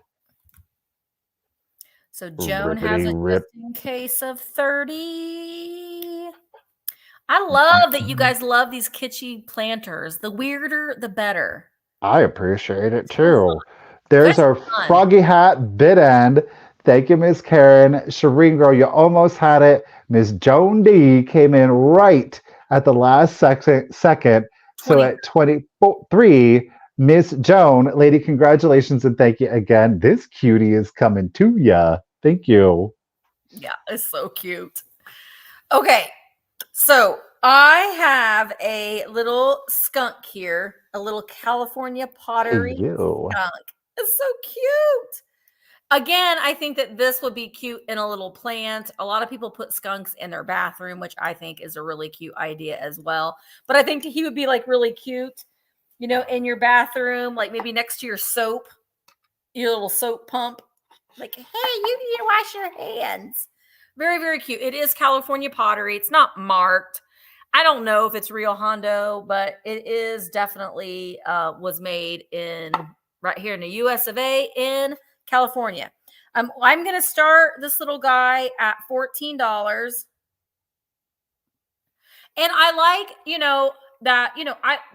S2: So Joan has
S3: Rippity
S2: a just
S3: rip.
S2: in case of 30. I love that you guys love these kitschy planters. The weirder, the better.
S3: I appreciate it
S2: So fun.
S3: too.
S2: You guys
S3: There's our
S2: are fun.
S3: froggy hat bid end. Thank you, Miss Karen. Shireen, girl, you almost had it. Miss Joan D came in right at the last second. So
S2: 20.
S3: at 23, Miss Joan, lady, congratulations and thank you again. This cutie is coming to ya. Thank you.
S2: Yeah, it's so cute. Okay, so I have a little skunk here, a little California pottery
S3: You.
S2: skunk. It's so cute. Again, I think that this would be cute in a little plant. A lot of people put skunks in their bathroom, which I think is a really cute idea as well. But I think he would be like really cute, in your bathroom, like maybe next to your soap, your little soap pump. Like, hey, you need to wash your hands. Very, very cute. It is California pottery. It's not marked. I don't know if it's real Hondo, but it is definitely was made in right here in the US of A in California. I'm going to start this little guy at $14. And I like, that,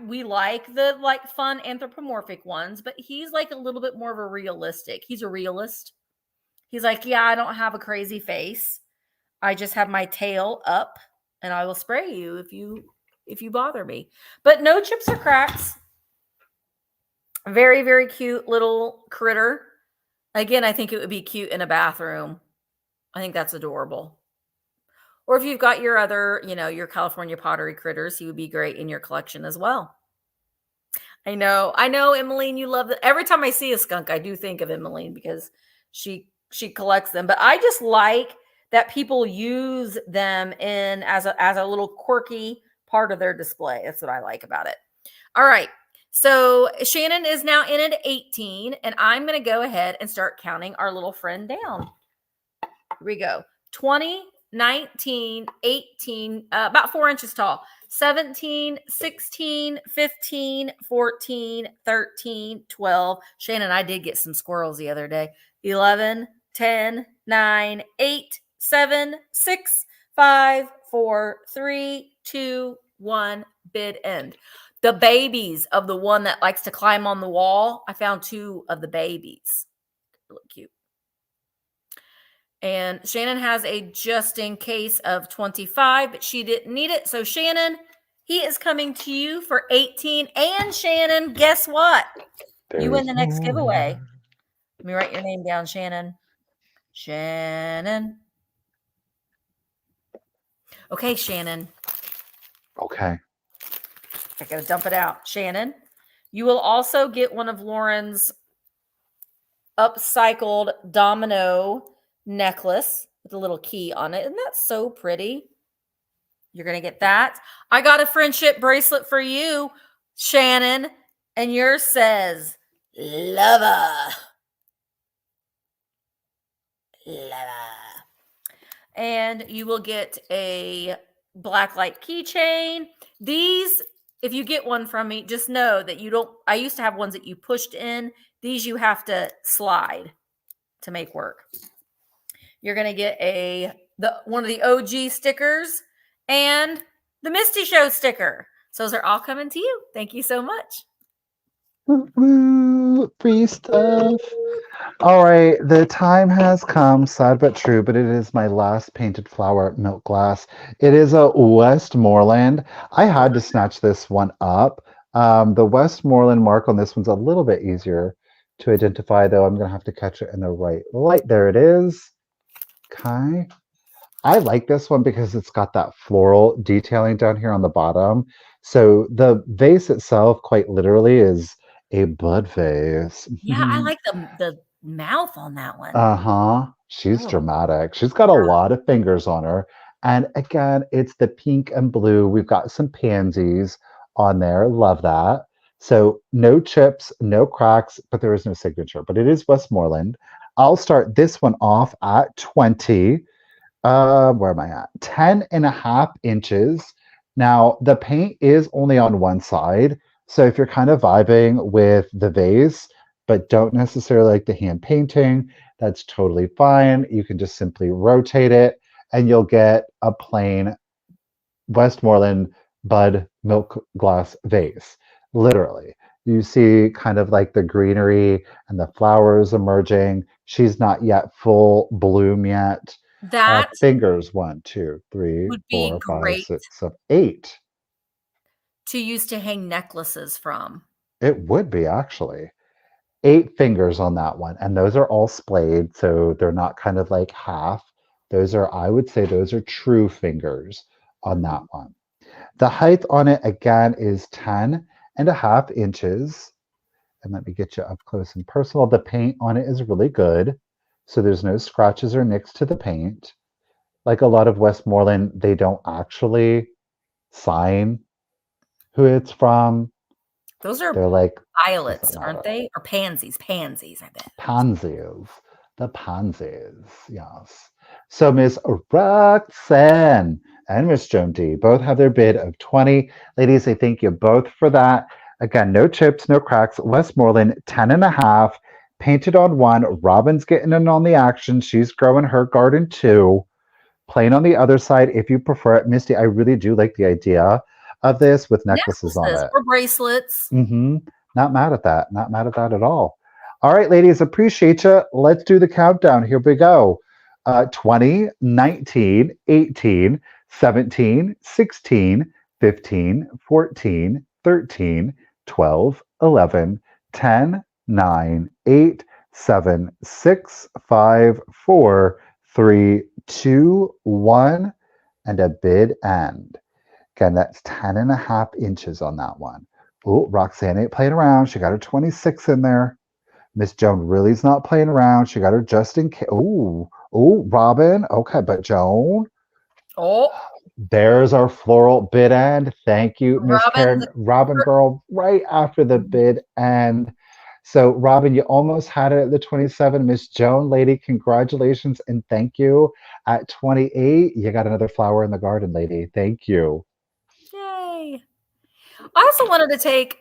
S2: we like the like fun anthropomorphic ones, but he's like a little bit more of a realistic. He's a realist. He's like, yeah, I don't have a crazy face. I just have my tail up and I will spray you if you bother me. But no chips or cracks. Very, very cute little critter. Again, I think it would be cute in a bathroom. I think that's adorable. Or if you've got your other, your California pottery critters, he would be great in your collection as well. I know, Emmeline, you love that. Every time I see a skunk, I do think of Emmeline because she collects them. But I just like that people use them in as a little quirky part of their display. That's what I like about it. All right. So Shannon is now in at 18, and I'm going to go ahead and start counting our little friend down. Here we go. 20, 19, 18, about 4 inches tall. 17, 16, 15, 14, 13, 12. Shannon, I did get some squirrels the other day. 11, 10, 9, 8, 7, 6, 5, 4, 3, 2, 1. Bid end. The babies of the one that likes to climb on the wall, I found 2 of the babies. They look cute. And Shannon has a just in case of 25, but she didn't need it. So Shannon, he is coming to you for 18. And Shannon, guess what? You win
S3: There's
S2: the next giveaway. Let me write your name down, Shannon. Shannon. Okay, Shannon.
S3: Okay.
S2: I gotta dump it out. Shannon, you will also get one of Lauren's upcycled domino necklace with a little key on it. Isn't that so pretty? You're going to get that. I got a friendship bracelet for you, Shannon, and yours says lover. Lover. And you will get a black light keychain. These, if you get one from me, just know that you don't, I used to have ones that you pushed in. These you have to slide to make work. You're going to get one of the OG stickers and the Misty Show sticker. So those are all coming to you. Thank you so much.
S3: Woo, free stuff. All right, the time has come, sad but true, but it is my last painted flower milk glass. It is a Westmoreland. I had to snatch this one up. The Westmoreland mark on this one's a little bit easier to identify, though. I'm going to have to catch it in the right light. There it is. Okay. I like this one because it's got that floral detailing down here on the bottom. So the vase itself, quite literally, is a bud vase.
S2: Yeah, I like the mouth on that one.
S3: Uh-huh. She's
S2: Oh,
S3: dramatic. She's got a lot of fingers on her. And again, it's the pink and blue. We've got some pansies on there. Love that. So no chips, no cracks, but there is no signature. But it is Westmoreland. I'll start this one off at 20. Where am I at? 10.5 inches. Now, the paint is only on one side. So if you're kind of vibing with the vase, but don't necessarily like the hand painting, that's totally fine. You can just simply rotate it and you'll get a plain Westmoreland bud milk glass vase. Literally. You see kind of like the greenery and the flowers emerging. She's not yet full bloom yet.
S2: that
S3: Fingers, 1, 2, 3,
S2: would be
S3: 4, 5,
S2: great
S3: 6, 7, 8.
S2: to use to hang necklaces from.
S3: It would be actually. 8 fingers on that one. And those are all splayed, so they're not kind of like half. Those are, I would say, those are true fingers on that one. The height on it, again, is 10.5 inches. And let me get you up close and personal. The paint on it is really good. So there's no scratches or nicks to the paint. Like a lot of Westmoreland, they don't actually sign who it's from.
S2: Those are
S3: They're like,
S2: violets,
S3: doesn't
S2: aren't
S3: matter.
S2: they? Or pansies. Pansies, I bet.
S3: Pansies. The pansies, yes. So Miss Roxanne and Miss Joan D both have their bid of 20. Ladies, I thank you both for that. Again, no chips, no cracks. Westmoreland, 10.5. Painted on one. Robin's getting in on the action. She's growing her garden too. Plain on the other side if you prefer it. Misty, I really do like the idea of this with necklaces on
S2: Necklaces
S3: it.
S2: or bracelets.
S3: Mm-hmm. Not mad at that. Not mad at that at all. All right, ladies, appreciate you. Let's do the countdown. Here we go. 20, 19, 18, 17, 16, 15, 14, 13, 12, 11, 10, 9, 8, 7, 6, 5, 4, 3, 2, 1, and a bid end. Again, that's 10.5 inches on that one. Oh, Roxanne ain't playing around. She got her 26 in there. Miss Joan really's not playing around. She got her just in case. Oh, Robin. Okay, but Joan,
S2: Oh,
S3: there's our floral bid end. Thank you, Miss
S2: Robin.
S3: Karen. Robin girl, right after the bid end. So, Robin, you almost had it at the 27. Miss Joan, lady, congratulations and thank you. At 28, you got another flower in the garden, lady. Thank you.
S2: Yay. I also wanted to take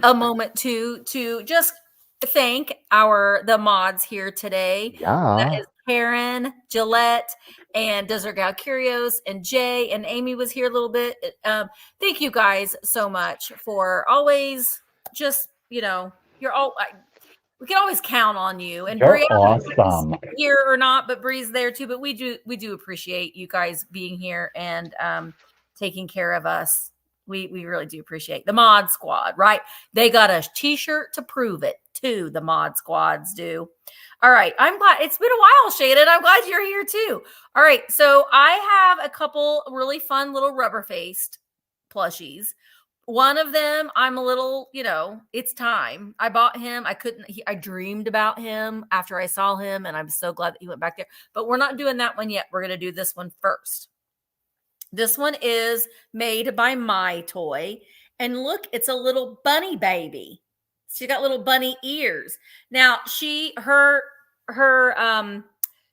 S2: a moment to just thank the mods here today. That
S3: Yeah.
S2: is Karen, Gillette, and Desert Gal Curios, and Jay, and Amy was here a little bit. Thank you guys so much for always just, you're all, we can always count on you. And
S3: You're
S2: Bree, I don't know if Bree's
S3: awesome.
S2: here or not, but Bree's there too. But we do appreciate you guys being here and taking care of us. We really do appreciate the mod squad, right? They got a t-shirt to prove it too. The mod squads do. All right. I'm glad it's been a while, Shannon. I'm glad you're here too. All right. So I have a couple really fun little rubber faced plushies. one of them, I'm a little, it's time. I bought him. I couldn't, I dreamed about him after I saw him, and I'm so glad that he went back there. But we're not doing that one yet. We're going to do this one first. This one is made by My Toy. And look, it's a little bunny baby. She got little bunny ears. Now,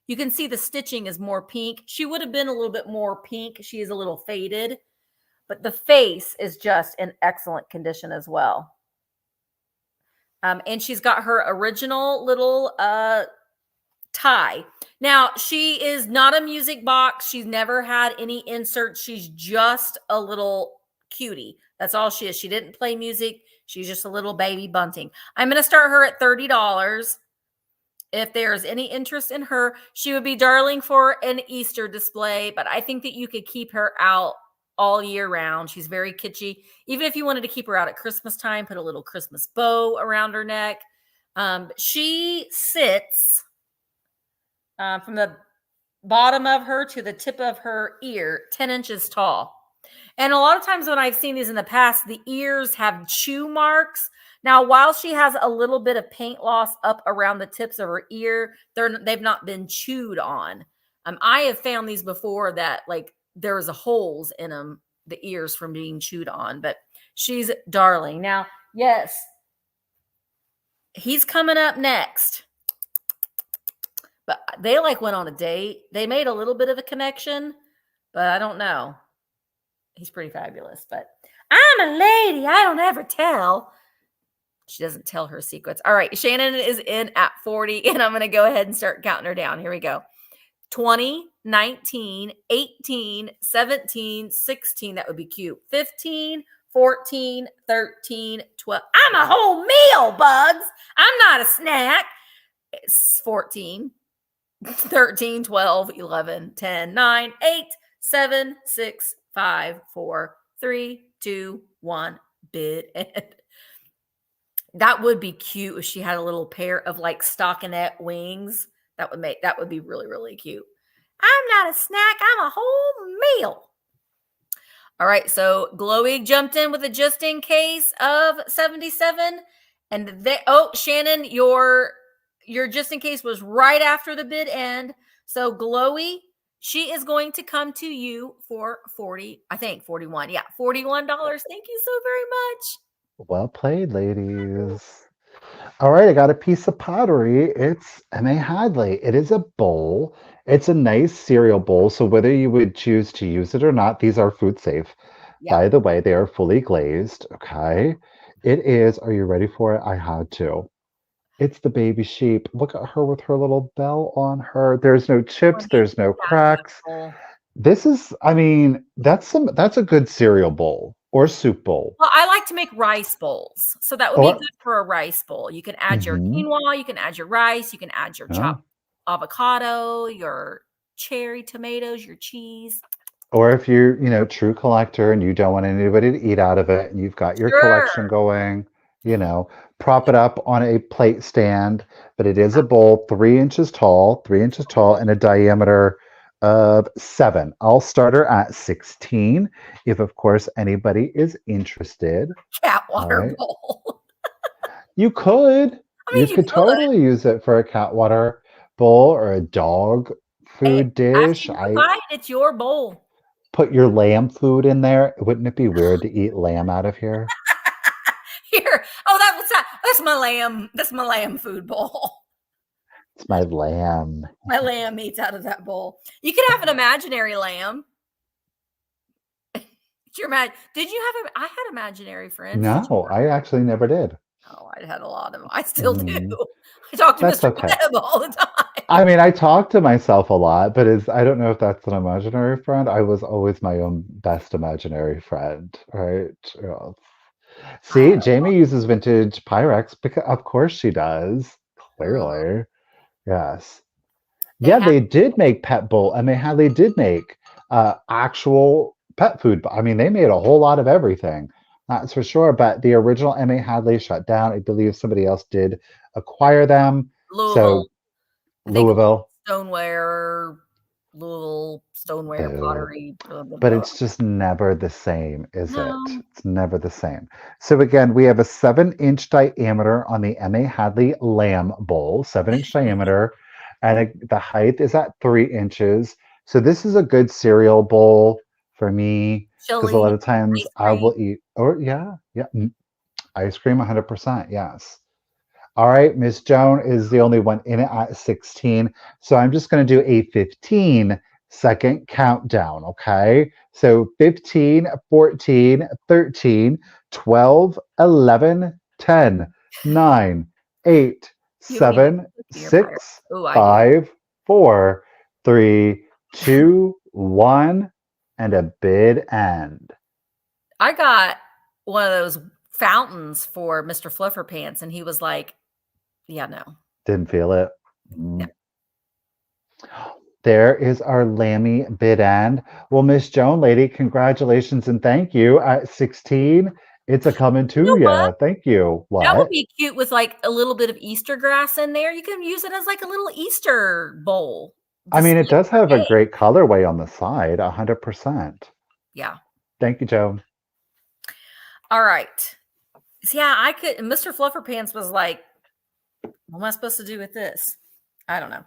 S2: you can see the stitching is more pink. She would have been a little bit more pink. She is a little faded. But the face is just in excellent condition as well. And she's got her original little tie. Now, she is not a music box. She's never had any inserts. She's just a little cutie. That's all she is. She didn't play music. She's just a little baby bunting. I'm going to start her at $30. If there's any interest in her, she would be darling for an Easter display, but I think that you could keep her out all year round. She's very kitschy. Even if you wanted to keep her out at Christmas time, put a little Christmas bow around her neck. She sits from the bottom of her to the tip of her ear, 10 inches tall. And a lot of times when I've seen these in the past, the ears have chew marks. Now, while she has a little bit of paint loss up around the tips of her ear, they've not been chewed on. I have found these before that there's holes in them, the ears from being chewed on, but she's darling. Now, yes, he's coming up next, but they went on a date. They made a little bit of a connection, but I don't know. He's pretty fabulous, but I'm a lady. I don't ever tell. She doesn't tell her secrets. All right. Shannon is in at 40, and I'm going to go ahead and start counting her down. Here we go. 20, 19, 18, 17, 16. That would be cute. 15, 14, 13, 12. I'm a whole meal, Bugs. I'm not a snack. It's 14, 13, 12, 11, 10, 9, 8, 7, 6, 5, 4, 3, 2, 1. Bid end. That would be cute if she had a little pair of stockinette wings. That would be really, really cute. I'm not a snack. I'm a whole meal. All right. So Glowy jumped in with a just in case of 77. And Shannon, your just in case was right after the bid end. So Glowy, she is going to come to you for 41. Yeah. $41. Thank you so very much.
S3: Well played, ladies. All right, I got a piece of pottery. It's M.A. Hadley. It is a bowl. It's a nice cereal bowl, so whether you would choose to use it or not, these are food safe.
S2: Yeah.
S3: By the way, they are fully glazed, okay? It is, are you ready for it? I had to. It's the baby sheep. Look at her with her little bell on her. There's no chips, there's no cracks. This is, that's a good cereal bowl or soup bowl.
S2: Well, I like to make rice bowls. So that would be good for a rice bowl. You can add your quinoa, you can add your rice, you can add your chopped avocado, your cherry tomatoes, your cheese.
S3: Or if you're, true collector and you don't want anybody to eat out of it and you've got your collection going, prop it up on a plate stand. But it is a bowl 3 inches tall, and a diameter of 7. I'll start her at 16 if, of course, anybody is interested.
S2: Cat water bowl.
S3: You could. You could totally use it for a cat water bowl or a dog food dish.
S2: It's your bowl.
S3: Put your lamb food in there. Wouldn't it be weird to eat lamb out of here?
S2: Here. That's my lamb. That's my lamb food bowl.
S3: It's my lamb.
S2: My lamb eats out of that bowl. You could have an imaginary lamb. Did you have I had imaginary friends.
S3: No, I actually never did.
S2: Oh, I had a lot of them. I still do. I talk to Mr. Webb all the time.
S3: I talk to myself a lot, but I don't know if that's an imaginary friend. I was always my own best imaginary friend, right? Yeah. See, Jamie uses vintage Pyrex because, of course, she does. Clearly. Yes. Yeah, they did make pet bowl. They did make actual pet food. They made a whole lot of everything. That's for sure. But the original M.A. Hadley shut down. I believe somebody else did acquire them.
S2: Louisville.
S3: Louisville.
S2: Stoneware. Louisville stoneware,
S3: Boo.
S2: pottery, blah, blah,
S3: But
S2: blah.
S3: it's just never the same, is it?
S2: No.
S3: It's never the same. So again, we have a 7-inch diameter on the M.A. Hadley lamb bowl, 7-inch diameter, and the height is at 3 inches. So this is a good cereal bowl for me because a lot
S2: Chili,
S3: of times
S2: ice
S3: I
S2: cream.
S3: will eat, or yeah, ice cream 100%, yes. All right, Miss Joan is the only one in it at 16. So I'm just going to do a 15-second countdown, okay? So 15, 14, 13, 12, 11, 10, 9, 8,
S2: You don't even
S3: 7,
S2: cook the empire.
S3: 6,
S2: Oh, I do.
S3: 5, 4, 3, 2, 1, and a bid end.
S2: I got one of those fountains for Mr. Fluffer Pants, and he was like, yeah, no.
S3: Didn't feel it.
S2: Yeah.
S3: There is our Lammy bid end. Well, Miss Joan, lady, congratulations and thank you. At 16, it's a coming
S2: You
S3: to
S2: know what?
S3: ya. Thank you.
S2: That would
S3: What?
S2: be cute with like a little bit of Easter grass in there. You can use it as like a little Easter bowl
S3: I mean, it
S2: display
S3: does
S2: for
S3: have a
S2: cake.
S3: great colorway on the side, 100%.
S2: Yeah.
S3: Thank you, Joan.
S2: All right. So yeah, I could. Mr. Fluffer Pants was like, what am I supposed to do with this? I don't know.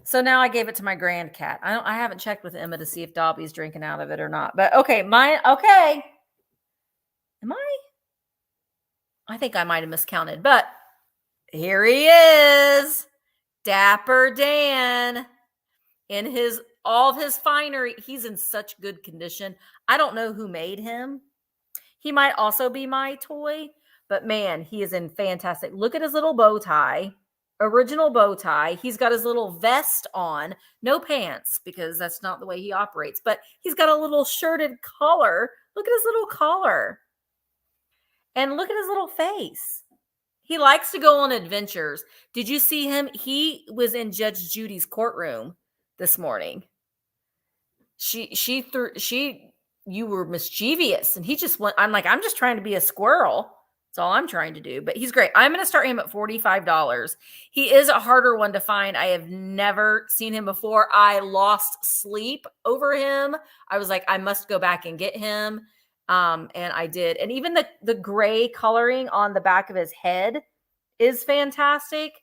S2: So now I gave it to my grand cat. I haven't checked with Emma to see if Dobby's drinking out of it or not. But okay, okay. Am I? I think I might have miscounted, but here he is. Dapper Dan in all of his finery. He's in such good condition. I don't know who made him. He might also be my toy, but man, he is in fantastic. Look at his little bow tie, original bow tie. He's got his little vest on, no pants because that's not the way he operates, but he's got a little shirted collar. Look at his little collar. And look at his little face. He likes to go on adventures. Did you see him? He was in Judge Judy's courtroom this morning. You were mischievous, and he just went. I'm like, I'm just trying to be a squirrel. That's all I'm trying to do. But he's great. I'm going to start him at $45. He is a harder one to find. I have never seen him before. I lost sleep over him. I was like, I must go back and get him. And I did. And even the gray coloring on the back of his head is fantastic.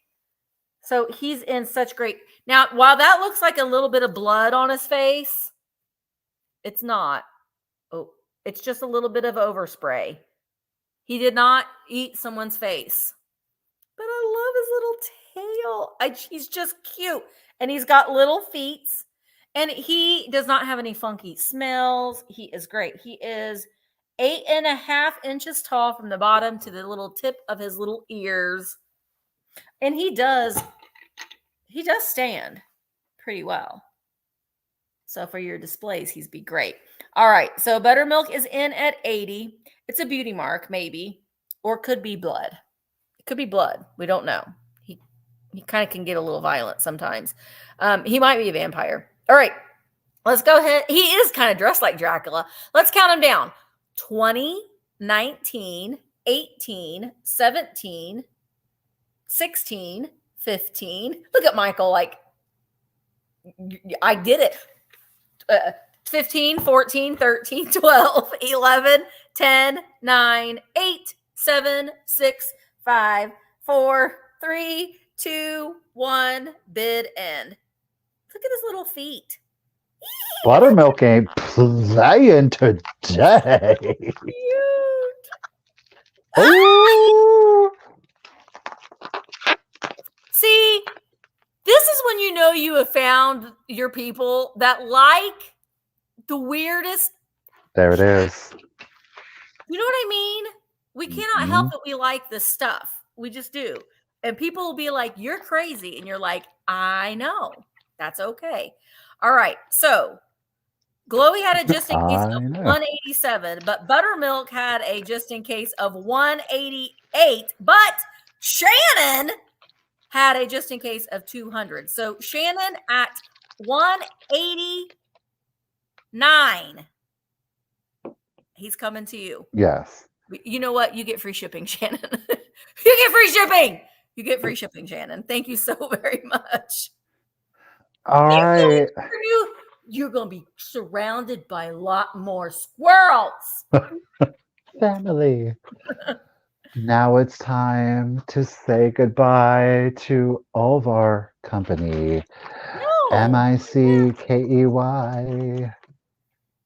S2: So he's in such great. Now, while that looks like a little bit of blood on his face, it's not. Oh, it's just a little bit of overspray. He did not eat someone's face. But I love his little tail. He's just cute. And he's got little feet. And he does not have any funky smells. He is great. He is 8.5 inches tall from the bottom to the little tip of his little ears. And he does stand pretty well. So for your displays, he's be great. All right. So buttermilk is in at 80. It's a beauty mark, maybe, or could be blood. It could be blood. We don't know. He kind of can get a little violent sometimes. He might be a vampire. All right. Let's go ahead. He is kind of dressed like Dracula. Let's count him down. 20, 19, 18, 17, 16, 15. Look at Michael like, I did it. 15, 14, 13, 12, 11, 10, 9, 8, 7, 6, 5, 4, 3, 2, 1. Bid end. Look at his little feet.
S3: Buttermilk ain't playing today.
S2: Cute.
S3: Oh.
S2: See, this is when you know you have found your people that like the weirdest.
S3: There it is.
S2: You know what I mean? We cannot help that we like this stuff. We just do. And people will be like, you're crazy. And you're like, I know. That's okay. All right. So Glowy had a just in case of 187, but Buttermilk had a just in case of 188. But Shannon had a just in case of 200. So Shannon at 189. He's coming to you.
S3: Yes.
S2: You know what? You get free shipping, Shannon. You get free shipping. You get free shipping, Shannon. Thank you so very much.
S3: All right.
S2: You're going to be surrounded by a lot more squirrels.
S3: Family. Now it's time to say goodbye to all of our company.
S2: No.
S3: Mickey.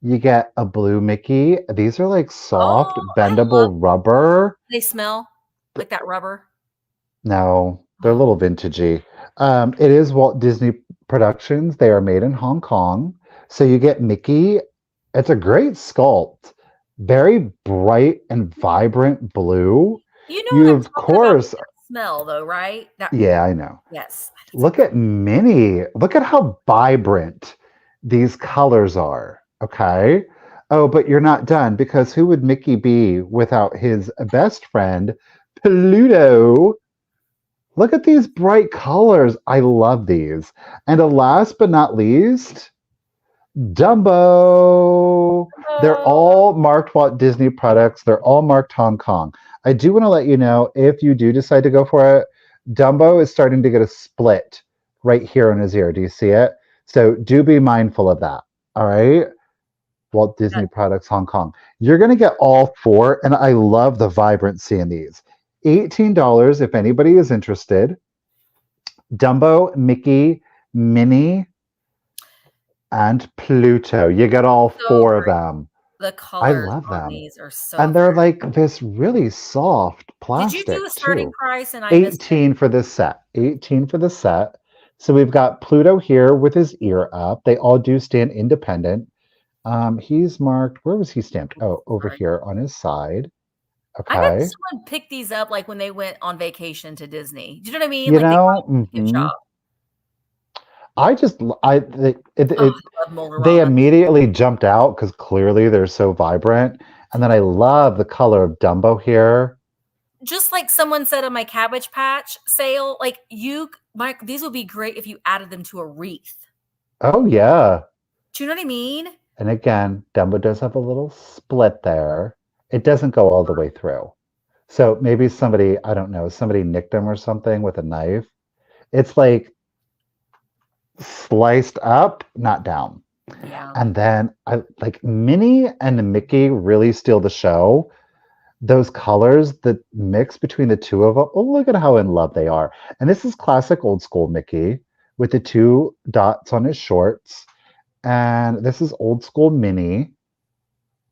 S3: You get a blue Mickey. These are like soft,
S2: Oh, I love.
S3: bendable rubber.
S2: They smell like that rubber.
S3: No, they're a
S2: Oh,
S3: little vintagey. It is Walt Disney Productions. They are made in Hong Kong. So you get Mickey. It's a great sculpt. Very bright and vibrant blue.
S2: you know
S3: You,
S2: what I'm
S3: of
S2: talking about with
S3: course,
S2: that smell, though, right? That
S3: yeah, I know.
S2: yes. That's
S3: Look at Minnie. Look at how vibrant these colors are. Okay. Oh, but you're not done because who would Mickey be without his best friend, Pluto? Look at these bright colors. I love these. And last but not least, Dumbo. They're
S2: oh,
S3: all marked Walt Disney products. They're all marked Hong Kong. I do want to let you know if you do decide to go for it, Dumbo is starting to get a split right here in his ear. Do you see it? So do be mindful of that. All right. Walt
S2: that,
S3: Disney Products Hong Kong. You're going to get all four, and I love the vibrancy in these. $18 if anybody is interested. Dumbo, Mickey, Minnie, and Pluto. You get all
S2: so
S3: four of
S2: pretty.
S3: them.
S2: The
S3: I
S2: colors
S3: love
S2: on
S3: them.
S2: these are so
S3: And they're
S2: pretty.
S3: like this really soft
S2: Did you do a
S3: plastic
S2: starting
S3: too.
S2: price and I missed it?
S3: 18 for this set. 18 for the set. So we've got Pluto here with his ear up. They all do stand independent. He's marked, where was he stamped? Oh, over
S2: Sorry.
S3: here on his side.
S2: I bet
S3: Okay.
S2: someone picked these up like when they went on vacation to Disney. Do you know what I mean?
S3: You
S2: Like they got
S3: know,
S2: a gift shop.
S3: I just, I, they,
S2: Oh, I love
S3: they
S2: Moldorama.
S3: immediately jumped out because clearly they're so vibrant. And then I love the color of Dumbo here.
S2: Just like someone said on my Cabbage Patch sale, like Mike, these would be great if you added them to a wreath.
S3: Oh, yeah.
S2: Do you know what I mean?
S3: And again, Dumbo does have a little split there. It doesn't go all the way through. So maybe somebody, I don't know, somebody nicked him or something with a knife. It's like sliced up, not down.
S2: Yeah.
S3: And then I like Minnie and Mickey really steal the show. Those colors, the mix between the two of them. Oh, look at how in love they are. And this is classic old school Mickey with the two dots on his shorts. And this is old school Minnie.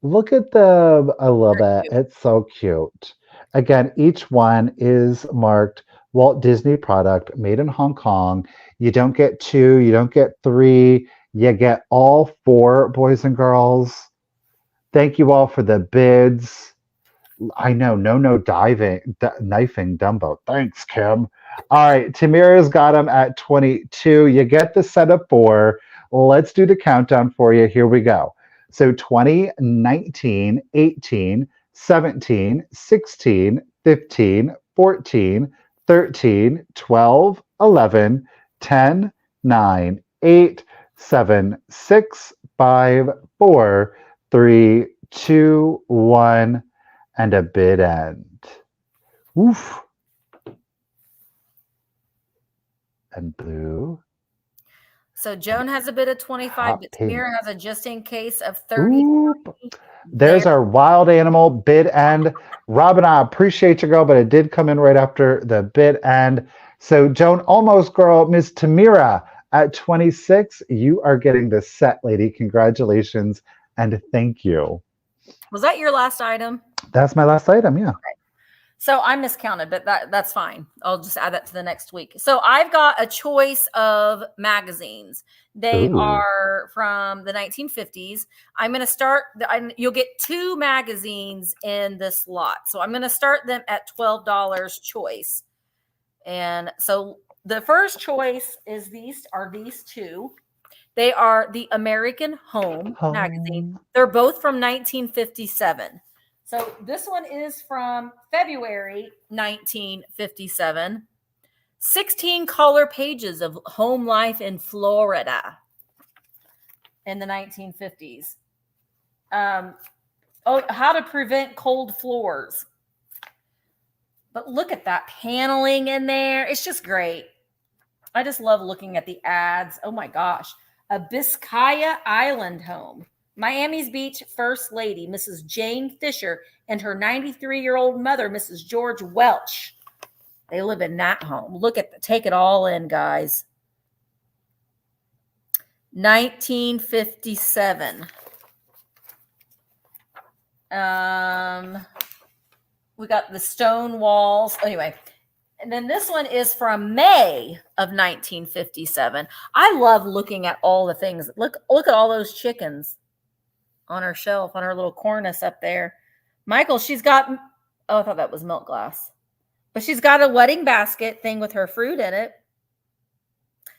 S3: Look at them. I love
S2: Very
S3: it.
S2: cute.
S3: It's so cute. Again, each one is marked Walt Disney product made in Hong Kong. You don't get two, you don't get three, you get all four, boys and girls. Thank you all for the bids. I know, no knifing Dumbo. Thanks, Kim. All right, Tamira's got him at 22. You get the set of four. Let's do the countdown for you. Here we go. So 20, 19, 18, 17, 16, 15, 14, 13, 12, 11, 10, 9, 8, 7, 6, 5, 4, 3, 2, 1 and a bid end. Oof. And blue.
S2: So Joan has a bid of 25,
S3: Hot
S2: but
S3: pink.
S2: Tamira has a just in case of 30.
S3: Oop.
S2: There.
S3: There's our wild animal bid end. Robin, I appreciate you, girl, but it did come in right after the bid end. So, Joan, almost girl, Miss Tamira at 26, you are getting the set, lady. Congratulations and thank you.
S2: Was that your last item?
S3: That's my last item. Yeah.
S2: So I miscounted, but that's fine. I'll just add that to the next week. So I've got a choice of magazines. They
S3: Ooh.
S2: are from the 1950s. I'm going to start. You'll get two magazines in this lot. So I'm going to start them at $12 choice. And so the first choice is these two. They are the American Home magazine.
S3: Home.
S2: They're both from 1957. So this one is from February 1957. 16 color pages of home life in Florida in the 1950s. How to prevent cold floors. But look at that paneling in there. It's just great. I just love looking at the ads. Oh my gosh. A Biscaya Island home. Miami's Beach First Lady, Mrs. Jane Fisher, and her 93-year-old mother, Mrs. George Welch. They live in that home. Take it all in, guys. 1957. We got the stone walls. Anyway, and then this one is from May of 1957. I love looking at all the things. Look at all those chickens on her shelf, on her little cornice up there. Michael, she's got, oh, I thought that was milk glass. But she's got a wedding basket thing with her fruit in it.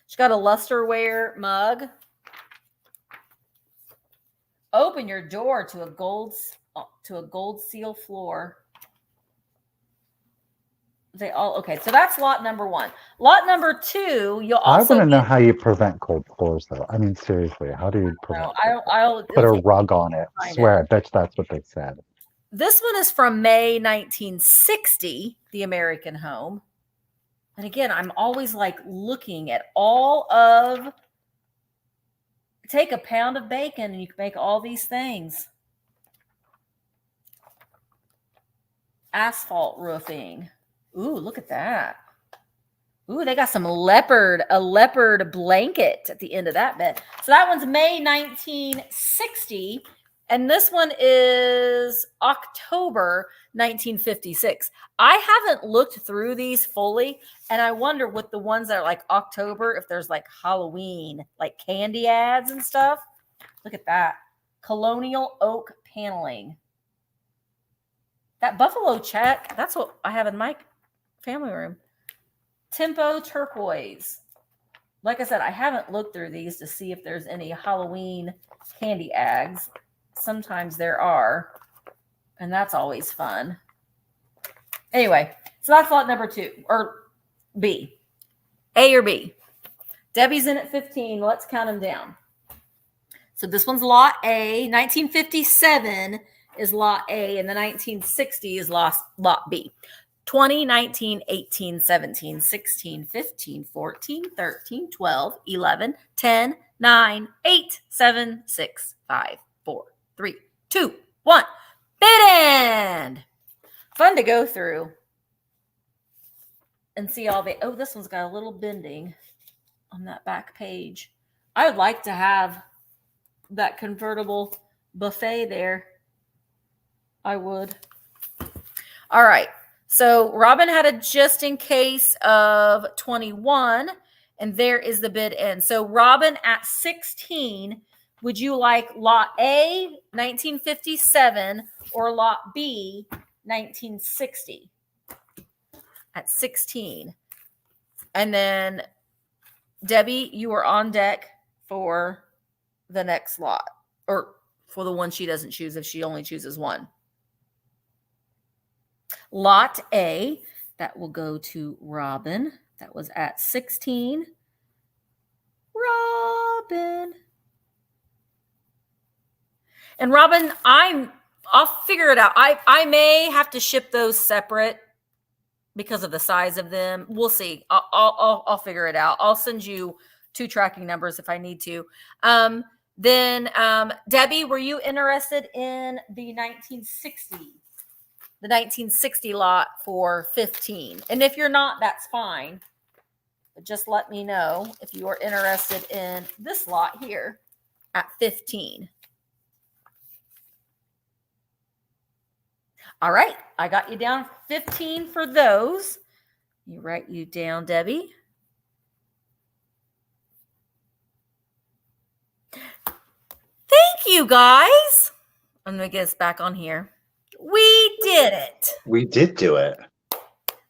S2: She's got a lusterware mug. Open your door to a gold seal floor. They all, okay, so that's lot number 1. Lot number 2, you'll also
S3: I want to know how you prevent cold floors, though. I mean, seriously, how do you prevent
S2: I'll
S3: put a rug on it? I swear, I bet that's what they said.
S2: This one is from May 1960, the American home. And again, I'm always like looking at all of, take a pound of bacon and you can make all these things. Asphalt roofing. Ooh, look at that. Ooh, they got a leopard blanket at the end of that bed. So that one's May 1960. And this one is October 1956. I haven't looked through these fully. And I wonder with the ones that are like October, if there's like Halloween, like candy ads and stuff. Look at that. Colonial oak paneling. That buffalo check, that's what I have in my family room. Tempo turquoise. Like I said, I haven't looked through these to see if there's any Halloween candy ads. Sometimes there are, and that's always fun. Anyway, so that's lot number 2, or B. A or B. Debbie's in at 15. Let's count them down. So this one's lot A. 1957 is lot A, and the 1960 is lot B. 20, 19, 18, 17, 16, 15, 14, 13, 12, 11, 10, 9, 8, 7, 6, 5, 4, 3, 2, 1. Bid end. Fun to go through and see all the, oh, this one's got a little bending on that back page. I would like to have that convertible buffet there. I would. All right. So Robin had a just in case of 21, and there is the bid end. So Robin at 16, would you like lot A, 1957, or lot B, 1960? At 16. And then Debbie, you are on deck for the next lot, or for the one she doesn't choose if she only chooses one. Lot A, that will go to Robin. That was at 16. Robin. And Robin, I'll figure it out. I may have to ship those separate because of the size of them. We'll see. I'll figure it out. I'll send you 2 tracking numbers if I need to. Then Debbie, were you interested in the 1960? The 1960 lot for 15. And if you're not, that's fine. But just let me know if you are interested in this lot here at 15. All right. I got you down 15 for those. You write you down, Debbie. Thank you, guys. I'm going to get us back on here. We did it.
S3: We did do it.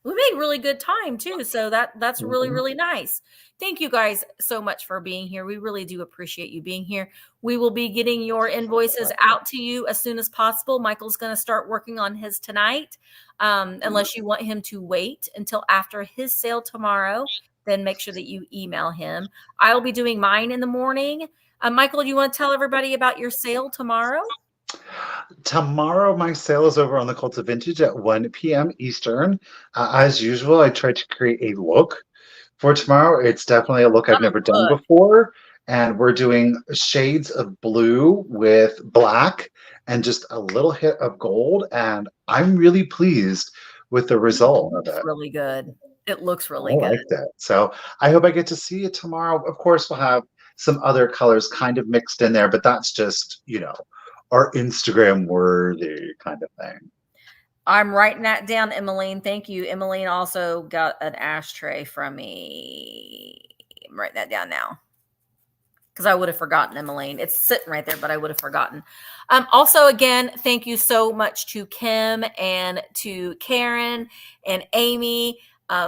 S2: We made really good time too. So that's really, really nice. Thank you guys so much for being here. We really do appreciate you being here. We will be getting your invoices out to you as soon as possible. Michael's going to start working on his tonight. Unless you want him to wait until after his sale tomorrow, then make sure that you email him. I'll be doing mine in the morning. Michael, do you want to tell everybody about your sale tomorrow?
S3: Tomorrow, my sale is over on the Cult of Vintage at 1 p.m. Eastern. As usual, I try to create a look For tomorrow, it's definitely a look I've never done
S2: Look.
S3: before. And we're doing shades of blue with black and just a little hit of gold. And I'm really pleased with the result of
S2: Looks
S3: it.
S2: really good. It looks
S3: I
S2: really good.
S3: liked it. So I hope I get to see it tomorrow. Of course, we'll have some other colors kind of mixed in there, but that's just, our Instagram worthy kind of thing.
S2: I'm writing that down, Emmeline. Thank you. Emmeline also got an ashtray from me. I'm writing that down now because I would have forgotten, Emmeline. It's sitting right there, but I would have forgotten. Also, again, thank you so much to Kim and to Karen and Amy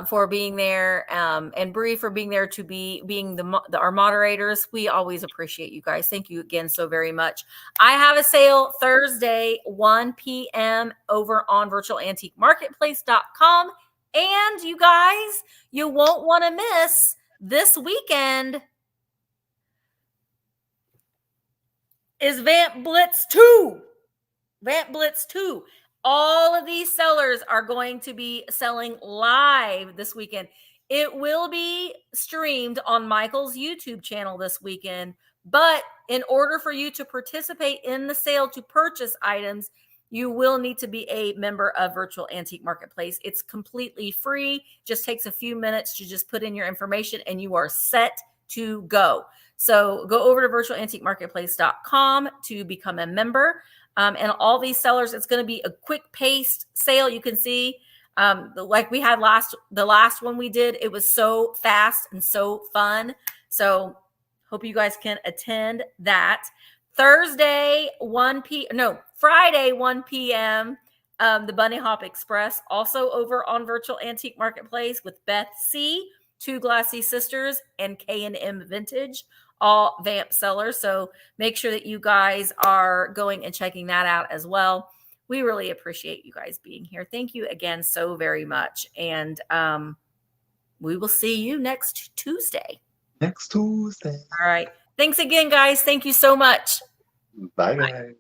S2: for being there, and Bree for being there to being our moderators. We always appreciate you guys. Thank you again so very much. I have a sale Thursday, 1 p.m. over on virtualantiquemarketplace.com. And you guys, you won't want to miss this weekend is Vamp Blitz 2. Vamp Blitz 2. All of these sellers are going to be selling live this weekend. It will be streamed on Michael's YouTube channel this weekend, but in order for you to participate in the sale to purchase items, you will need to be a member of Virtual Antique Marketplace. It's completely free. Just takes a few minutes to just put in your information and you are set to go. So go over to virtualantiquemarketplace.com to become a member. And all these sellers, it's going to be a quick paced sale. You can see, like we had the last one we did, it was so fast and so fun. So hope you guys can attend that. Friday, 1 p.m. The Bunny Hop Express, also over on Virtual Antique Marketplace with Beth C., Two Glassy Sisters, and K&M Vintage, all Vamp sellers. So make sure that you guys are going and checking that out as well. We really appreciate you guys being here. Thank you again so very much. And we will see you next Tuesday.
S3: Next Tuesday.
S2: All right. Thanks again, guys. Thank you so much.
S3: Bye, guys.